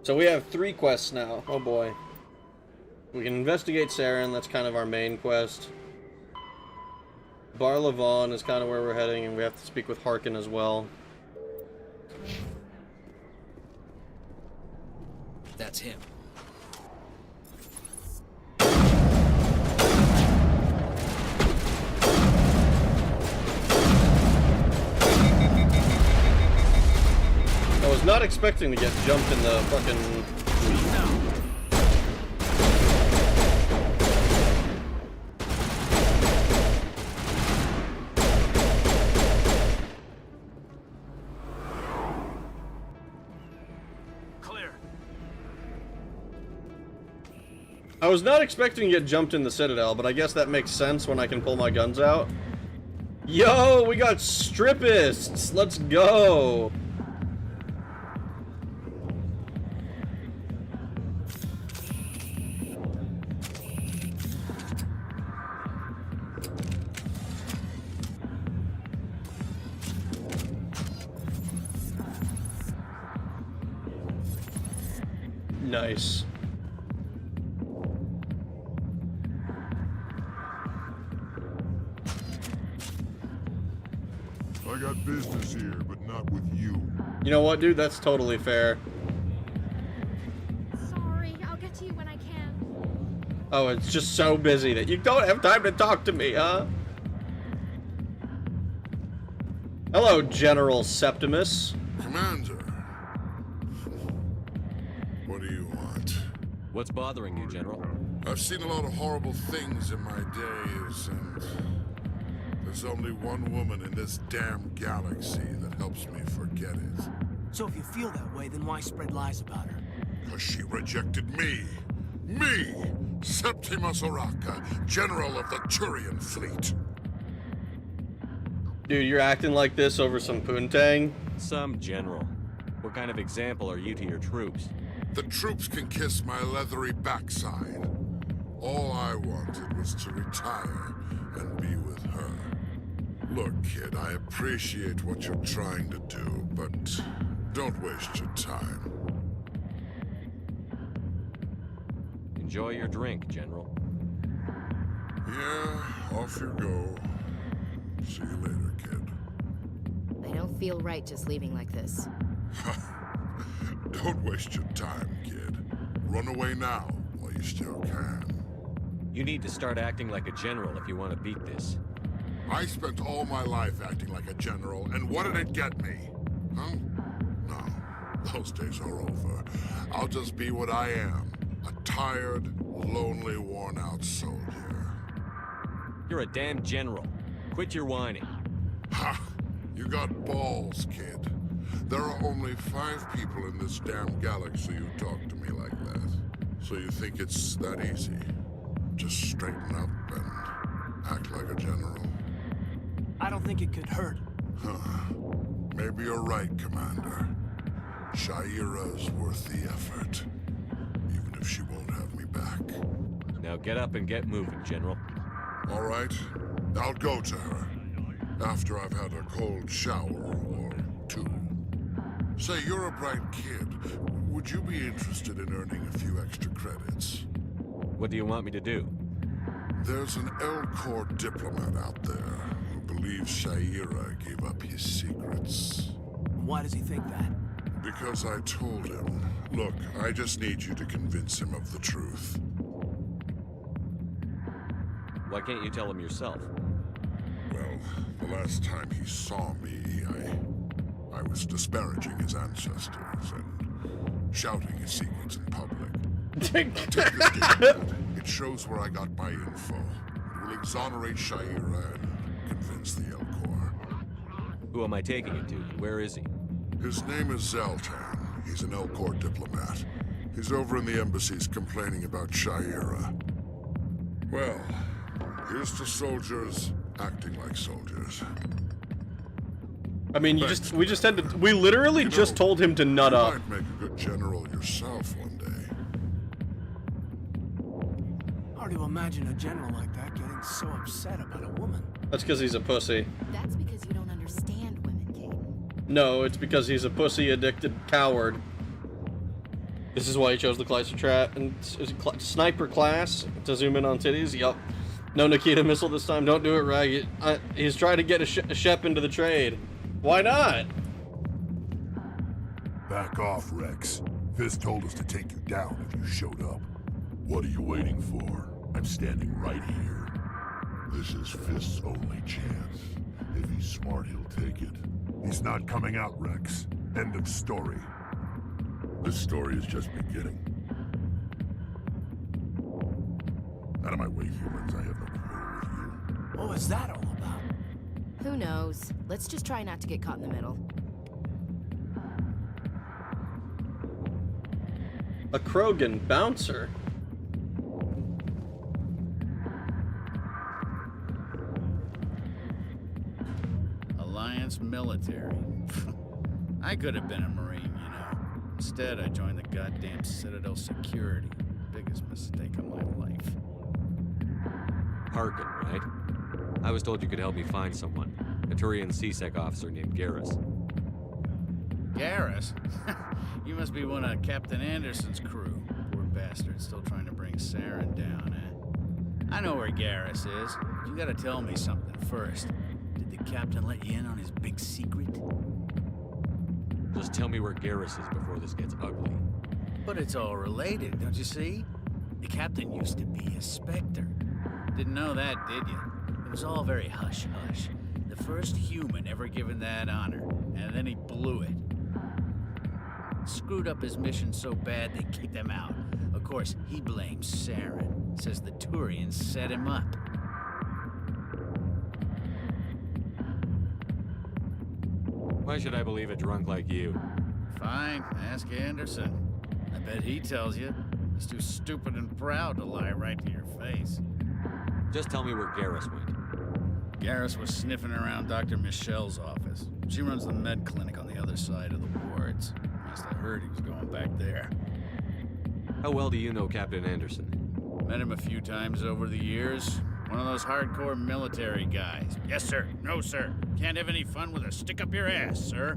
So we have 3 quests now. Oh boy. We can investigate Saren, that's kind of our main quest. Bar Levon is kind of where we're heading, and we have to speak with Harkin as well. That's him. I was not expecting to get jumped in the fucking... I was not expecting to get jumped in the Citadel, but I guess that makes sense when I can pull my guns out. Yo, we got strippists! Let's go! Nice. I got business here, but not with you. You know what, dude? That's totally fair. Sorry, I'll get to you when I can. Oh, it's just so busy that you don't have time to talk to me, huh? Hello, General Septimus. Commander. What do you want? What's bothering you, General? I've seen a lot of horrible things in my days, and there's only one woman in this damn galaxy that helps me forget it. So if you feel that way, then why spread lies about her? Because she rejected me! Me! Septimus Oraka, General of the Turian Fleet! Dude, you're acting like this over some poontang? Some general. What kind of example are you to your troops? The troops can kiss my leathery backside. All I wanted was to retire and be with her. Look, kid, I appreciate what you're trying to do, but don't waste your time. Enjoy your drink, General. Yeah, off you go. See you later, kid. I don't feel right just leaving like this. Don't waste your time, kid. Run away now, while you still can. You need to start acting like a general if you want to beat this. I spent all my life acting like a general, and what did it get me? Huh? No, those days are over. I'll just be what I am. A tired, lonely, worn-out soldier. You're a damn general. Quit your whining. Ha! You got balls, kid. There are only 5 people in this damn galaxy who talk to me like that. So you think it's that easy? Just straighten up and act like a general? I don't think it could hurt. Huh. Maybe you're right, Commander. Sha'ira's worth the effort. Even if she won't have me back. Now get up and get moving, General. All right. I'll go to her. After I've had a cold shower or 2. Say, you're a bright kid. Would you be interested in earning a few extra credits? What do you want me to do? There's an Elcor diplomat out there who believes Sha'ira gave up his secrets. Why does he think that? Because I told him. Look, I just need you to convince him of the truth. Why can't you tell him yourself? Well, the last time he saw me, I was disparaging his ancestors and shouting his secrets in public. Take this document. It shows where I got my info. It will exonerate Sha'ira and convince the Elcor. Who am I taking it to? Where is he? His name is Zoltan. He's an Elcor diplomat. He's over in the embassies complaining about Sha'ira. Well, here's to soldiers acting like soldiers. I mean, we literally just told him to nut up. You might make a good general yourself one day. Hard to imagine a general like that getting so upset about a woman. That's because he's a pussy. That's because you don't understand women, Caden. No, it's because he's a pussy-addicted coward. This is why he chose the Clyster and sniper class to zoom in on titties. Yup. No Nikita missile this time. Don't do it right. He's trying to get a Shep into the trade. Why not? Back off, Rex. Fist told us to take you down if you showed up. What are you waiting for? I'm standing right here. This is Fist's only chance. If he's smart, he'll take it. He's not coming out, Rex. End of story. This story is just beginning. Out of my way, humans. I have no quarrel with you. What was that all about? Who knows? Let's just try not to get caught in the middle. A Krogan bouncer. Alliance military. I could have been a Marine, you know. Instead, I joined the goddamn Citadel security. Biggest mistake of my life. Harkin, right? I was told you could help me find someone. A Turian CSEC officer named Garrus. Garrus? You must be one of Captain Anderson's crew. Poor bastard, still trying to bring Saren down, eh? I know where Garrus is. You gotta tell me something first. Did the captain let you in on his big secret? Just tell me where Garrus is before this gets ugly. But it's all related, don't you see? The captain used to be a Spectre. Didn't know that, did you? It was all very hush-hush. The first human ever given that honor, and then he blew it. Screwed up his mission so bad they kicked him out. Of course, he blames Saren. Says the Turians set him up. Why should I believe a drunk like you? Fine, ask Anderson. I bet he tells you. He's too stupid and proud to lie right to your face. Just tell me where Garrus went. Garrus was sniffing around Dr. Michelle's office. She runs the med clinic on the other side of the wards. Must have heard he was going back there. How well do you know Captain Anderson? Met him a few times over the years. One of those hardcore military guys. Yes, sir. No, sir. Can't have any fun with a stick up your ass, sir.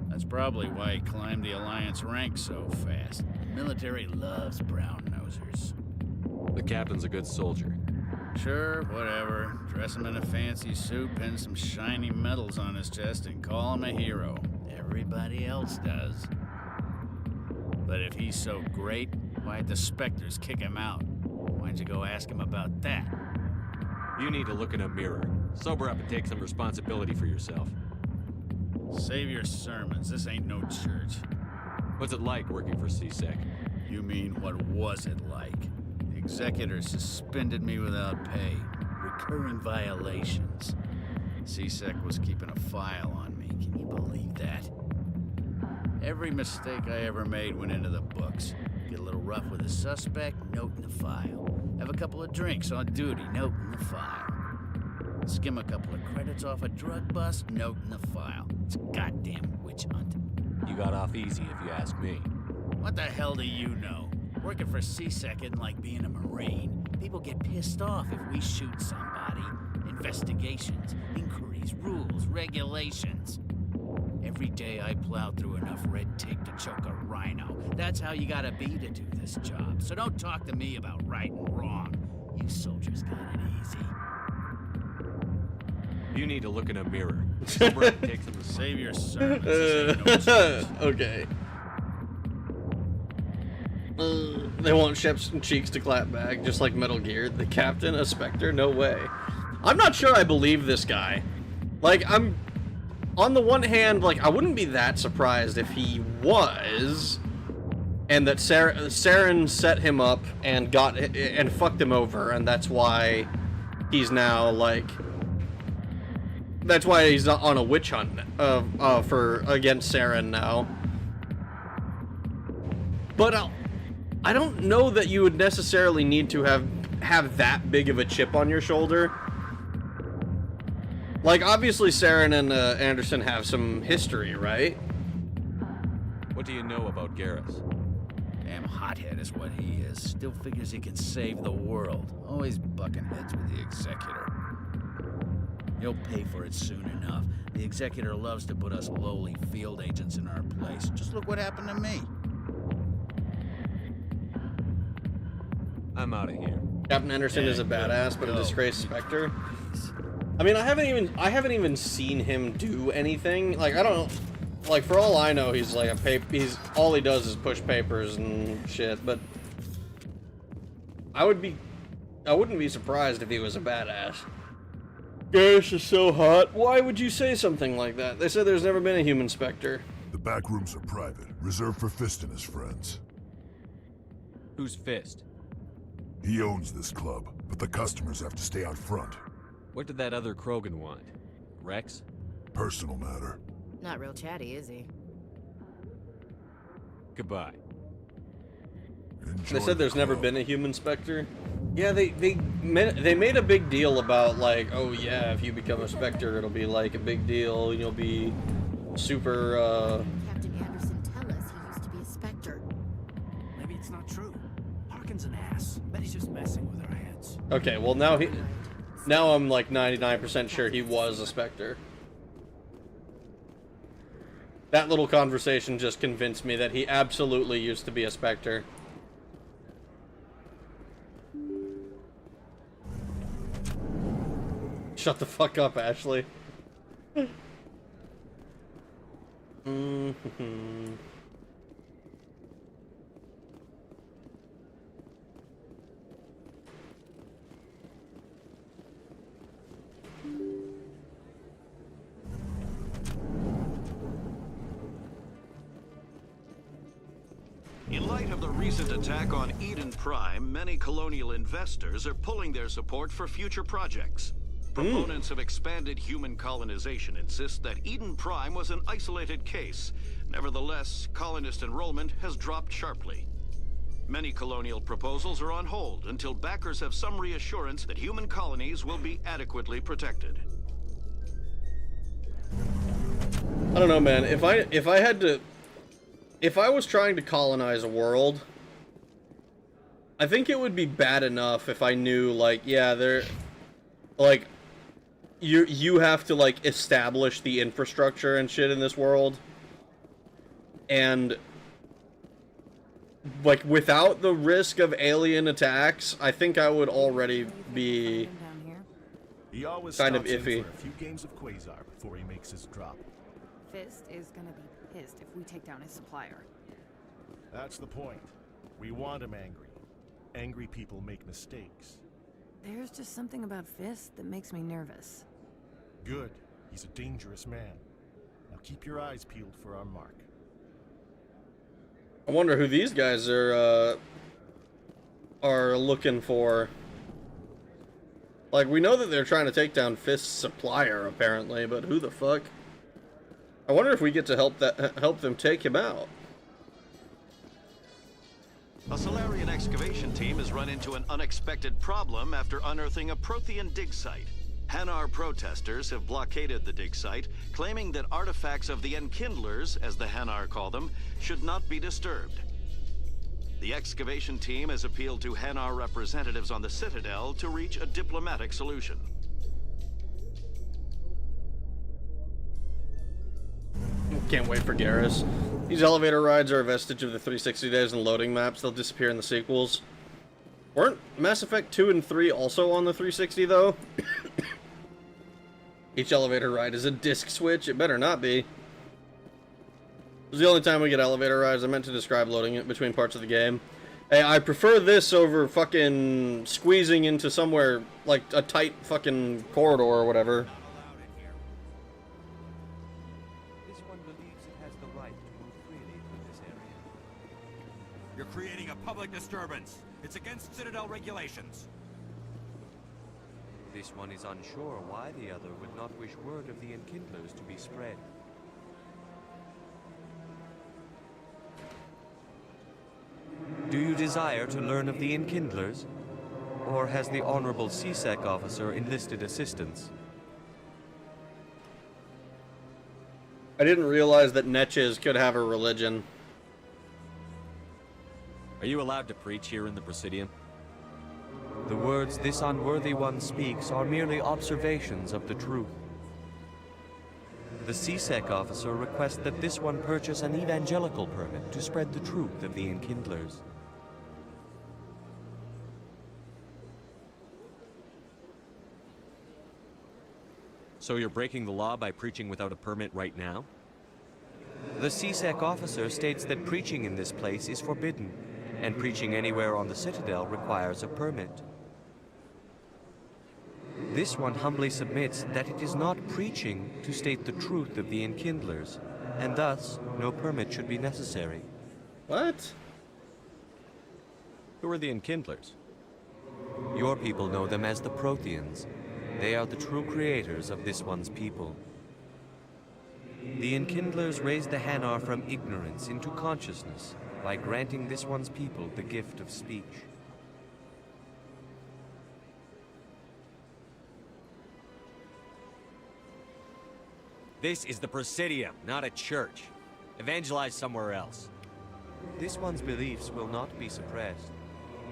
That's probably why he climbed the Alliance ranks so fast. The military loves brown-nosers. The captain's a good soldier. Sure, whatever. Dress him in a fancy suit, pin some shiny medals on his chest, and call him a hero. Everybody else does. But if he's so great, why'd the Spectres kick him out? Why'd you go ask him about that? You need to look in a mirror. Sober up and take some responsibility for yourself. Save your sermons. This ain't no church. What's it like working for C-Sec? You mean, what was it like? The Executor suspended me without pay. Recurring violations. C-Sec was keeping a file on me. Can you believe that? Every mistake I ever made went into the books. Get a little rough with a suspect, note in the file. Have a couple of drinks on duty, note in the file. Skim a couple of credits off a drug bust, note in the file. It's a goddamn witch hunt. You got off easy, if you ask me. What the hell do you know? Working for C-Sec isn't like being a Marine. People get pissed off if we shoot somebody. Investigations, inquiries, rules, regulations. Every day I plow through enough red tape to choke a rhino. That's how you gotta be to do this job. So don't talk to me about right and wrong. You soldiers got it easy. You need to look in a mirror. Sober up and take some Save your sermons. This ain't no church. Okay. They want Shep's cheeks to clap back, just like Metal Gear. The Captain, a Spectre? No way. I'm not sure I believe this guy. Like, on the one hand, like, I wouldn't be that surprised if he was, and that Saren set him up and fucked him over, and that's why he's now, like, that's why he's on a witch hunt against Saren now. But I don't know that you would necessarily need to have that big of a chip on your shoulder. Like, obviously Saren and Anderson have some history, right? What do you know about Garrus? Damn hothead is what he is. Still figures he can save the world. Always bucking heads with the Executor. He'll pay for it soon enough. The Executor loves to put us lowly field agents in our place. Just look what happened to me. I'm out of here. Captain Anderson is a badass, but a disgraced Spectre. I mean, I haven't even seen him do anything. Like, I don't know. Like, for all I know, he's like all he does is push papers and shit, but I wouldn't be surprised if he was a badass. Garrus is so hot. Why would you say something like that? They said there's never been a human Spectre. The back rooms are private, reserved for Fist and his friends. Who's Fist? He owns this club, but the customers have to stay out front. What did that other Krogan want? Rex? Personal matter. Not real chatty, is he? Goodbye. They said there's never been a human Spectre. Yeah, they made a big deal about, like, oh yeah, if you become a Spectre, it'll be like a big deal. You'll be super. Captain Anderson tell us he used to be a Spectre. Maybe it's not true. Harkin's an ass. Bet he's just messing with our heads. Okay, well now I'm like 99% sure he was a Spectre. That little conversation just convinced me that he absolutely used to be a Spectre. Shut the fuck up, Ashley. of the recent attack on Eden Prime, many colonial investors are pulling their support for future projects. Proponents of expanded human colonization insist that Eden Prime was an isolated case. Nevertheless, colonist enrollment has dropped sharply. Many colonial proposals are on hold until backers have some reassurance that human colonies will be adequately protected. I don't know, man. If I was trying to colonize a world, I think it would be bad enough if I knew, like, yeah, you have to, like, establish the infrastructure and shit in this world. And, like, without the risk of alien attacks, I think I would already be He always kind of stops in iffy. for a few games of Quasar before he makes his drop. Fist is gonna be pissed if we take down his supplier. That's the point. We want him angry. Angry people make mistakes. There's just something about Fist that makes me nervous. Good. He's a dangerous man. Now keep your eyes peeled for our mark. I wonder who these guys are looking for. Like, we know that they're trying to take down Fist's supplier, apparently, but who the fuck? I wonder if we get to help them take him out. A Solarian excavation team has run into an unexpected problem after unearthing a Prothean dig site. Hanar protesters have blockaded the dig site, claiming that artifacts of the Enkindlers, as the Hanar call them, should not be disturbed. The excavation team has appealed to Hanar representatives on the Citadel to reach a diplomatic solution. Can't wait for Garrus. These elevator rides are a vestige of the 360 days and loading maps. They'll disappear in the sequels. Weren't Mass Effect 2 and 3 also on the 360, though? Each elevator ride is a disc switch. It better not be. It was the only time we get elevator rides. I meant to describe loading it between parts of the game. Hey, I prefer this over fucking squeezing into somewhere like a tight fucking corridor or whatever. This one believes it has the right to move freely through this area. You're creating a public disturbance. It's against Citadel regulations. This one is unsure why the other would not wish word of the Enkindlers to be spread. Do you desire to learn of the Enkindlers? Or has the Honorable C-Sec officer enlisted assistance? I didn't realize that Netches could have a religion. Are you allowed to preach here in the Presidium? The words this unworthy one speaks are merely observations of the truth. The C-Sec officer requests that this one purchase an evangelical permit to spread the truth of the Enkindlers. So you're breaking the law by preaching without a permit right now? The C-Sec officer states that preaching in this place is forbidden, and preaching anywhere on the Citadel requires a permit. This one humbly submits that it is not preaching to state the truth of the Enkindlers, and thus no permit should be necessary. What? Who are the Enkindlers? Your people know them as the Protheans. They are the true creators of this one's people. The Enkindlers raised the Hanar from ignorance into consciousness by granting this one's people the gift of speech. This is the Presidium, not a church. Evangelize somewhere else. This one's beliefs will not be suppressed.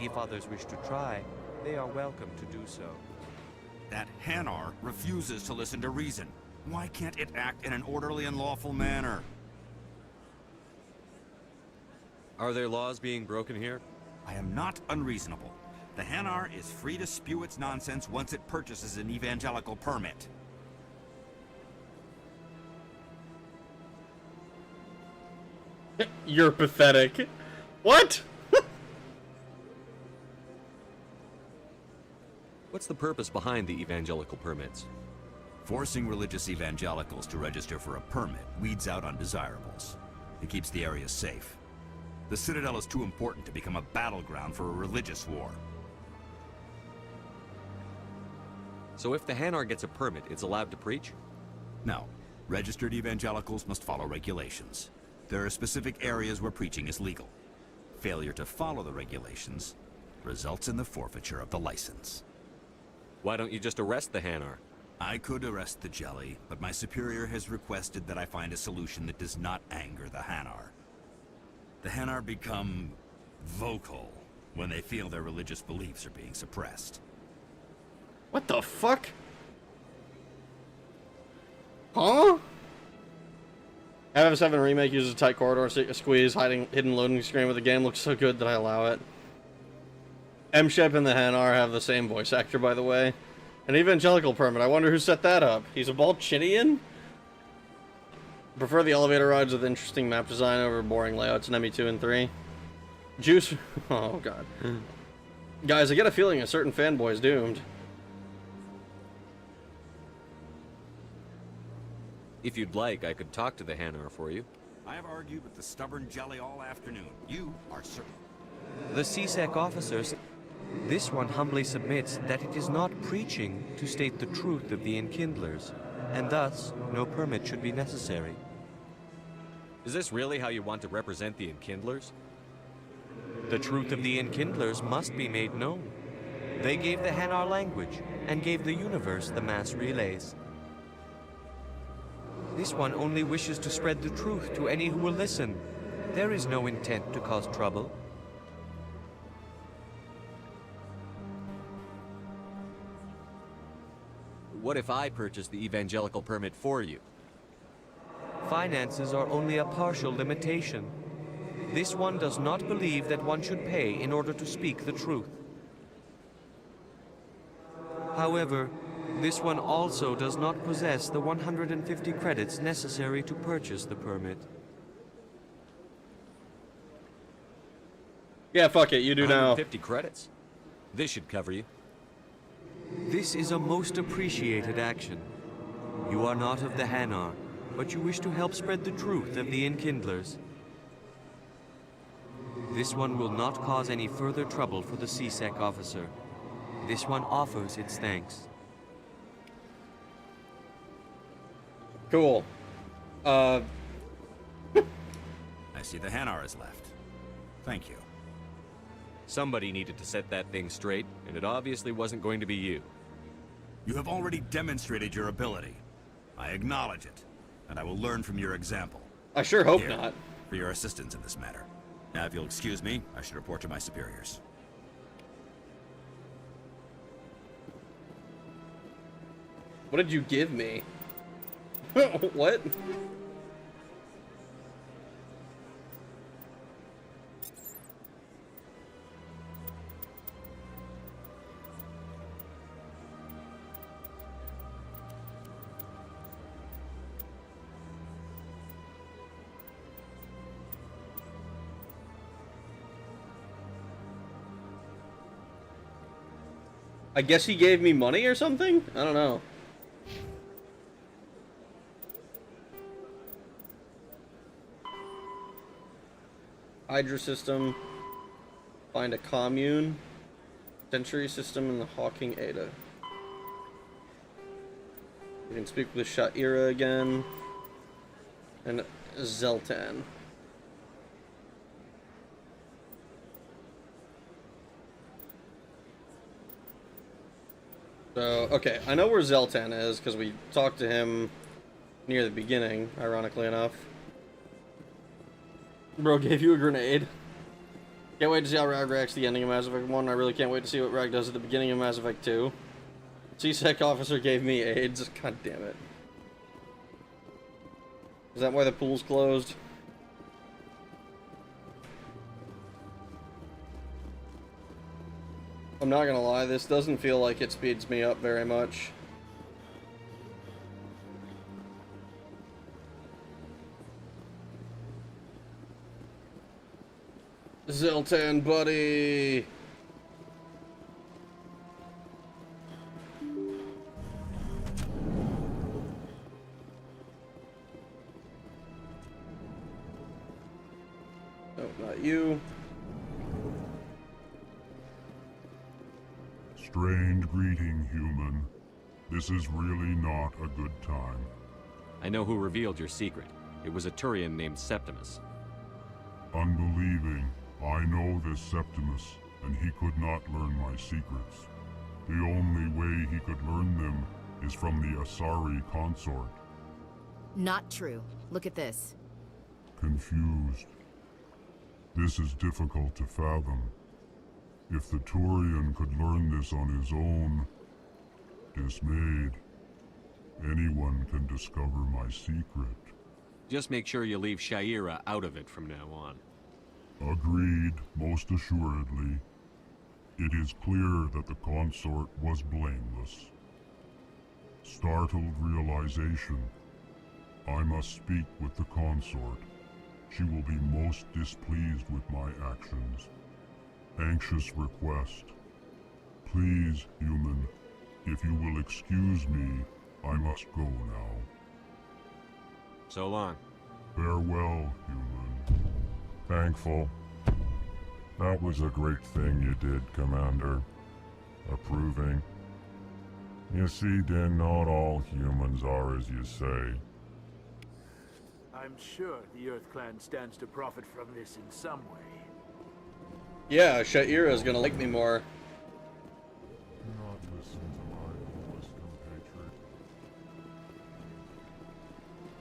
If others wish to try, they are welcome to do so. That Hanar refuses to listen to reason. Why can't it act in an orderly and lawful manner? Are there laws being broken here? I am not unreasonable. The Hanar is free to spew its nonsense once it purchases an evangelical permit. You're pathetic. What? What's the purpose behind the evangelical permits? Forcing religious evangelicals to register for a permit weeds out undesirables. It keeps the area safe. The Citadel is too important to become a battleground for a religious war. So if the Hanar gets a permit, it's allowed to preach? No. Registered evangelicals must follow regulations. There are specific areas where preaching is legal. Failure to follow the regulations results in the forfeiture of the license. Why don't you just arrest the Hanar? I could arrest the Jelly, but my superior has requested that I find a solution that does not anger the Hanar. The Hanar become vocal when they feel their religious beliefs are being suppressed. What the fuck? Huh? FF7 Remake uses a tight corridor squeeze, hidden loading screen, but the game looks so good that I allow it. M-Shep and the Hanar have the same voice actor, by the way. An evangelical permit. I wonder who set that up. He's a Balchinian? Prefer the elevator rides with interesting map design over boring layouts in ME2 and 3. Juice. Oh, God. Guys, I get a feeling a certain fanboy is doomed. If you'd like, I could talk to the Hanar for you. I have argued with the stubborn Jelly all afternoon. You are certain. The CSEC officers. This one humbly submits that it is not preaching to state the truth of the Enkindlers, and thus no permit should be necessary. Is this really how you want to represent the Enkindlers? The truth of the Enkindlers must be made known. They gave the Hanar language, and gave the universe the mass relays. This one only wishes to spread the truth to any who will listen. There is no intent to cause trouble. What if I purchase the evangelical permit for you? Finances are only a partial limitation. This one does not believe that one should pay in order to speak the truth. However, this one also does not possess the 150 credits necessary to purchase the permit. Yeah, fuck it, you do now. 150 credits? This should cover you. This is a most appreciated action. You are not of the Hanar, but you wish to help spread the truth of the Enkindlers. This one will not cause any further trouble for the CSEC officer. This one offers its thanks. Cool. I see the Hanar has left. Thank you. Somebody needed to set that thing straight, and it obviously wasn't going to be you. You have already demonstrated your ability. I acknowledge it, and I will learn from your example. I sure hope Here, not. For your assistance in this matter. Now, if you'll excuse me, I should report to my superiors. What did you give me? What? I guess he gave me money or something? I don't know. Hydra system. Find a commune. Century system in the Hawking Ada. We can speak with Sha'ira again. And Zeltan. So, okay, I know where Zeltan is, because we talked to him near the beginning, ironically enough. Bro gave you a grenade. Can't wait to see how Rag reacts to the ending of Mass Effect 1. I really can't wait to see what Rag does at the beginning of Mass Effect 2. CSEC officer gave me AIDS. God damn it. Is that why the pool's closed? I'm not gonna lie, this doesn't feel like it speeds me up very much. Zeltan, buddy! Oh, not you. Strange greeting, human. This is really not a good time. I know who revealed your secret. It was a Turian named Septimus. Unbelieving, I know this Septimus, and he could not learn my secrets. The only way he could learn them is from the Asari consort. Not true. Look at this. Confused. This is difficult to fathom. If the Turian could learn this on his own, dismayed, anyone can discover my secret. Just make sure you leave Sha'ira out of it from now on. Agreed, most assuredly. It is clear that the consort was blameless. Startled realization. I must speak with the consort. She will be most displeased with my actions. Anxious request. Please, human, if you will excuse me, I must go now. So long. Farewell, human. Thankful. That was a great thing you did, Commander. Approving. You see, Din, not all humans are as you say. I'm sure the Earth Clan stands to profit from this in some way. Yeah, Sha'ira's gonna like me more. Not listen to my oldest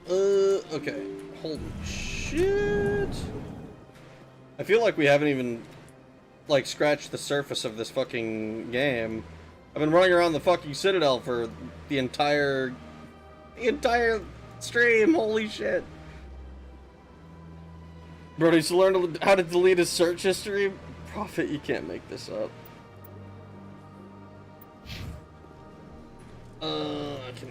compatriot. Okay. Holy shit. I feel like we haven't even, like, scratched the surface of this fucking game. I've been running around the fucking Citadel for the entire stream. Holy shit. Bro needs to learn how to delete his search history. Prophet, you can't make this up. I can...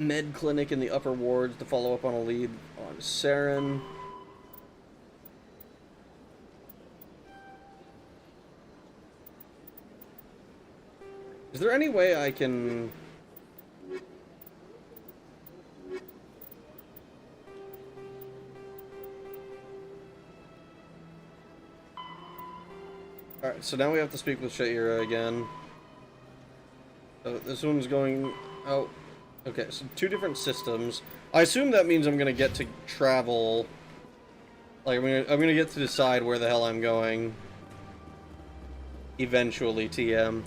Med clinic in the upper wards to follow up on a lead on Saren. Is there any way I can... Alright, so now we have to speak with Sha'ira again. So this one's going out. Okay, so 2 different systems. I assume that means I'm gonna get to travel. Like, I'm gonna get to decide where the hell I'm going. Eventually, TM.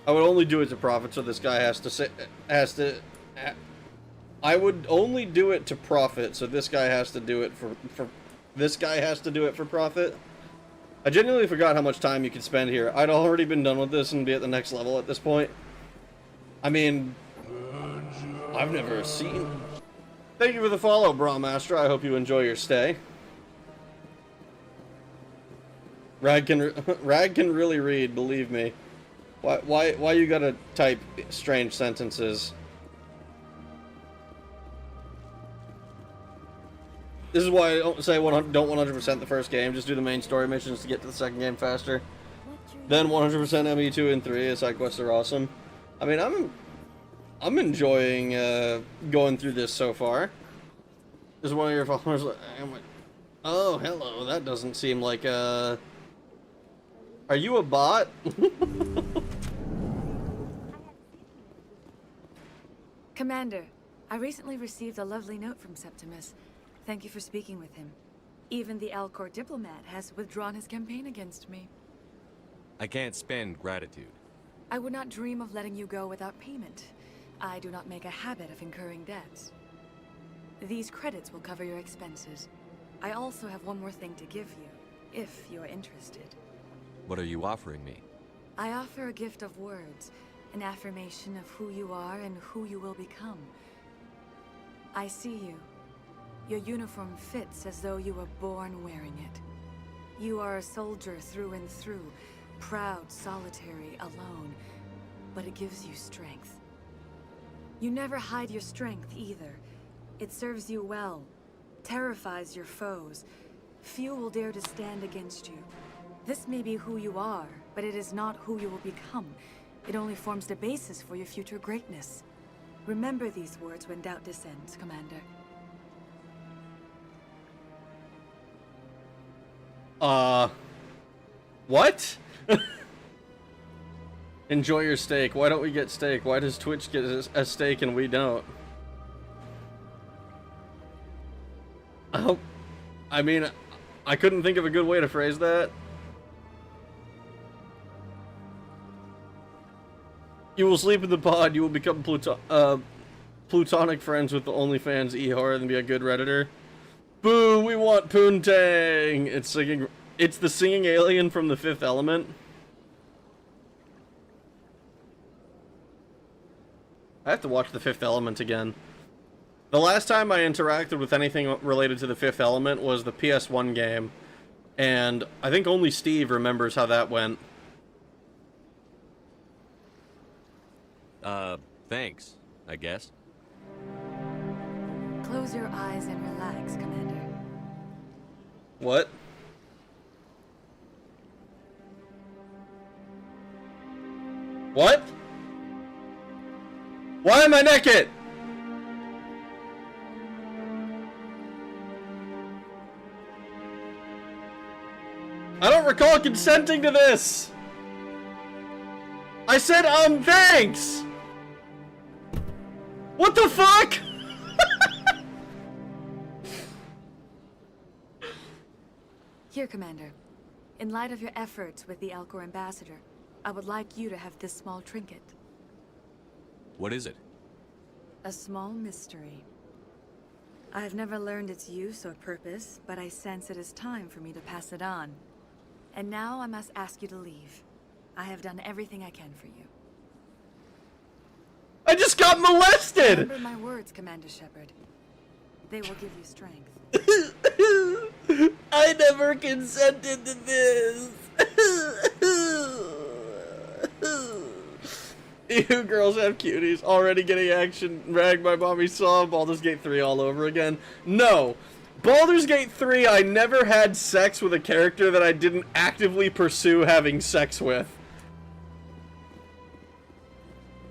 I would only do it to Prophet, so this guy I would only do it to Prophet, so this guy has to do it for Prophet. I genuinely forgot how much time you could spend here. I'd already been done with this and be at the next level at this point. I mean, I've never seen... Thank you for the follow, Brahmaster. I hope you enjoy your stay. Rag can really read, believe me. Why you gotta type strange sentences? This is why I don't say don't 100% the first game. Just do the main story missions to get to the second game faster. Then 100% ME2 and 3. The side quests are awesome. I mean, I'm enjoying going through this so far. This is one of your followers. Oh, hello. That doesn't seem like a... Are you a bot? Commander, I recently received a lovely note from Septimus. Thank you for speaking with him. Even the Alcor diplomat has withdrawn his campaign against me. I can't spend gratitude. I would not dream of letting you go without payment. I do not make a habit of incurring debts. These credits will cover your expenses. I also have one more thing to give you, if you are interested. What are you offering me? I offer a gift of words, an affirmation of who you are and who you will become. I see you. Your uniform fits as though you were born wearing it. You are a soldier through and through, proud, solitary, alone, but it gives you strength. You never hide your strength either. It serves you well, terrifies your foes. Few will dare to stand against you. This may be who you are, but it is not who you will become. It only forms the basis for your future greatness. Remember these words when doubt descends, Commander. What? Enjoy your steak. Why don't we get steak? Why does Twitch get a steak and we don't? I mean, I couldn't think of a good way to phrase that. You will sleep in the pod. You will become plutonic friends with the OnlyFans Ehor and be a good Redditor. Boo! We want Poontang. It's singing. It's the singing alien from The Fifth Element. I have to watch The Fifth Element again. The last time I interacted with anything related to The Fifth Element was the PS1 game, and I think only Steve remembers how that went. Thanks, I guess. Close your eyes and relax, Commander. What? What? Why am I naked? I don't recall consenting to this. I said, thanks. What the fuck? Here, Commander. In light of your efforts with the Elcor Ambassador, I would like you to have this small trinket. What is it? A small mystery. I have never learned its use or purpose, but I sense it is time for me to pass it on. And now I must ask you to leave. I have done everything I can for you. I just got molested! Remember my words, Commander Shepard. They will give you strength. I never consented to this. Ew, girls have cuties. Already getting action. Rag my mommy saw Baldur's Gate 3 all over again. No. Baldur's Gate 3, I never had sex with a character that I didn't actively pursue having sex with.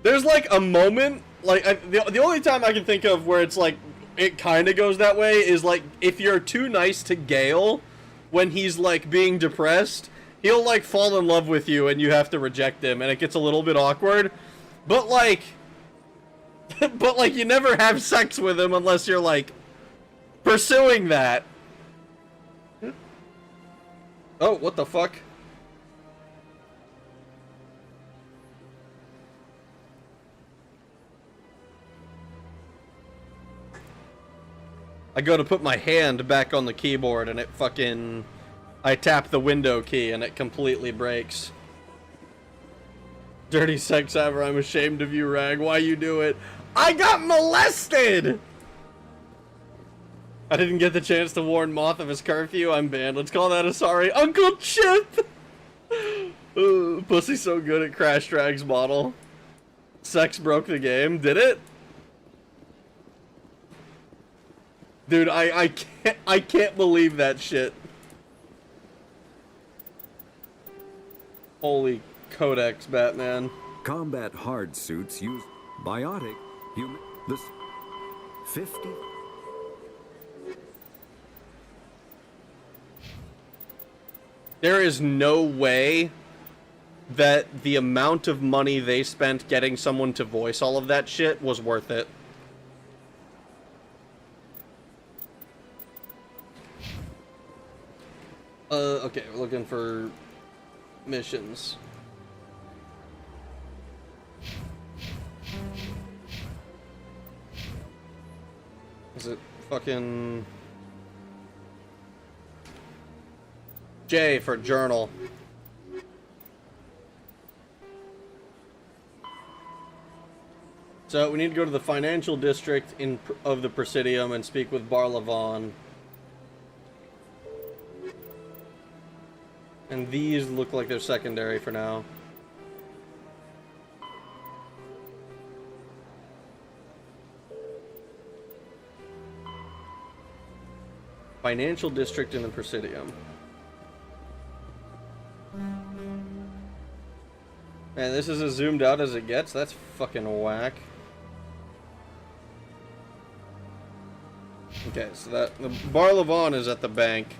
There's like a moment, like, the only time I can think of where it's like, it kind of goes that way is like, if you're too nice to Gale when he's like being depressed, he'll like fall in love with you and you have to reject him and it gets a little bit awkward. But like, you never have sex with him unless you're like pursuing that. Oh, what the fuck? I go to put my hand back on the keyboard and it fucking... I tap the window key and it completely breaks. Dirty sex ever, I'm ashamed of you, Rag. Why you do it? I got molested! I didn't get the chance to warn Moth of his curfew. I'm banned. Let's call that a sorry. Uncle Chip! Ooh, pussy's so good at Crash Drag's model. Sex broke the game. Did it? Dude, I can't believe that shit. Holy Codex, Batman. Combat hard suits use biotic human. This 50. There is no way that the amount of money they spent getting someone to voice all of that shit was worth it. Okay, we're looking for missions. Is it fucking... J for journal. So we need to go to the financial district of the Presidium and speak with Barlavon. And these look like they're secondary for now. Financial district in the Presidium. this is as zoomed out as it gets? That's fucking whack. Okay, so that the Bar Levon is at the bank.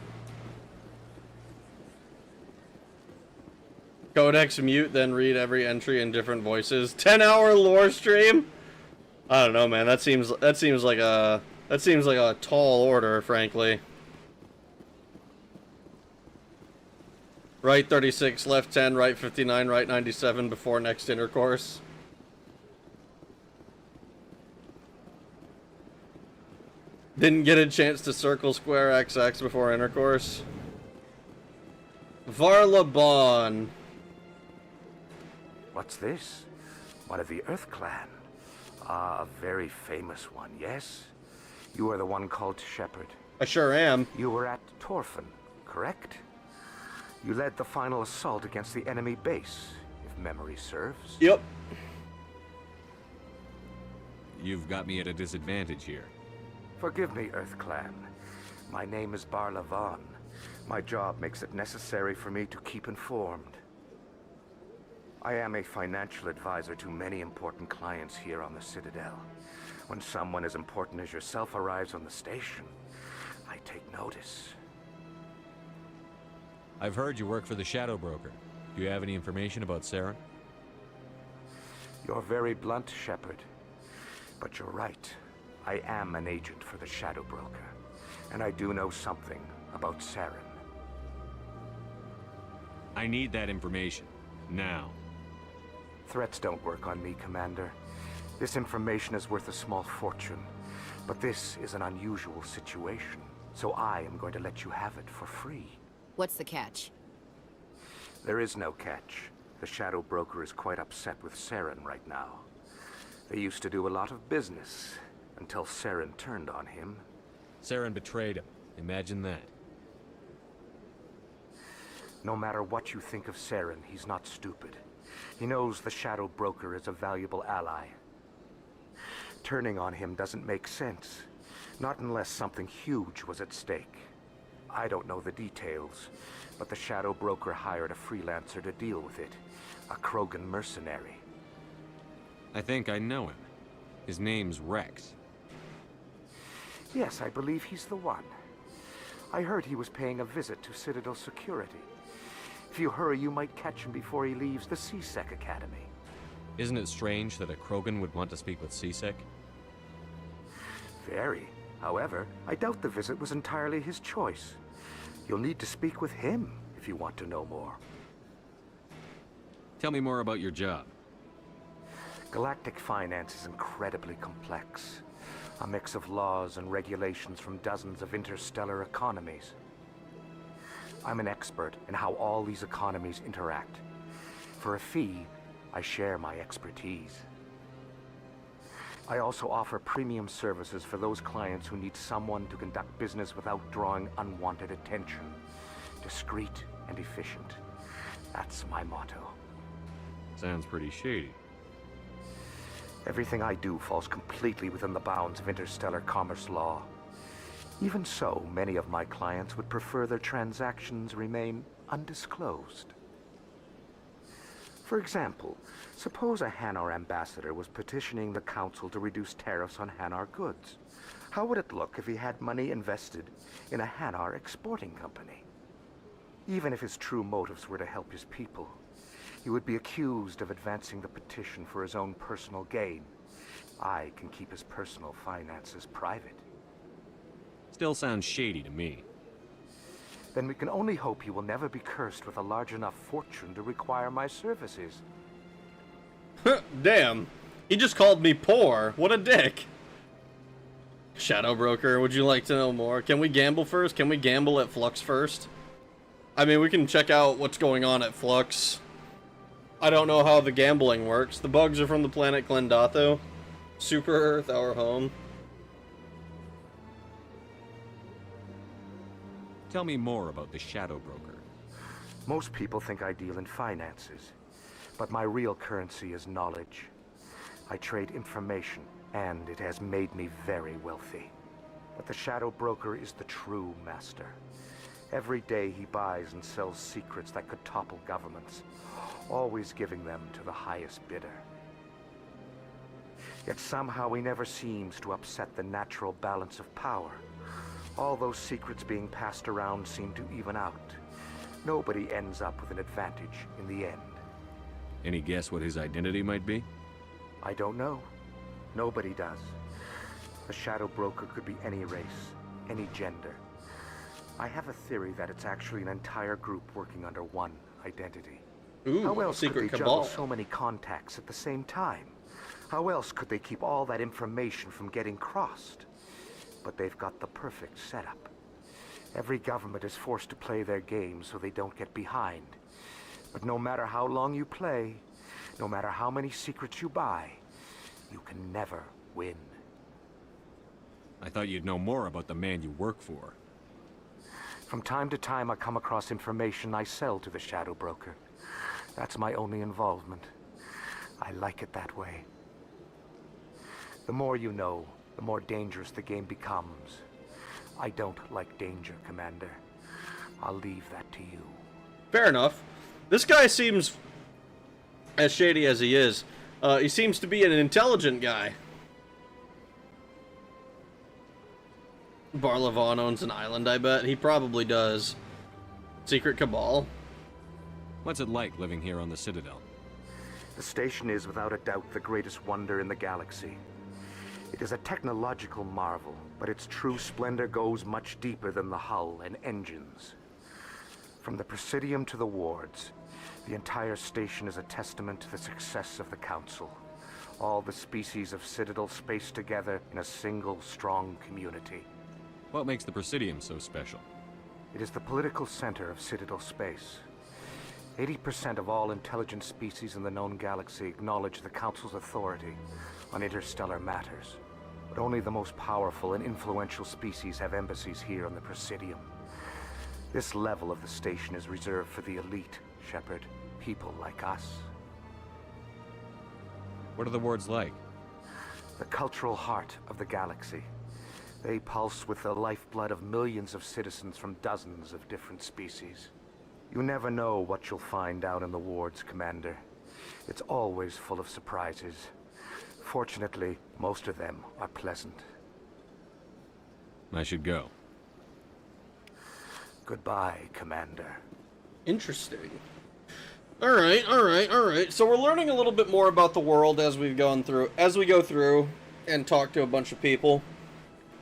Codex mute, then read every entry in different voices. 10-hour lore stream? I don't know, man. That seems like a tall order, frankly. Right 36, left 10, right 59, right 97 before next intercourse. Didn't get a chance to circle square XX before intercourse. Varlabon. What's this? One of the Earth Clan. Ah, a very famous one, yes? You are the one called Shepard. I sure am. You were at Torfan, correct? You led the final assault against the enemy base, if memory serves. Yep. You've got me at a disadvantage here. Forgive me, Earth Clan. My name is Bar Levon. My job makes it necessary for me to keep informed. I am a financial advisor to many important clients here on the Citadel. When someone as important as yourself arrives on the station, I take notice. I've heard you work for the Shadow Broker. Do you have any information about Saren? You're very blunt, Shepard. But you're right. I am an agent for the Shadow Broker. And I do know something about Saren. I need that information. Now. Threats don't work on me, Commander. This information is worth a small fortune. But this is an unusual situation. So I am going to let you have it for free. What's the catch? There is no catch. The Shadow Broker is quite upset with Saren right now. They used to do a lot of business, until Saren turned on him. Saren betrayed him. Imagine that. No matter what you think of Saren, he's not stupid. He knows the Shadow Broker is a valuable ally. Turning on him doesn't make sense. Not unless something huge was at stake. I don't know the details, but the Shadow Broker hired a freelancer to deal with it. A Krogan mercenary. I think I know him. His name's Rex. Yes, I believe he's the one. I heard he was paying a visit to Citadel security. If you hurry, you might catch him before he leaves the C-Sec Academy. Isn't it strange that a Krogan would want to speak with C-Sec? Very. However, I doubt the visit was entirely his choice. You'll need to speak with him if you want to know more. Tell me more about your job. Galactic finance is incredibly complex. A mix of laws and regulations from dozens of interstellar economies. I'm an expert in how all these economies interact. For a fee, I share my expertise. I also offer premium services for those clients who need someone to conduct business without drawing unwanted attention. Discreet and efficient. That's my motto. Sounds pretty shady. Everything I do falls completely within the bounds of interstellar commerce law. Even so, many of my clients would prefer their transactions remain undisclosed. For example, suppose a Hanar ambassador was petitioning the Council to reduce tariffs on Hanar goods. How would it look if he had money invested in a Hanar exporting company? Even if his true motives were to help his people, he would be accused of advancing the petition for his own personal gain. I can keep his personal finances private. Still sounds shady to me. Then we can only hope he will never be cursed with a large enough fortune to require my services. Damn. He just called me poor. What a dick. Shadow Broker, would you like to know more? Can we gamble first? Can we gamble at Flux first? I mean, we can check out what's going on at Flux. I don't know how the gambling works. The bugs are from the planet Glendatho. Super Earth, our home. Tell me more about the Shadow Broker. Most people think I deal in finances, but my real currency is knowledge. I trade information, and it has made me very wealthy. But the Shadow Broker is the true master. Every day he buys and sells secrets that could topple governments. always giving them to the highest bidder. Yet somehow he never seems to upset the natural balance of power. All those secrets being passed around seem to even out. Nobody ends up with an advantage in the end. Any guess what his identity might be? I don't know. Nobody does. A shadow broker could be any race, any gender. I have a theory that it's actually an entire group working under one identity. Ooh, how else could secret they cabal. juggle so many contacts at the same time? How else could they keep all that information from getting crossed? But they've got the perfect setup. Every government is forced to play their game so they don't get behind. But no matter how long you play, no matter how many secrets you buy, you can never win. I thought you'd know more about the man you work for. From time to time, I come across information I sell to the Shadow Broker. That's my only involvement. I like it that way. The more you know, the more dangerous the game becomes. I don't like danger, Commander. I'll leave that to you. Fair enough. This guy seems, as shady as he is, he seems to be an intelligent guy. Barlavon owns an island, I bet. He probably does. Secret cabal. What's it like living here on the Citadel? The station is without a doubt the greatest wonder in the galaxy. It is a technological marvel, but its true splendor goes much deeper than the hull and engines. From the Presidium to the wards, the entire station is a testament to the success of the Council. All the species of Citadel spaced together in a single, strong community. What makes the Presidium so special? It is the political center of Citadel space. 80% of all intelligent species in the known galaxy acknowledge the Council's authority on interstellar matters. But only the most powerful and influential species have embassies here on the Presidium. This level of the station is reserved for the elite, Shepard. People like us. What are the wards like? The cultural heart of the galaxy. They pulse with the lifeblood of millions of citizens from dozens of different species. You never know what you'll find out in the wards, Commander. It's always full of surprises. Fortunately, most of them are pleasant. I should go. Goodbye, Commander. Interesting. Alright. So we're learning a little bit more about the world as we go through and talk to a bunch of people.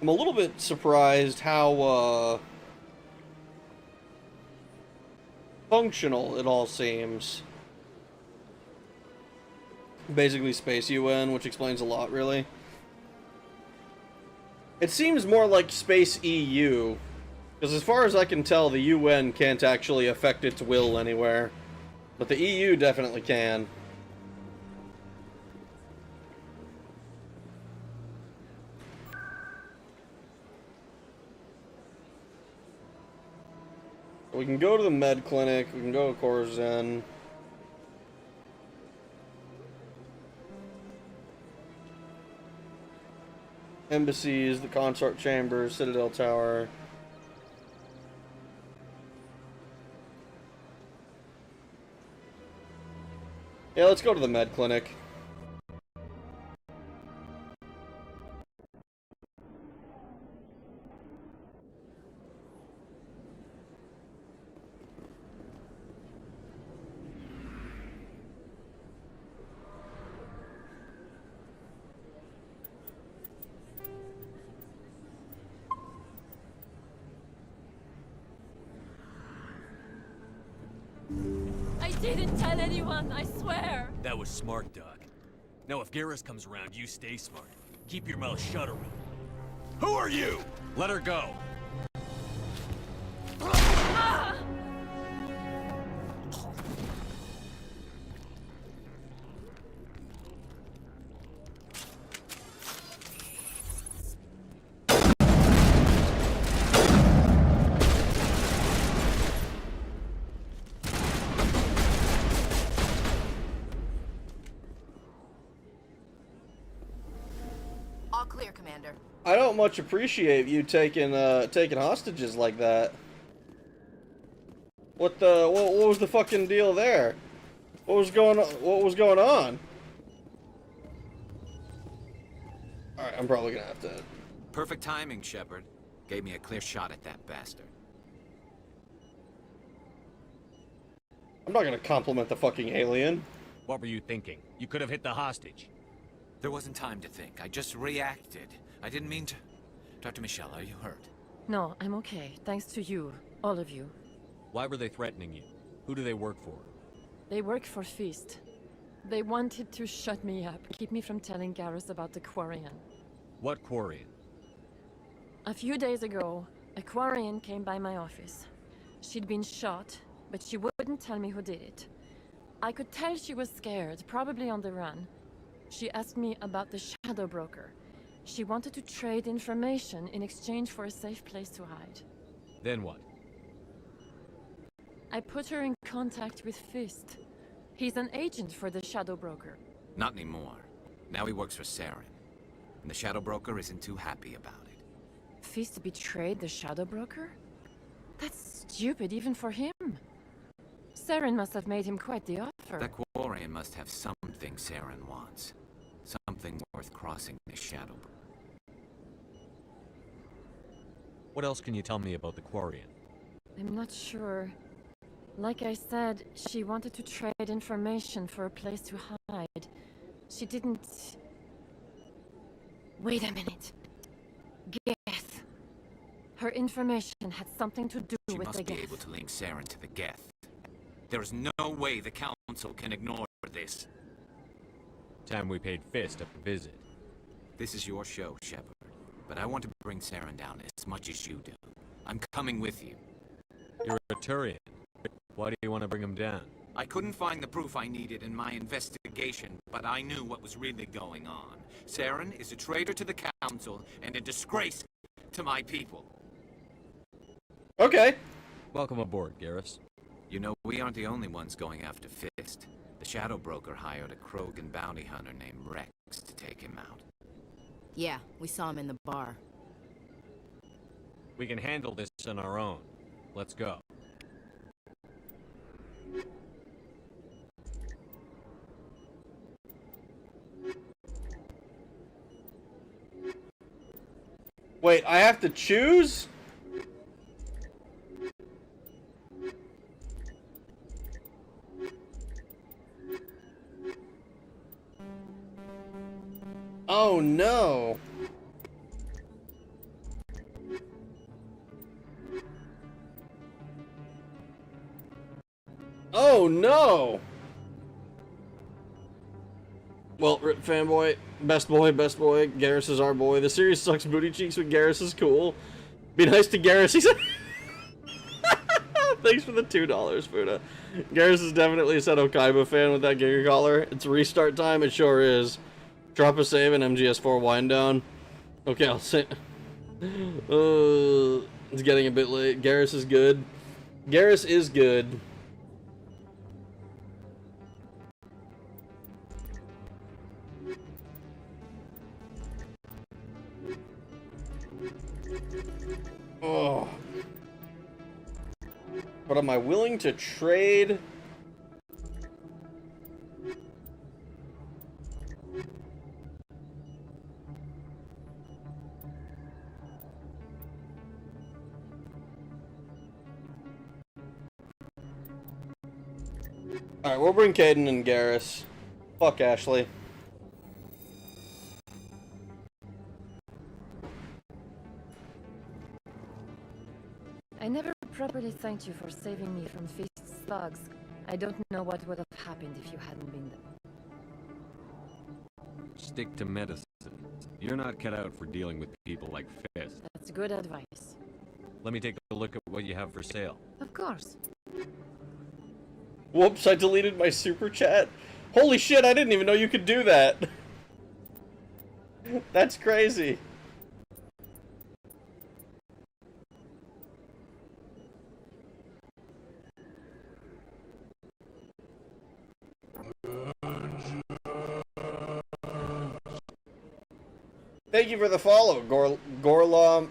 I'm a little bit surprised how functional it all seems. Basically Space UN, which explains a lot, really. It seems more like Space EU, because as far as I can tell, the UN can't actually affect its will anywhere, but the EU definitely can. We can go to the med clinic, we can go to Corzin. Embassies, the consort chambers, Citadel Tower. Yeah, let's go to the med clinic. I didn't tell anyone, I swear! That was smart, Doc. Now if Garrus comes around, you stay smart. Keep your mouth shut around. Who are you? Let her go. Ah! All clear, Commander. I don't much appreciate you taking hostages like that. What was the fucking deal there? What was going on? What was going on? Alright, I'm probably gonna have to... Perfect timing, Shepard. Gave me a clear shot at that bastard. I'm not gonna compliment the fucking alien. What were you thinking? You could have hit the hostage. There wasn't time to think. I just reacted. I didn't mean to... Dr. Michelle, are you hurt? No, I'm okay. Thanks to you. All of you. Why were they threatening you? Who do they work for? They work for Feast. They wanted to shut me up, keep me from telling Garrus about the Quarian. What Quarian? A few days ago, a Quarian came by my office. She'd been shot, but she wouldn't tell me who did it. I could tell she was scared, probably on the run. She asked me about the Shadow Broker. She wanted to trade information in exchange for a safe place to hide. Then what? I put her in contact with Fist. He's an agent for the Shadow Broker. Not anymore. Now he works for Saren. And the Shadow Broker isn't too happy about it. Fist betrayed the Shadow Broker? That's stupid even for him. Saren must have made him quite the offer. That Quarian must have something Saren wants. Something worth crossing the Shadow Broker. What else can you tell me about the Quarian? I'm not sure. Like I said, she wanted to trade information for a place to hide. She didn't... Wait a minute. Geth. Her information had something to do with the She must be Geth. able to link Saren to the Geth. There is no way the Council can ignore this. Time we paid Fist a visit. This is your show, Shepard. But I want to bring Saren down as much as you do. I'm coming with you. You're a Turian. Why do you want to bring him down? I couldn't find the proof I needed in my investigation, but I knew what was really going on. Saren is a traitor to the Council and a disgrace to my people. Okay. Welcome aboard, Garrus. You know, we aren't the only ones going after Fist. The Shadow Broker hired a Krogan bounty hunter named Rex to take him out. Yeah, we saw him in the bar. We can handle this on our own. Let's go. Wait, I have to choose? Oh no. Oh no. Well, Rip fanboy, best boy, Garrus is our boy. The series sucks booty cheeks, but Garrus is cool. Be nice to Garrus, he said. Thanks for the $2, Fuda. Garrus is definitely a Seto Kaiba fan with that Giga Collar. It's restart time, it sure is. Drop a save and MGS4 wind down. Okay, I'll say. It's getting a bit late. Garrus is good. Garrus is good. Oh. But am I willing to trade? Alright, we'll bring Caden and Garrus. Fuck Ashley. I never properly thanked you for saving me from Feast's thugs. I don't know what would have happened if you hadn't been there. Stick to medicine. You're not cut out for dealing with people like Fist. That's good advice. Let me take a look at what you have for sale. Of course. Whoops, I deleted my super chat. Holy shit, I didn't even know you could do that. That's crazy. Thank you for the follow, Gorlam.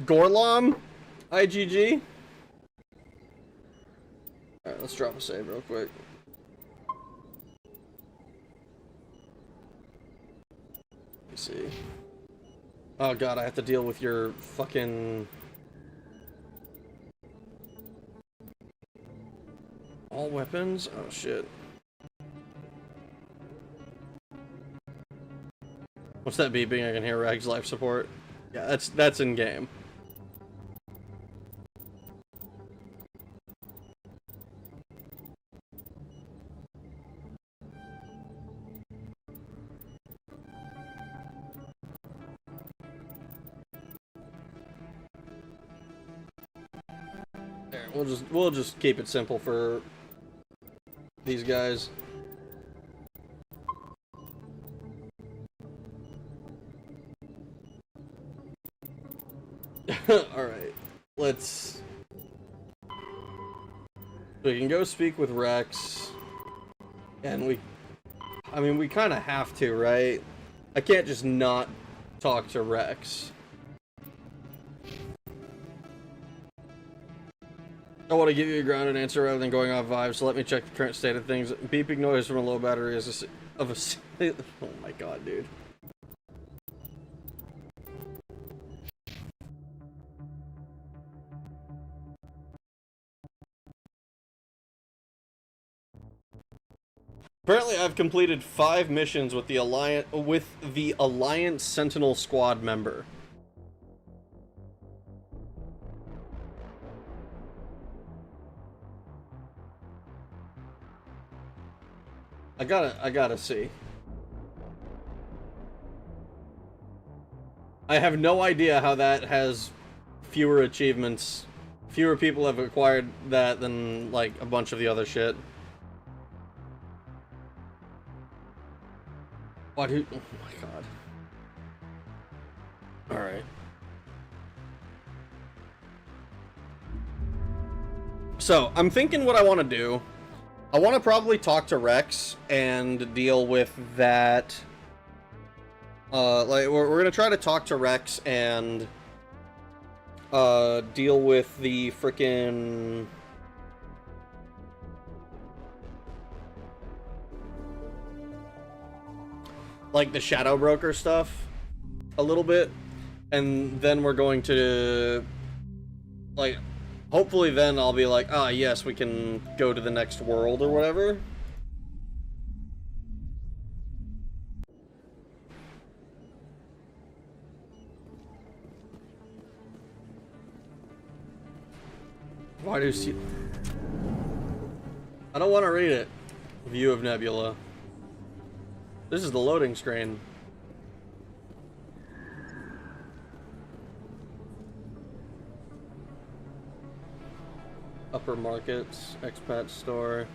Gorlam? IGG? Alright, let's drop a save real quick. Let me see. Oh god, I have to deal with your fucking... All weapons? Oh shit. What's that beeping? I can hear Reg's life support. Yeah, that's in game. There, we'll just keep it simple for these guys. Alright, let's... We can go speak with Rex, and I mean, we kind of have to, right? I can't just not talk to Rex. I want to give you a grounded answer rather than going off vibes, so let me check the current state of things. Beeping noise from a low battery is oh my god, dude. Apparently, I've completed 5 missions with the Alliance Sentinel Squad member. I gotta see. I have no idea how that has fewer achievements. Fewer people have acquired that than, like, a bunch of the other shit. What? Oh my god. Alright. So, I'm thinking what I want to do. I want to probably talk to Rex and deal with that. Like, we're gonna try to talk to Rex and deal with the frickin' like the Shadow Broker stuff a little bit, and then we're going to, like, hopefully then I'll be like, ah, yes, we can go to the next world or whatever. Why do you see... I don't want to read it. View of Nebula. This is the loading screen. Upper Markets, expat store.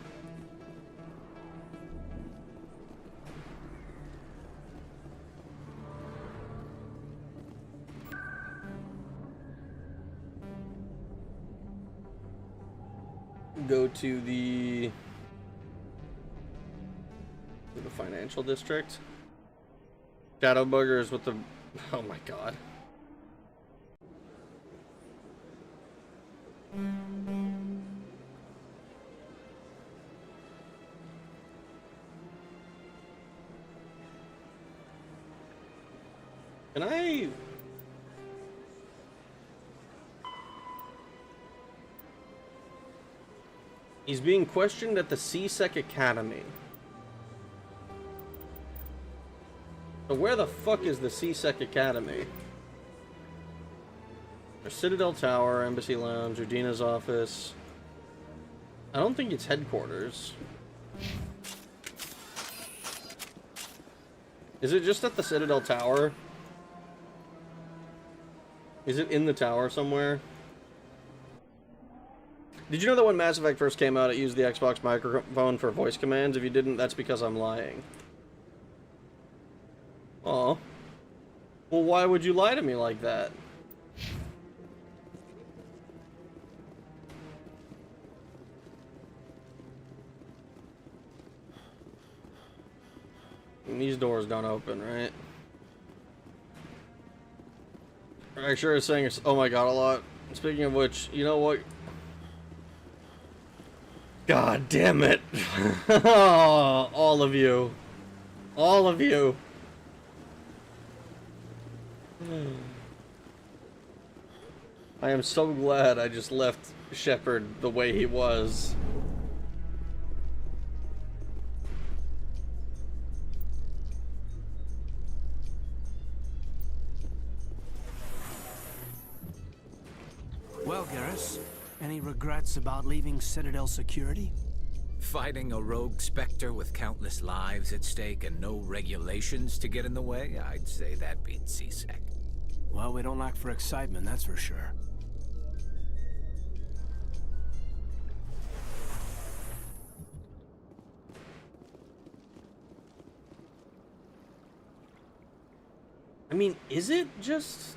Go to the financial district. Shadow buggers with the... Oh my god. Can I... He's being questioned at the C-Sec Academy. So where the fuck is the C-Sec Academy? There's Citadel Tower, Embassy Lounge, Udina's office. I don't think it's headquarters. Is it just at the Citadel Tower? Is it in the tower somewhere? Did you know that when Mass Effect first came out, it used the Xbox microphone for voice commands? If you didn't, that's because I'm lying. Aw. Well, why would you lie to me like that? And these doors don't open, right? I sure is saying oh my god a lot. Speaking of which, you know what? God damn it. All of you. All of you. I am so glad I just left Shepard the way he was. Well, Garrus, any regrets about leaving Citadel Security? Fighting a rogue Spectre with countless lives at stake and no regulations to get in the way? I'd say that beats C-Sec. Well, we don't lack for excitement, that's for sure. I mean, is it just...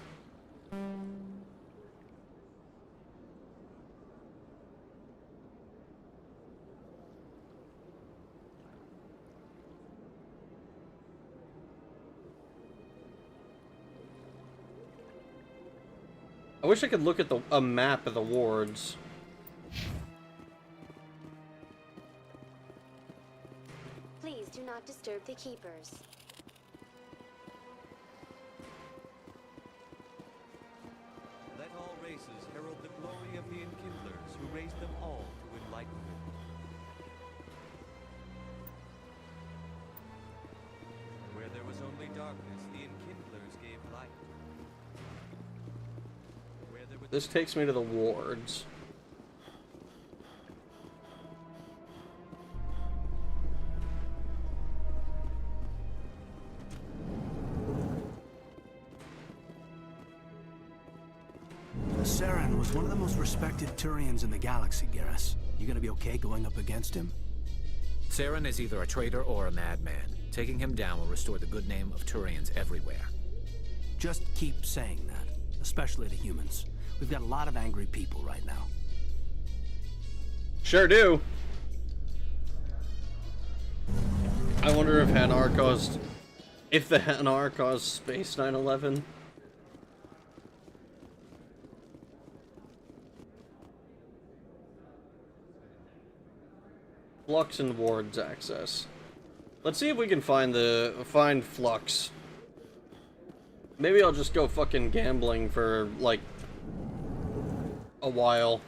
I wish I could look at a map of the wards. Please do not disturb the keepers. Let all races herald the glory of the Enkindlers, who raised them all to enlightenment. Where there was only darkness, the Enkindlers gave light. This takes me to the wards. Saren was one of the most respected Turians in the galaxy, Garrus. You gonna be okay going up against him? Saren is either a traitor or a madman. Taking him down will restore the good name of Turians everywhere. Just keep saying that, especially to humans. We've got a lot of angry people right now. Sure do. I wonder if Hanar caused... If the Hanar caused Space 9/11. Flux and wards access. Let's see if we can find Flux. Maybe I'll just go fucking gambling for, like, a while.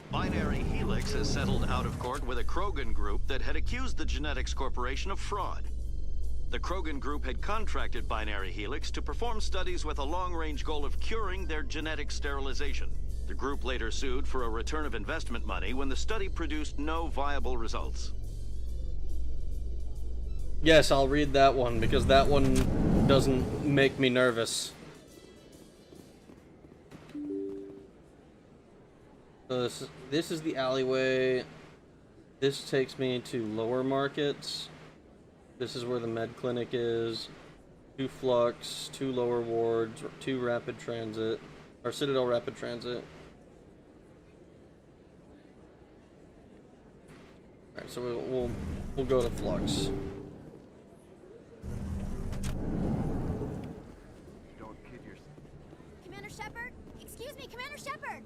Binary Helix has settled out of court with a Krogan group that had accused the Genetics Corporation of fraud. The Krogan group had contracted Binary Helix to perform studies with a long-range goal of curing their genetic sterilization. The group later sued for a return of investment money when the study produced no viable results. Yes, I'll read that one, because that one doesn't make me nervous. So this is the alleyway. This takes me to lower markets. This is where the med clinic is. 2 Flux, 2 lower wards, 2 rapid transit, or Citadel rapid transit. Alright, so we'll go to Flux. Commander Shepard? Excuse me, Commander Shepard!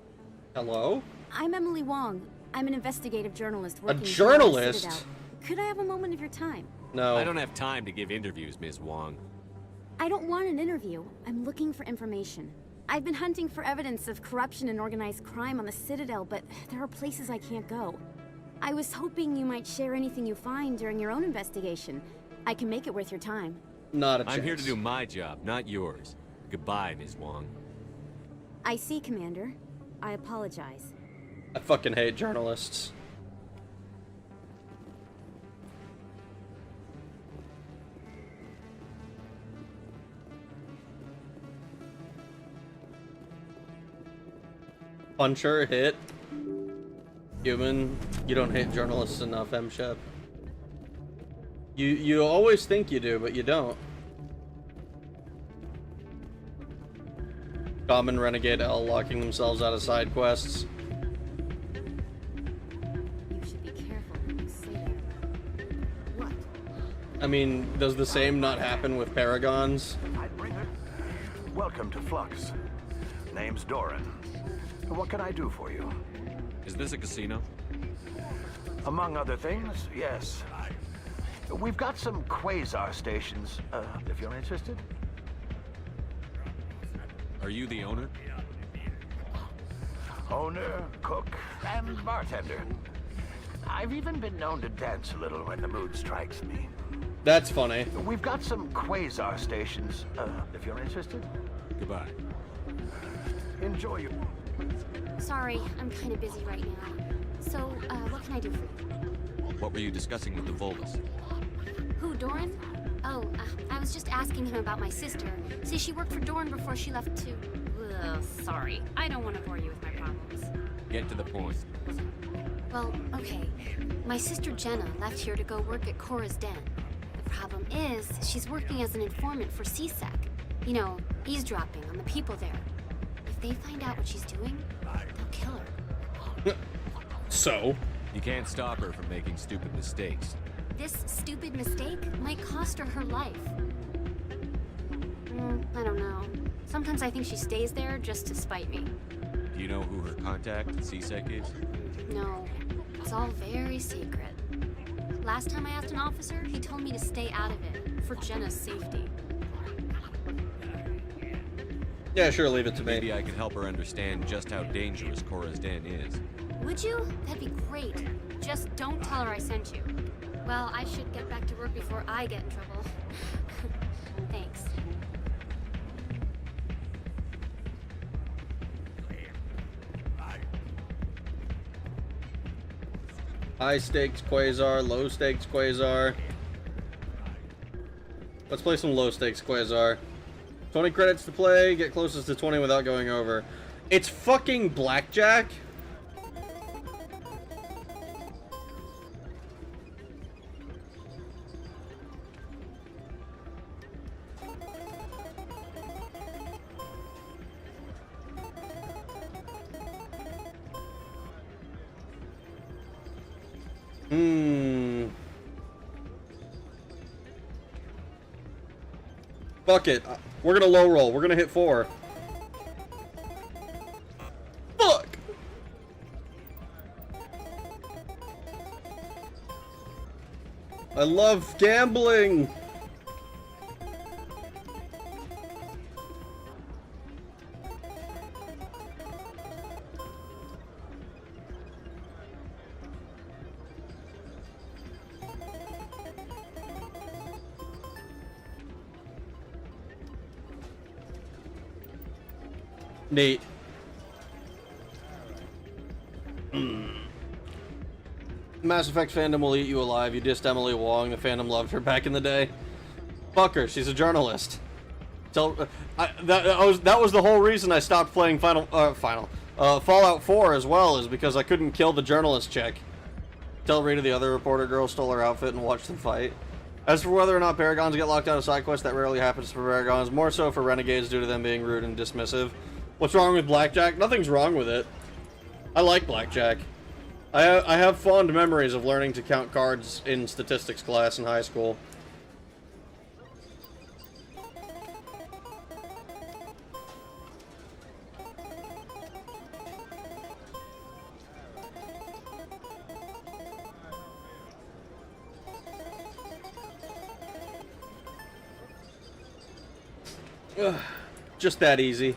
Hello? I'm Emily Wong. I'm an investigative journalist working A journalist? for Citadel. Could I have a moment of your time? No. I don't have time to give interviews, Ms. Wong. I don't want an interview. I'm looking for information. I've been hunting for evidence of corruption and organized crime on the Citadel, but there are places I can't go. I was hoping you might share anything you find during your own investigation. I can make it worth your time. Not a chance. I'm here to do my job, not yours. Goodbye, Ms. Wong. I see, Commander. I apologize. I fucking hate journalists. Puncher, hit. Human, you don't hate journalists enough, M-Shep. You always think you do, but you don't. Common Renegade L locking themselves out of side quests. You should be careful when you say that. What? I mean, does the same not happen with Paragons? Welcome to Flux. name's Doran. What can I do for you? Is this a casino? Among other things, yes. We've got some quasar stations, if you're interested. Are you the owner? Owner, cook, and bartender. I've even been known to dance a little when the mood strikes me. That's funny. We've got some quasar stations, if you're interested. Goodbye. Enjoy your... Sorry, I'm kind of busy right now. So, what can I do for you? What were you discussing with the Volus? Who, Doran? Oh, I was just asking him about my sister. See, she worked for Doran before she left to... Ugh, sorry. I don't want to bore you with my problems. Get to the point. Well, okay. My sister Jenna left here to go work at Cora's Den. The problem is, she's working as an informant for CSEC. You know, eavesdropping on the people there. If they find out what she's doing, they'll kill her. So? You can't stop her from making stupid mistakes. This stupid mistake might cost her her life. I don't know. Sometimes I think she stays there just to spite me. Do you know who her contact at CSEC is? No, it's all very secret. Last time I asked an officer, he told me to stay out of it, for Jenna's safety. Yeah, sure, leave it to me. Maybe I can help her understand just how dangerous Cora's Den is. Would you? That'd be great. Just don't tell her I sent you. Well, I should get back to work before I get in trouble. Thanks. High stakes Quasar, low stakes Quasar. Let's play some low stakes Quasar. 20 credits to play, get closest to 20 without going over. It's fucking blackjack? Fuck it. We're gonna low roll. We're gonna hit 4. Fuck! I love gambling! Neat. Mass Effect fandom will eat you alive. You dissed Emily Wong. The fandom loved her back in the day. Fuck her. She's a journalist. That was the whole reason I stopped playing Fallout 4 as well, is because I couldn't kill the journalist chick. Tell Rita the other reporter girl stole her outfit and watched them fight. As for whether or not Paragons get locked out of side quests, that rarely happens for Paragons. More so for Renegades due to them being rude and dismissive. What's wrong with Blackjack? Nothing's wrong with it. I like Blackjack. I have fond memories of learning to count cards in statistics class in high school. Ugh, just that easy.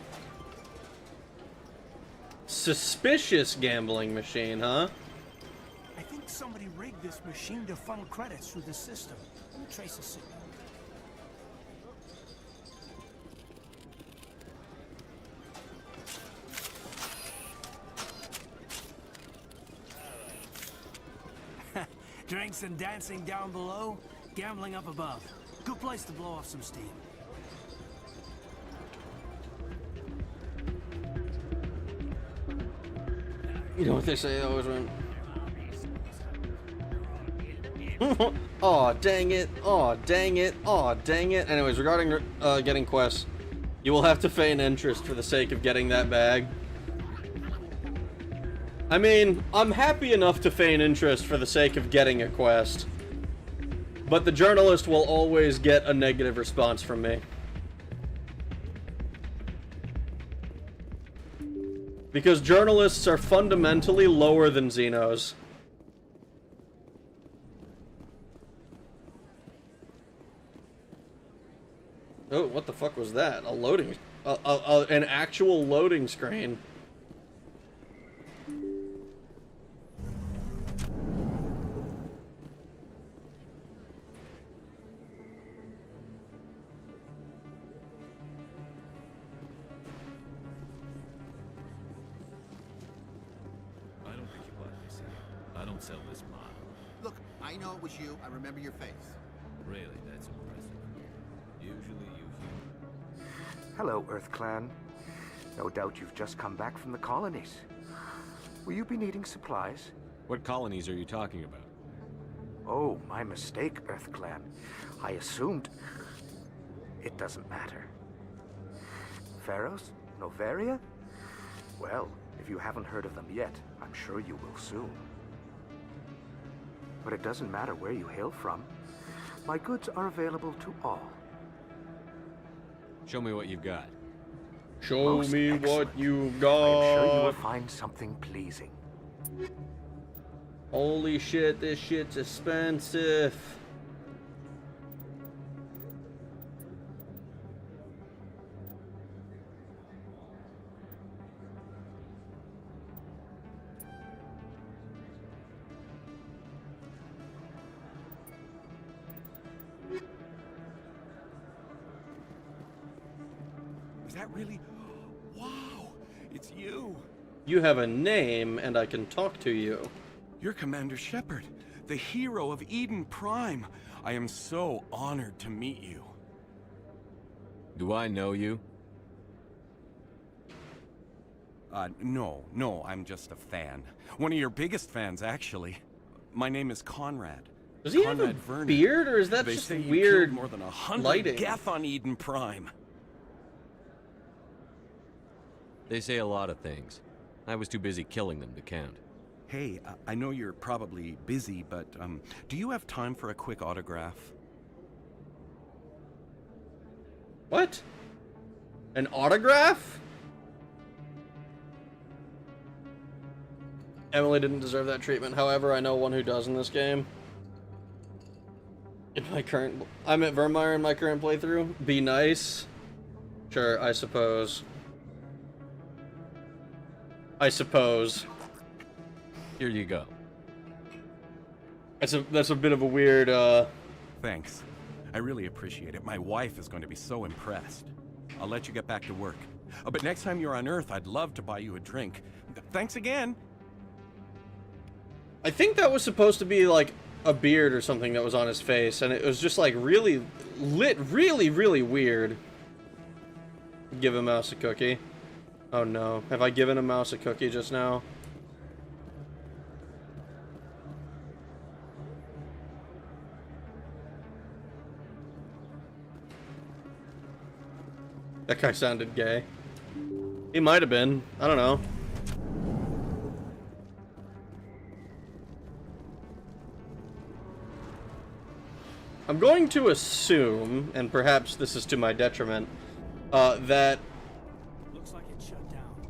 Suspicious gambling machine, huh? I think somebody rigged this machine to funnel credits through the system. Let me trace the signal. Drinks and dancing down below, gambling up above. Good place to blow off some steam. You know what they say, always win. Aw, dang it. Aw, dang it. Aw, dang it. Anyways, regarding getting quests, you will have to feign interest for the sake of getting that bag. I mean, I'm happy enough to feign interest for the sake of getting a quest. But the journalist will always get a negative response from me. Because journalists are fundamentally lower than Xenos. Oh, what the fuck was that? A loading... an actual loading screen. Sell this model. Look, I know it was you. I remember your face. Really, that's impressive. Usually you Hello, Earth Clan. No doubt you've just come back from the colonies. Will you be needing supplies? What colonies are you talking about? Oh, my mistake, Earth Clan. I assumed... It doesn't matter. Pharaohs? Noveria? Well, if you haven't heard of them yet, I'm sure you will soon. But it doesn't matter where you hail from. My goods are available to all. Show me what you've got. Show Most me excellent. what you I'm got. sure you will find something pleasing. Holy shit, this shit's expensive. Is that really? Wow, it's you. You have a name, and I can talk to you. You're Commander Shepard, the hero of Eden Prime. I am so honored to meet you. Do I know you? No, I'm just a fan. One of your biggest fans, actually. My name is Conrad. Does he Conrad have a Vernon. beard, or is that They just say you weird killed more than 100 lighting? Geth on Eden Prime. They say a lot of things. I was too busy killing them to count. Hey, I know you're probably busy, but do you have time for a quick autograph? What? An autograph? Emily didn't deserve that treatment. However, I know one who does in this game. In my current... I'm at Vermeer in my current playthrough. Be nice. Sure, I suppose. Here you go. That's a bit of a weird, Thanks. I really appreciate it. My wife is going to be so impressed. I'll let you get back to work. But next time you're on Earth, I'd love to buy you a drink. Thanks again. I think that was supposed to be like a beard or something that was on his face, and it was just like really lit, really weird. Give a mouse a cookie. Oh no. Have I given a mouse a cookie just now? That guy sounded gay. He might have been. I don't know. I'm going to assume, and perhaps this is to my detriment, that... Looks like it's shut down.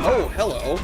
Oh, hello.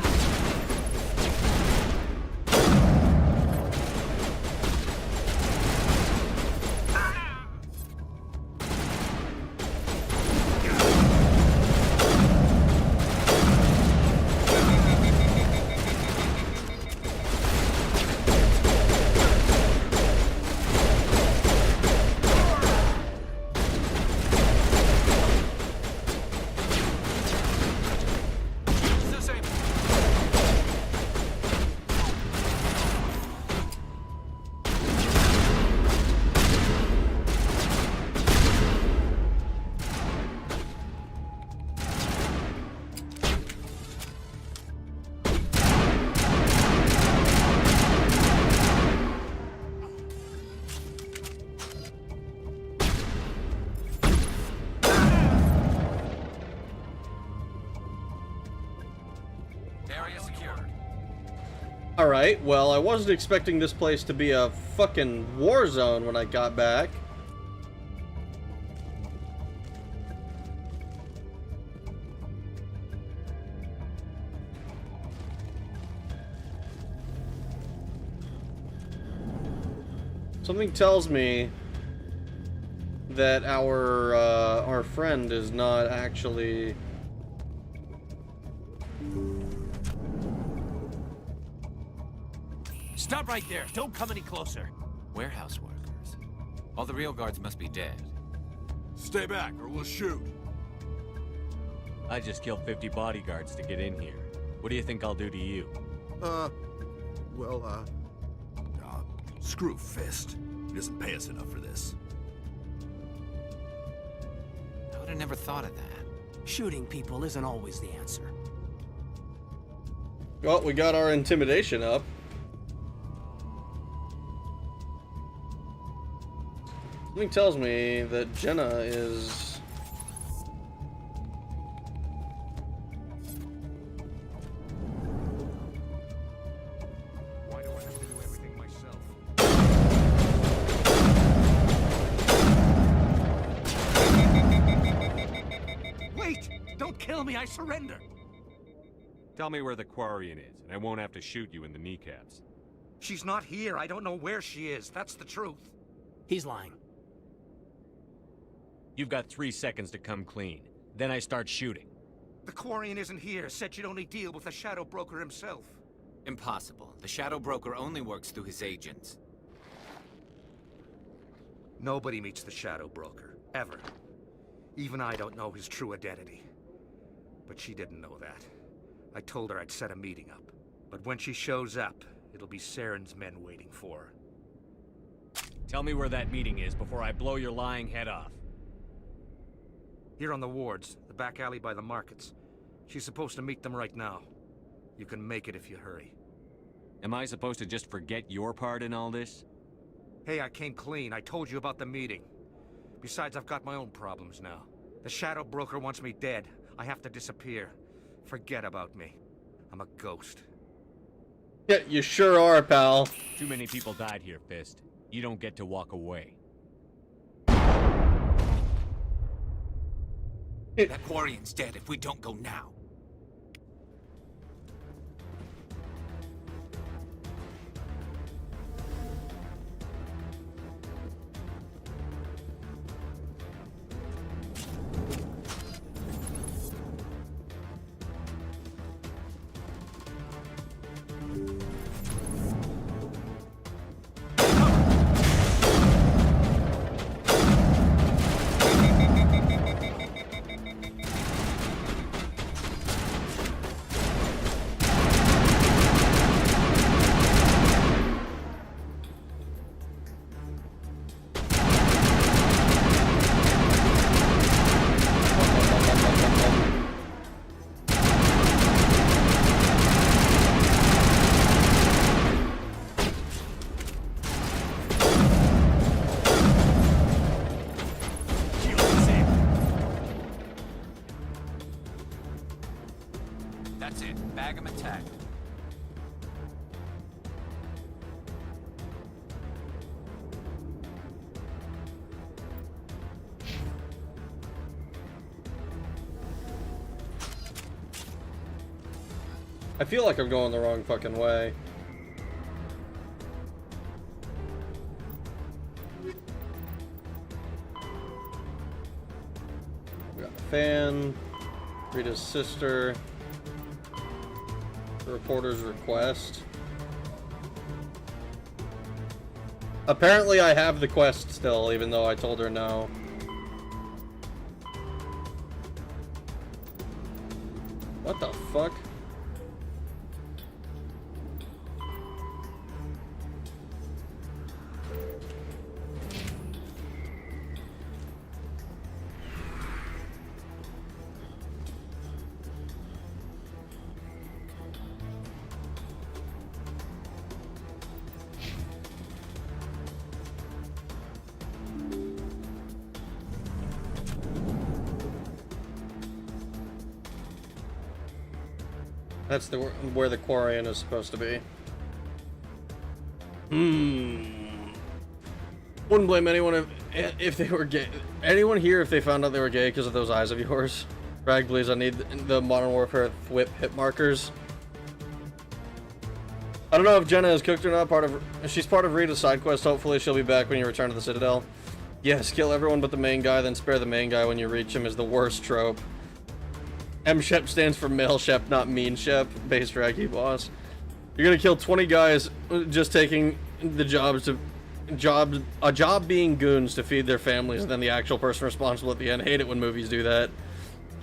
Alright, well, I wasn't expecting this place to be a fucking war zone when I got back. Something tells me that our friend is not actually... Stop right there. Don't come any closer. Warehouse workers. All the real guards must be dead. Stay back or we'll shoot. I just killed 50 bodyguards to get in here. What do you think I'll do to you? Screw Fist. He doesn't pay us enough for this. I would have never thought of that. Shooting people isn't always the answer. Well, we got our intimidation up. Something tells me that Jenna is... Why do I have to do everything myself? Wait! Don't kill me, I surrender! Tell me where the Quarian is, and I won't have to shoot you in the kneecaps. She's not here. I don't know where she is. That's the truth. He's lying. You've got 3 seconds to come clean. Then I start shooting. The Quarian isn't here. Said you'd only deal with the Shadow Broker himself. Impossible. The Shadow Broker only works through his agents. Nobody meets the Shadow Broker. Ever. Even I don't know his true identity. But she didn't know that. I told her I'd set a meeting up. But when she shows up, it'll be Saren's men waiting for her. Tell me where that meeting is before I blow your lying head off. Here on the wards, the back alley by the markets. She's supposed to meet them right now. You can make it if you hurry. Am I supposed to just forget your part in all this? Hey, I came clean. I told you about the meeting. Besides, I've got my own problems now. The Shadow Broker wants me dead. I have to disappear. Forget about me. I'm a ghost. Yeah, you sure are, pal. Too many people died here, Fist. You don't get to walk away. That Quarian's dead if we don't go now. That's it. Bag him attacked. I feel like I'm going the wrong fucking way. We got the fan, Rita's sister, the reporter's request. Apparently I have the quest still, even though I told her no. What the fuck? That's where the Quarian is supposed to be. Wouldn't blame anyone if they were gay. Anyone here if they found out they were gay because of those eyes of yours? Rag, please, I need the Modern Warfare whip hit markers. I don't know if Jenna is cooked or not. She's part of Rita's side quest. Hopefully she'll be back when you return to the Citadel. Yes, kill everyone but the main guy, then spare the main guy when you reach him is the worst trope. M-Shep stands for male Shep, not mean Shep. Base Raggy boss. You're gonna kill 20 guys just taking the job being goons to feed their families, and then the actual person responsible at the end. Hate it when movies do that.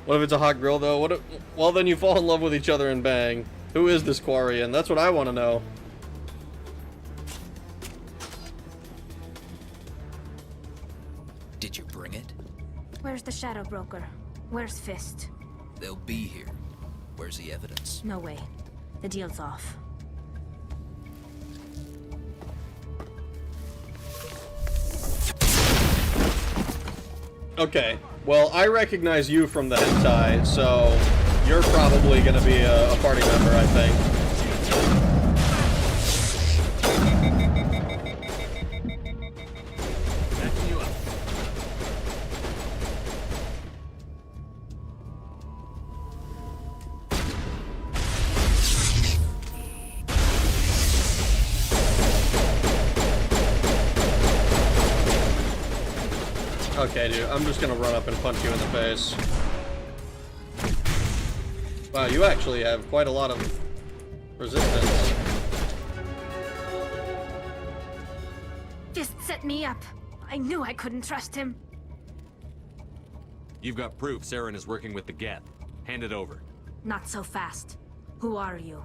What if it's a hot girl though? Well, then you fall in love with each other and bang. Who is this Quarian? That's what I want to know. Did you bring it? Where's the Shadow Broker? Where's Fist? They'll be here. Where's the evidence? No way. The deal's off. Okay, well, I recognize you from the hentai, so you're probably gonna be a party member, I think. Okay, dude, I'm just gonna run up and punch you in the face. Wow, you actually have quite a lot of resistance. Fist set me up. I knew I couldn't trust him. You've got proof Saren is working with the Geth. Hand it over. Not so fast. Who are you?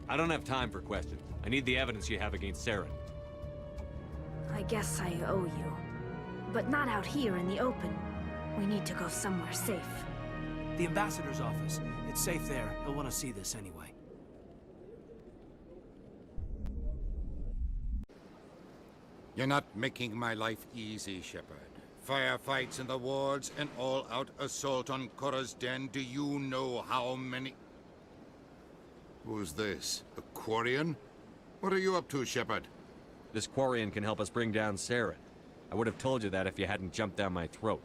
I don't have time for questions. I need the evidence you have against Saren. I guess I owe you. But not out here in the open. We need to go somewhere safe. The ambassador's office. It's safe there. He'll want to see this anyway. You're not making my life easy, Shepard. Firefights in the wards, an all-out assault on Korra's den. Do you know how many... Who's this? A Quarian? What are you up to, Shepard? This Quarian can help us bring down Saren. I would have told you that if you hadn't jumped down my throat.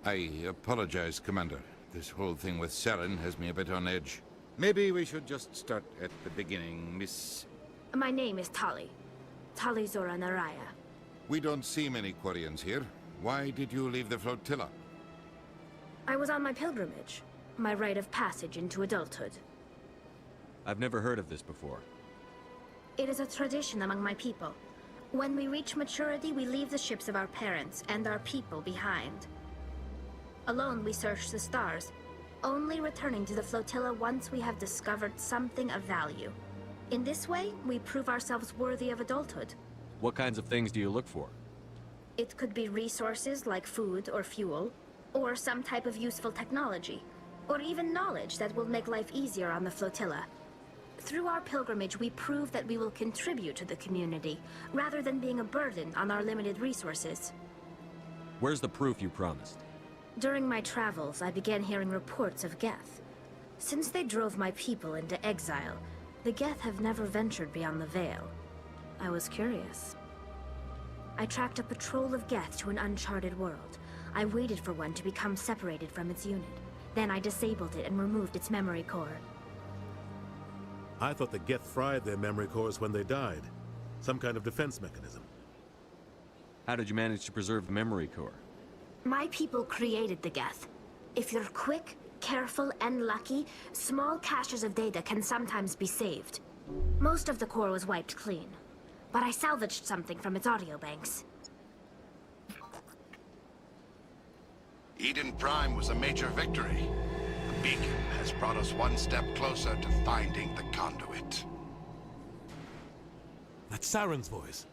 I apologize, Commander. This whole thing with Saren has me a bit on edge. Maybe we should just start at the beginning, Miss... My name is Tali. Tali Zora Naraya. We don't see many Quarians here. Why did you leave the flotilla? I was on my pilgrimage. My rite of passage into adulthood. I've never heard of this before. It is a tradition among my people. When we reach maturity, we leave the ships of our parents and our people behind. Alone, we search the stars, only returning to the flotilla once we have discovered something of value. In this way, we prove ourselves worthy of adulthood. What kinds of things do you look for? It could be resources like food or fuel, or some type of useful technology, or even knowledge that will make life easier on the flotilla. Through our pilgrimage, we prove that we will contribute to the community, rather than being a burden on our limited resources. Where's the proof you promised? During my travels, I began hearing reports of Geth. Since they drove my people into exile, the Geth have never ventured beyond the Veil. I was curious. I tracked a patrol of Geth to an uncharted world. I waited for one to become separated from its unit. Then I disabled it and removed its memory core. I thought the Geth fried their memory cores when they died. Some kind of defense mechanism. How did you manage to preserve the memory core? My people created the Geth. If you're quick, careful, and lucky, small caches of data can sometimes be saved. Most of the core was wiped clean, but I salvaged something from its audio banks. Eden Prime was a major victory. The beacon has brought us one step closer to finding the conduit. That's Saren's voice.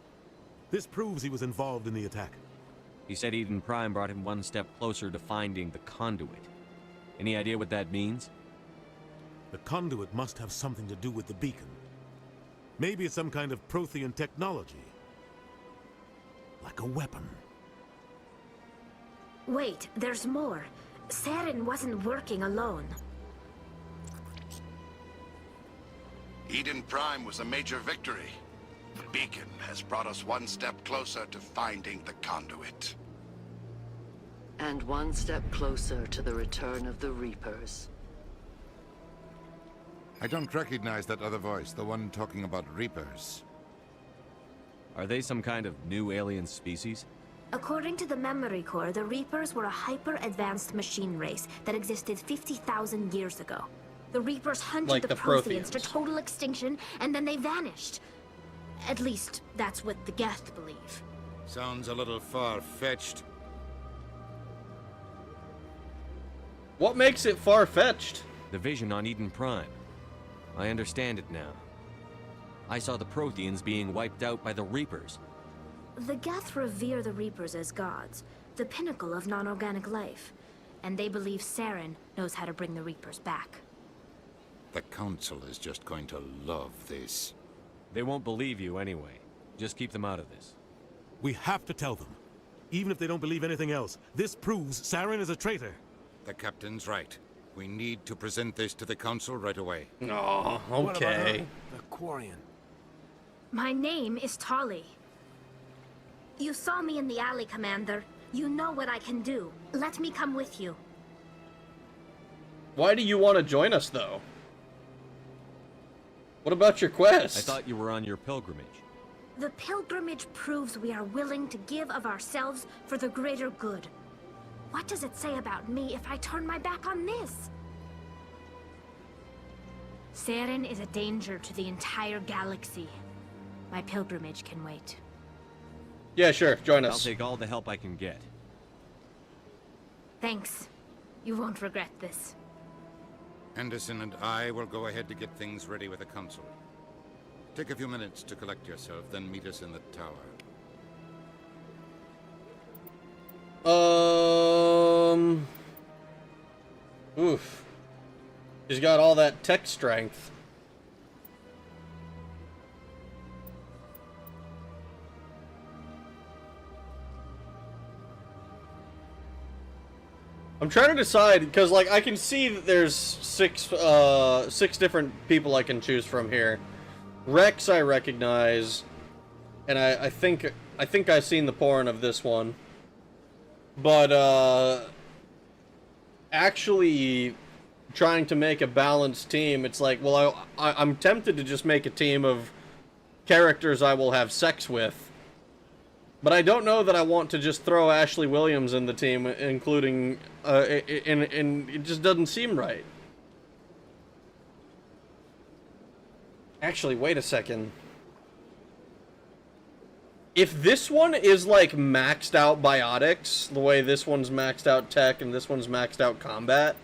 This proves he was involved in the attack. He said Eden Prime brought him one step closer to finding the conduit. Any idea what that means? The conduit must have something to do with the beacon. Maybe it's some kind of Prothean technology. Like a weapon. Wait, there's more. Saren wasn't working alone. Eden Prime was a major victory. The beacon has brought us one step closer to finding the conduit. And one step closer to the return of the Reapers. I don't recognize that other voice, the one talking about Reapers. Are they some kind of new alien species? According to the Memory Core, the Reapers were a hyper-advanced machine race that existed 50,000 years ago. The Reapers hunted Like the the Protheans to Protheans. total extinction, and then they vanished. At least, that's what the Geth believe. Sounds a little far-fetched. What makes it far-fetched? The vision on Eden Prime. I understand it now. I saw the Protheans being wiped out by the Reapers. The Geth revere the Reapers as gods, the pinnacle of non-organic life. And they believe Saren knows how to bring the Reapers back. The Council is just going to love this. They won't believe you anyway. Just keep them out of this. We have to tell them. Even if they don't believe anything else, this proves Saren is a traitor. The Captain's right. We need to present this to the Council right away. Oh, What about okay. her? The Quarian. My name is Tali. You saw me in the alley, Commander. You know what I can do. Let me come with you. Why do you want to join us, though? What about your quest? I thought you were on your pilgrimage. The pilgrimage proves we are willing to give of ourselves for the greater good. What does it say about me if I turn my back on this? Saren is a danger to the entire galaxy. My pilgrimage can wait. Yeah, sure. Join I'll us. take all the help I can get. Thanks. You won't regret this. Anderson and I will go ahead to get things ready with the Council. Take a few minutes to collect yourself, then meet us in the tower. Oof. She's got all that tech strength. I'm trying to decide, because, like, I can see that there's six different people I can choose from here. Rex I recognize, and I think I've seen the porn of this one. But, actually trying to make a balanced team, it's like, well, I'm tempted to just make a team of characters I will have sex with. But I don't know that I want to just throw Ashley Williams in the team, including, and it just doesn't seem right. Actually, wait a second. If this one is, like, maxed out biotics, the way this one's maxed out tech and this one's maxed out combat,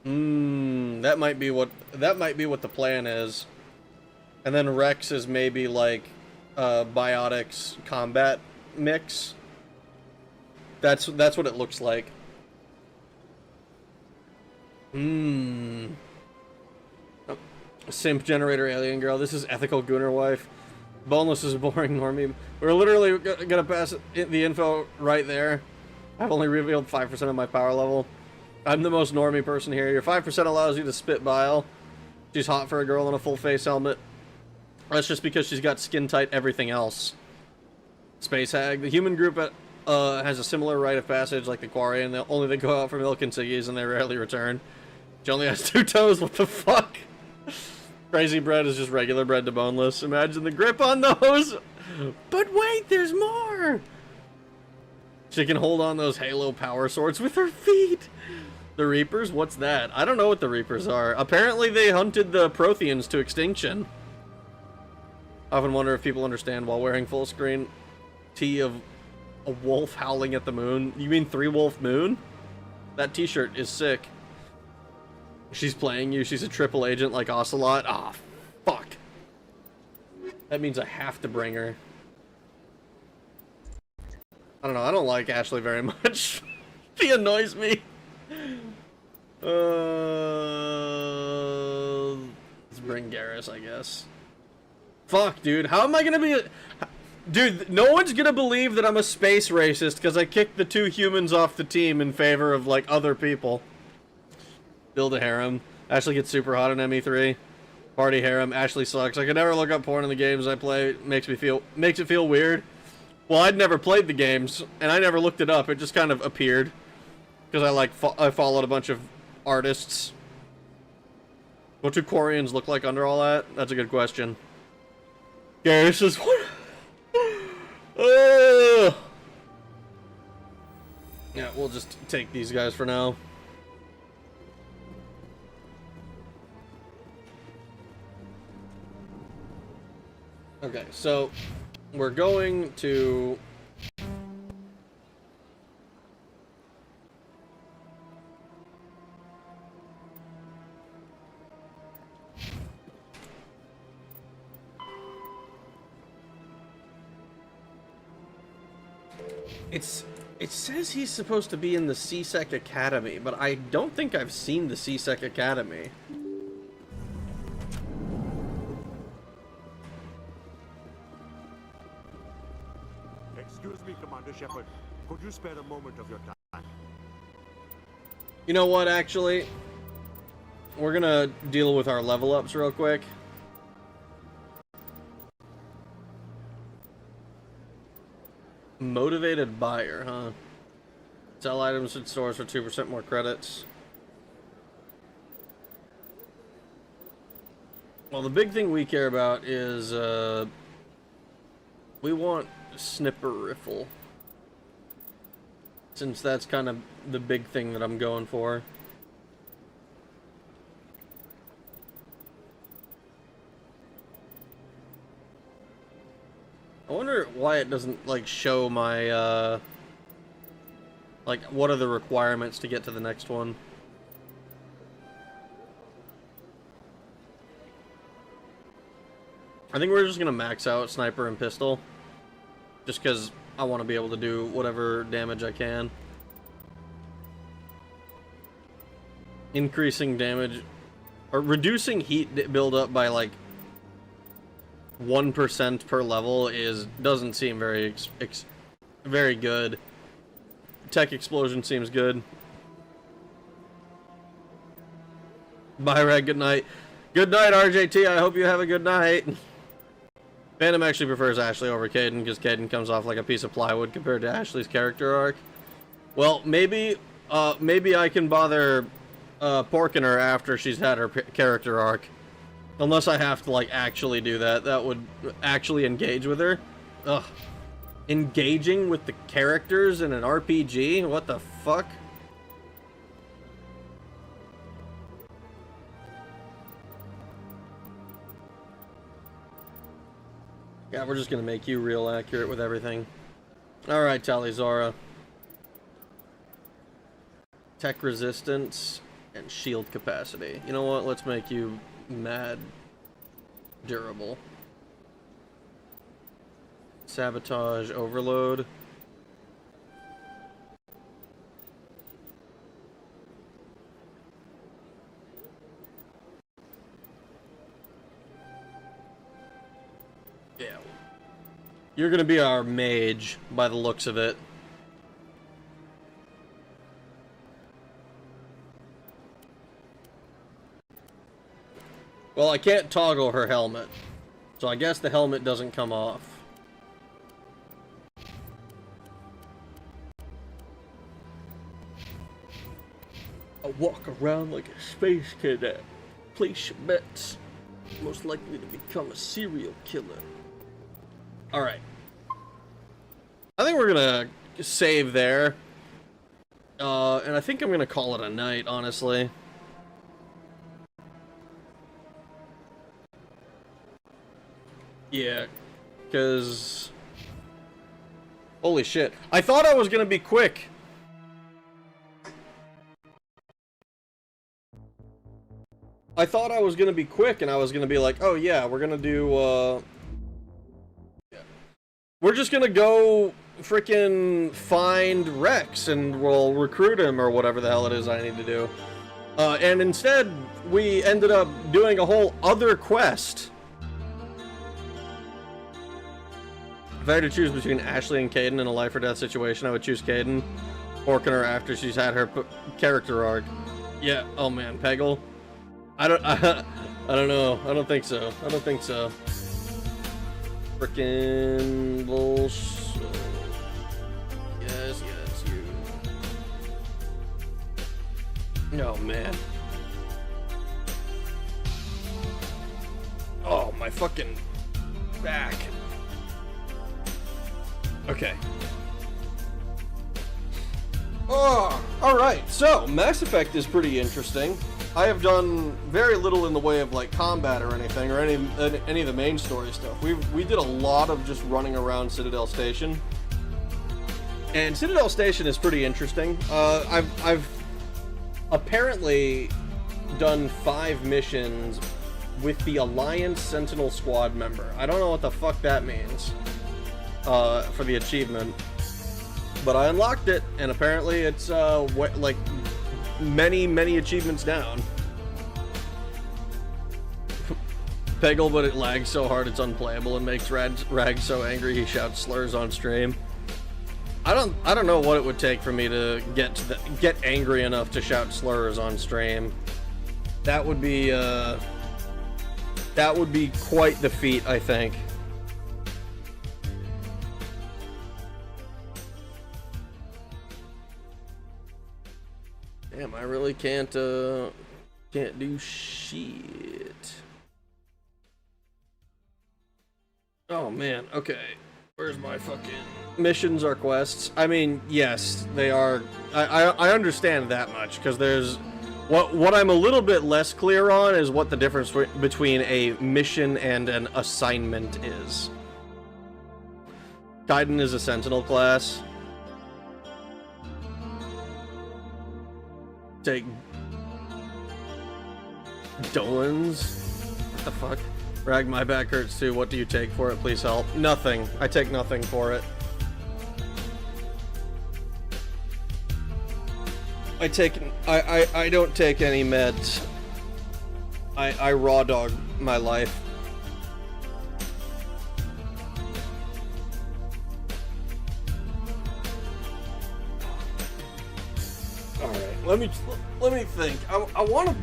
that might be what the plan is. And then Rex is maybe, like, biotics combat mix. That's what it looks like. Oh. Simp generator alien girl. This is ethical gooner wife. Boneless is a boring normie. We're literally gonna pass the info right there. I've only revealed 5% of my power level. I'm the most normie person here. Your 5% allows you to spit bile. She's hot for a girl in a full face helmet. That's just because she's got skin-tight everything else. Space Hag. The human group has a similar rite of passage like the Quarian. Only they go out for milk and ciggies and they rarely return. She only has 2 toes. What the fuck? Crazy bread is just regular bread to boneless. Imagine the grip on those. But wait, there's more. She can hold on those Halo power swords with her feet. The Reapers? What's that? I don't know what the Reapers are. Apparently they hunted the Protheans to extinction. I often wonder if people understand while wearing full screen tee of a wolf howling at the moon. You mean 3 Wolf Moon? That t-shirt is sick. She's playing you. She's a triple agent like Ocelot. Ah, fuck. That means I have to bring her. I don't know. I don't like Ashley very much. She annoys me. Let's bring Garrus, I guess. Fuck, dude. How am I gonna be Dude, no one's gonna believe that I'm a space racist because I kicked the 2 humans off the team in favor of, like, other people. Build a harem. Ashley gets super hot in ME3. Party harem. Ashley sucks. I can never look up porn in the games I play. Makes it feel weird. Well, I'd never played the games, and I never looked it up. It just kind of appeared. Because I followed a bunch of artists. What do Quarians look like under all that? That's a good question. Yeah, this is what. Yeah, we'll just take these guys for now. Okay, so we're going to it says he's supposed to be in the C-Sec Academy, but I don't think I've seen the C-Sec Academy. Excuse me, Commander Shepard. Could you spare a moment of your time? You know what, actually? We're gonna deal with our level ups real quick. Motivated buyer, huh? Sell items in stores for 2% more credits. Well, the big thing we care about is, we want Snipper Riffle. Since that's kind of the big thing that I'm going for. I wonder why it doesn't, like, show my, like, what are the requirements to get to the next one? I think we're just gonna max out Sniper and Pistol. Just because I want to be able to do whatever damage I can. Increasing damage, or reducing heat buildup by, like, 1% per level doesn't seem very very good. Tech Explosion seems good. Bye, Red. Good night. Good night, RJT. I hope you have a good night. Phantom actually prefers Ashley over Kaidan because Kaidan comes off like a piece of plywood compared to Ashley's character arc. Well, maybe I can bother porking her after she's had her character arc. Unless I have to, like, actually do that. That would actually engage with her. Ugh. Engaging with the characters in an RPG? What the fuck? Yeah, we're just gonna make you real accurate with everything. Alright, Talizora. Tech resistance and shield capacity. You know what? Let's make you mad durable. Sabotage overload. Yeah. You're gonna be our mage by the looks of it. Well, I can't toggle her helmet, so I guess the helmet doesn't come off. I walk around like a space cadet. Place your bets. Most likely to become a serial killer. Alright. I think we're gonna save there. And I think I'm gonna call it a night, honestly. Yeah, because... Holy shit. I thought I was gonna be quick. I thought I was gonna be quick and I was gonna be like, oh yeah, we're gonna do, we're just gonna go frickin' find Rex and we'll recruit him or whatever the hell it is I need to do. And instead, we ended up doing a whole other quest. If I had to choose between Ashley and Kaidan in a life or death situation, I would choose Kaidan. Porking her after she's had her character arc. Yeah, oh man, Peggle. I don't know. I don't think so. I don't think so. Frickin' bullshit. Yes, you. Oh man. fucking back. Okay. Oh, alright, so Mass Effect is pretty interesting. I have done very little in the way of like combat or anything, or any of the main story stuff. We did a lot of just running around Citadel Station. And Citadel Station is pretty interesting. I've apparently done 5 missions with the Alliance Sentinel Squad member. I don't know what the fuck that means for the achievement, but I unlocked it, and apparently it's like many achievements down. Peggle, but it lags so hard it's unplayable and makes Rag so angry he shouts slurs on stream. I don't know what it would take for me to get angry enough to shout slurs on stream. That would be quite the feat, I think. Damn, I really can't do shit. Oh man, okay. Where's my fucking missions or quests? I mean, yes, they are. I understand that much, because there's what I'm a little bit less clear on is what the difference between a mission and an assignment is. Gaiden is a Sentinel class. Take Dolan's? What the fuck? Rag, my back hurts too. What do you take for it? Please help. Nothing. I take nothing for it. I don't take any meds. I raw dog my life. Alright, let me think. I want to...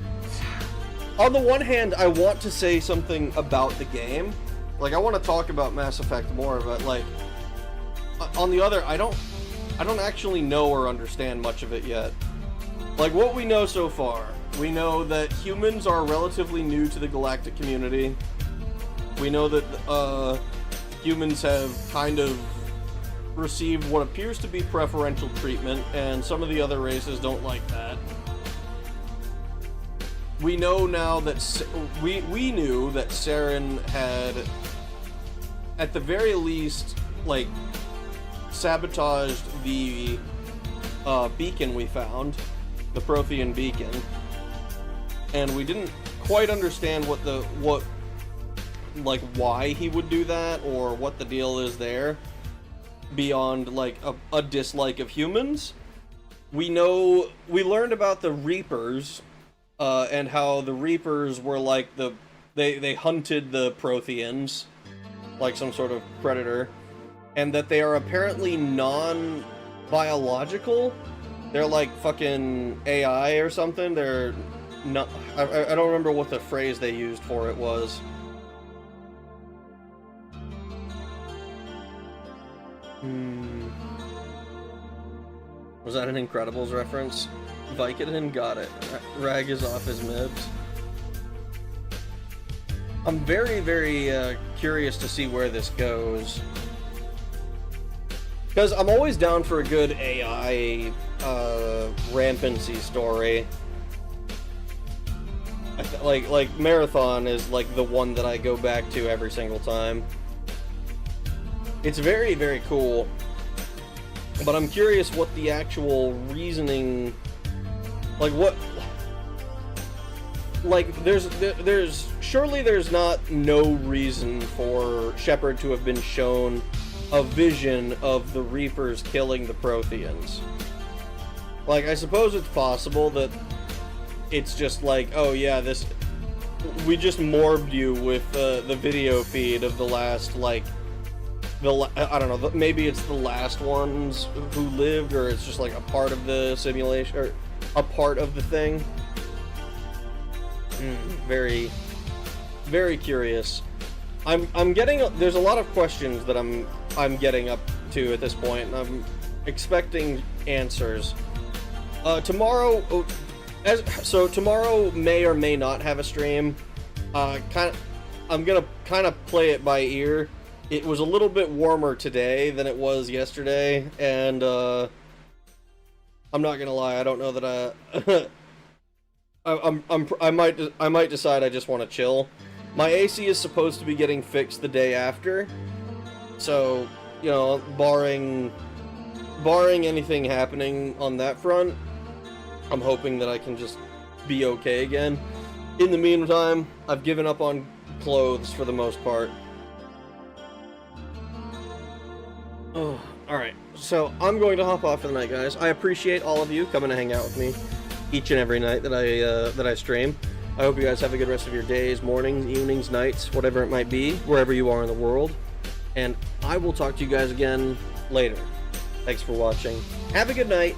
On the one hand, I want to say something about the game. Like, I want to talk about Mass Effect more, but, like... On the other, I don't actually know or understand much of it yet. Like, what we know so far. We know that humans are relatively new to the galactic community. We know that, humans have kind of received what appears to be preferential treatment, and some of the other races don't like that. We know now that we knew that Saren had, at the very least, like, sabotaged the beacon we found, the Prothean beacon, and we didn't quite understand why he would do that or what the deal is there, beyond like a dislike of humans. We learned about the Reapers. And how the Reapers were like they hunted the Protheans, like some sort of predator, and that they are apparently non-biological. They're like fucking AI or something. They're not. I don't remember what the phrase they used for it was. Was that an Incredibles reference? Vicodin got it. Rag is off his mibs. I'm very curious to see where this goes. Because I'm always down for a good AI rampancy story. Like Marathon is like the one that I go back to every single time. It's very cool. But I'm curious what the actual reasoning... Like, what... Like, surely there's no reason for Shepard to have been shown a vision of the Reapers killing the Protheans. Like, I suppose it's possible that it's just like, oh yeah, we just morbed you with the video feed of the last, like, I don't know, maybe it's the last ones who lived, or it's just like a part of the simulation, or a part of the thing. Very curious. I'm getting, there's a lot of questions that I'm getting up to at this point, and I'm expecting answers. Tomorrow tomorrow may or may not have a stream. I I'm gonna kind of play it by ear. It was a little bit warmer today than it was yesterday, and I'm not gonna lie. I don't know that I might decide I just want to chill. My AC is supposed to be getting fixed the day after, so you know, barring anything happening on that front, I'm hoping that I can just be okay again. In the meantime, I've given up on clothes for the most part. Oh, alright. So, I'm going to hop off for the night, guys. I appreciate all of you coming to hang out with me each and every night that I stream. I hope you guys have a good rest of your days, mornings, evenings, nights, whatever it might be, wherever you are in the world. And I will talk to you guys again later. Thanks for watching. Have a good night.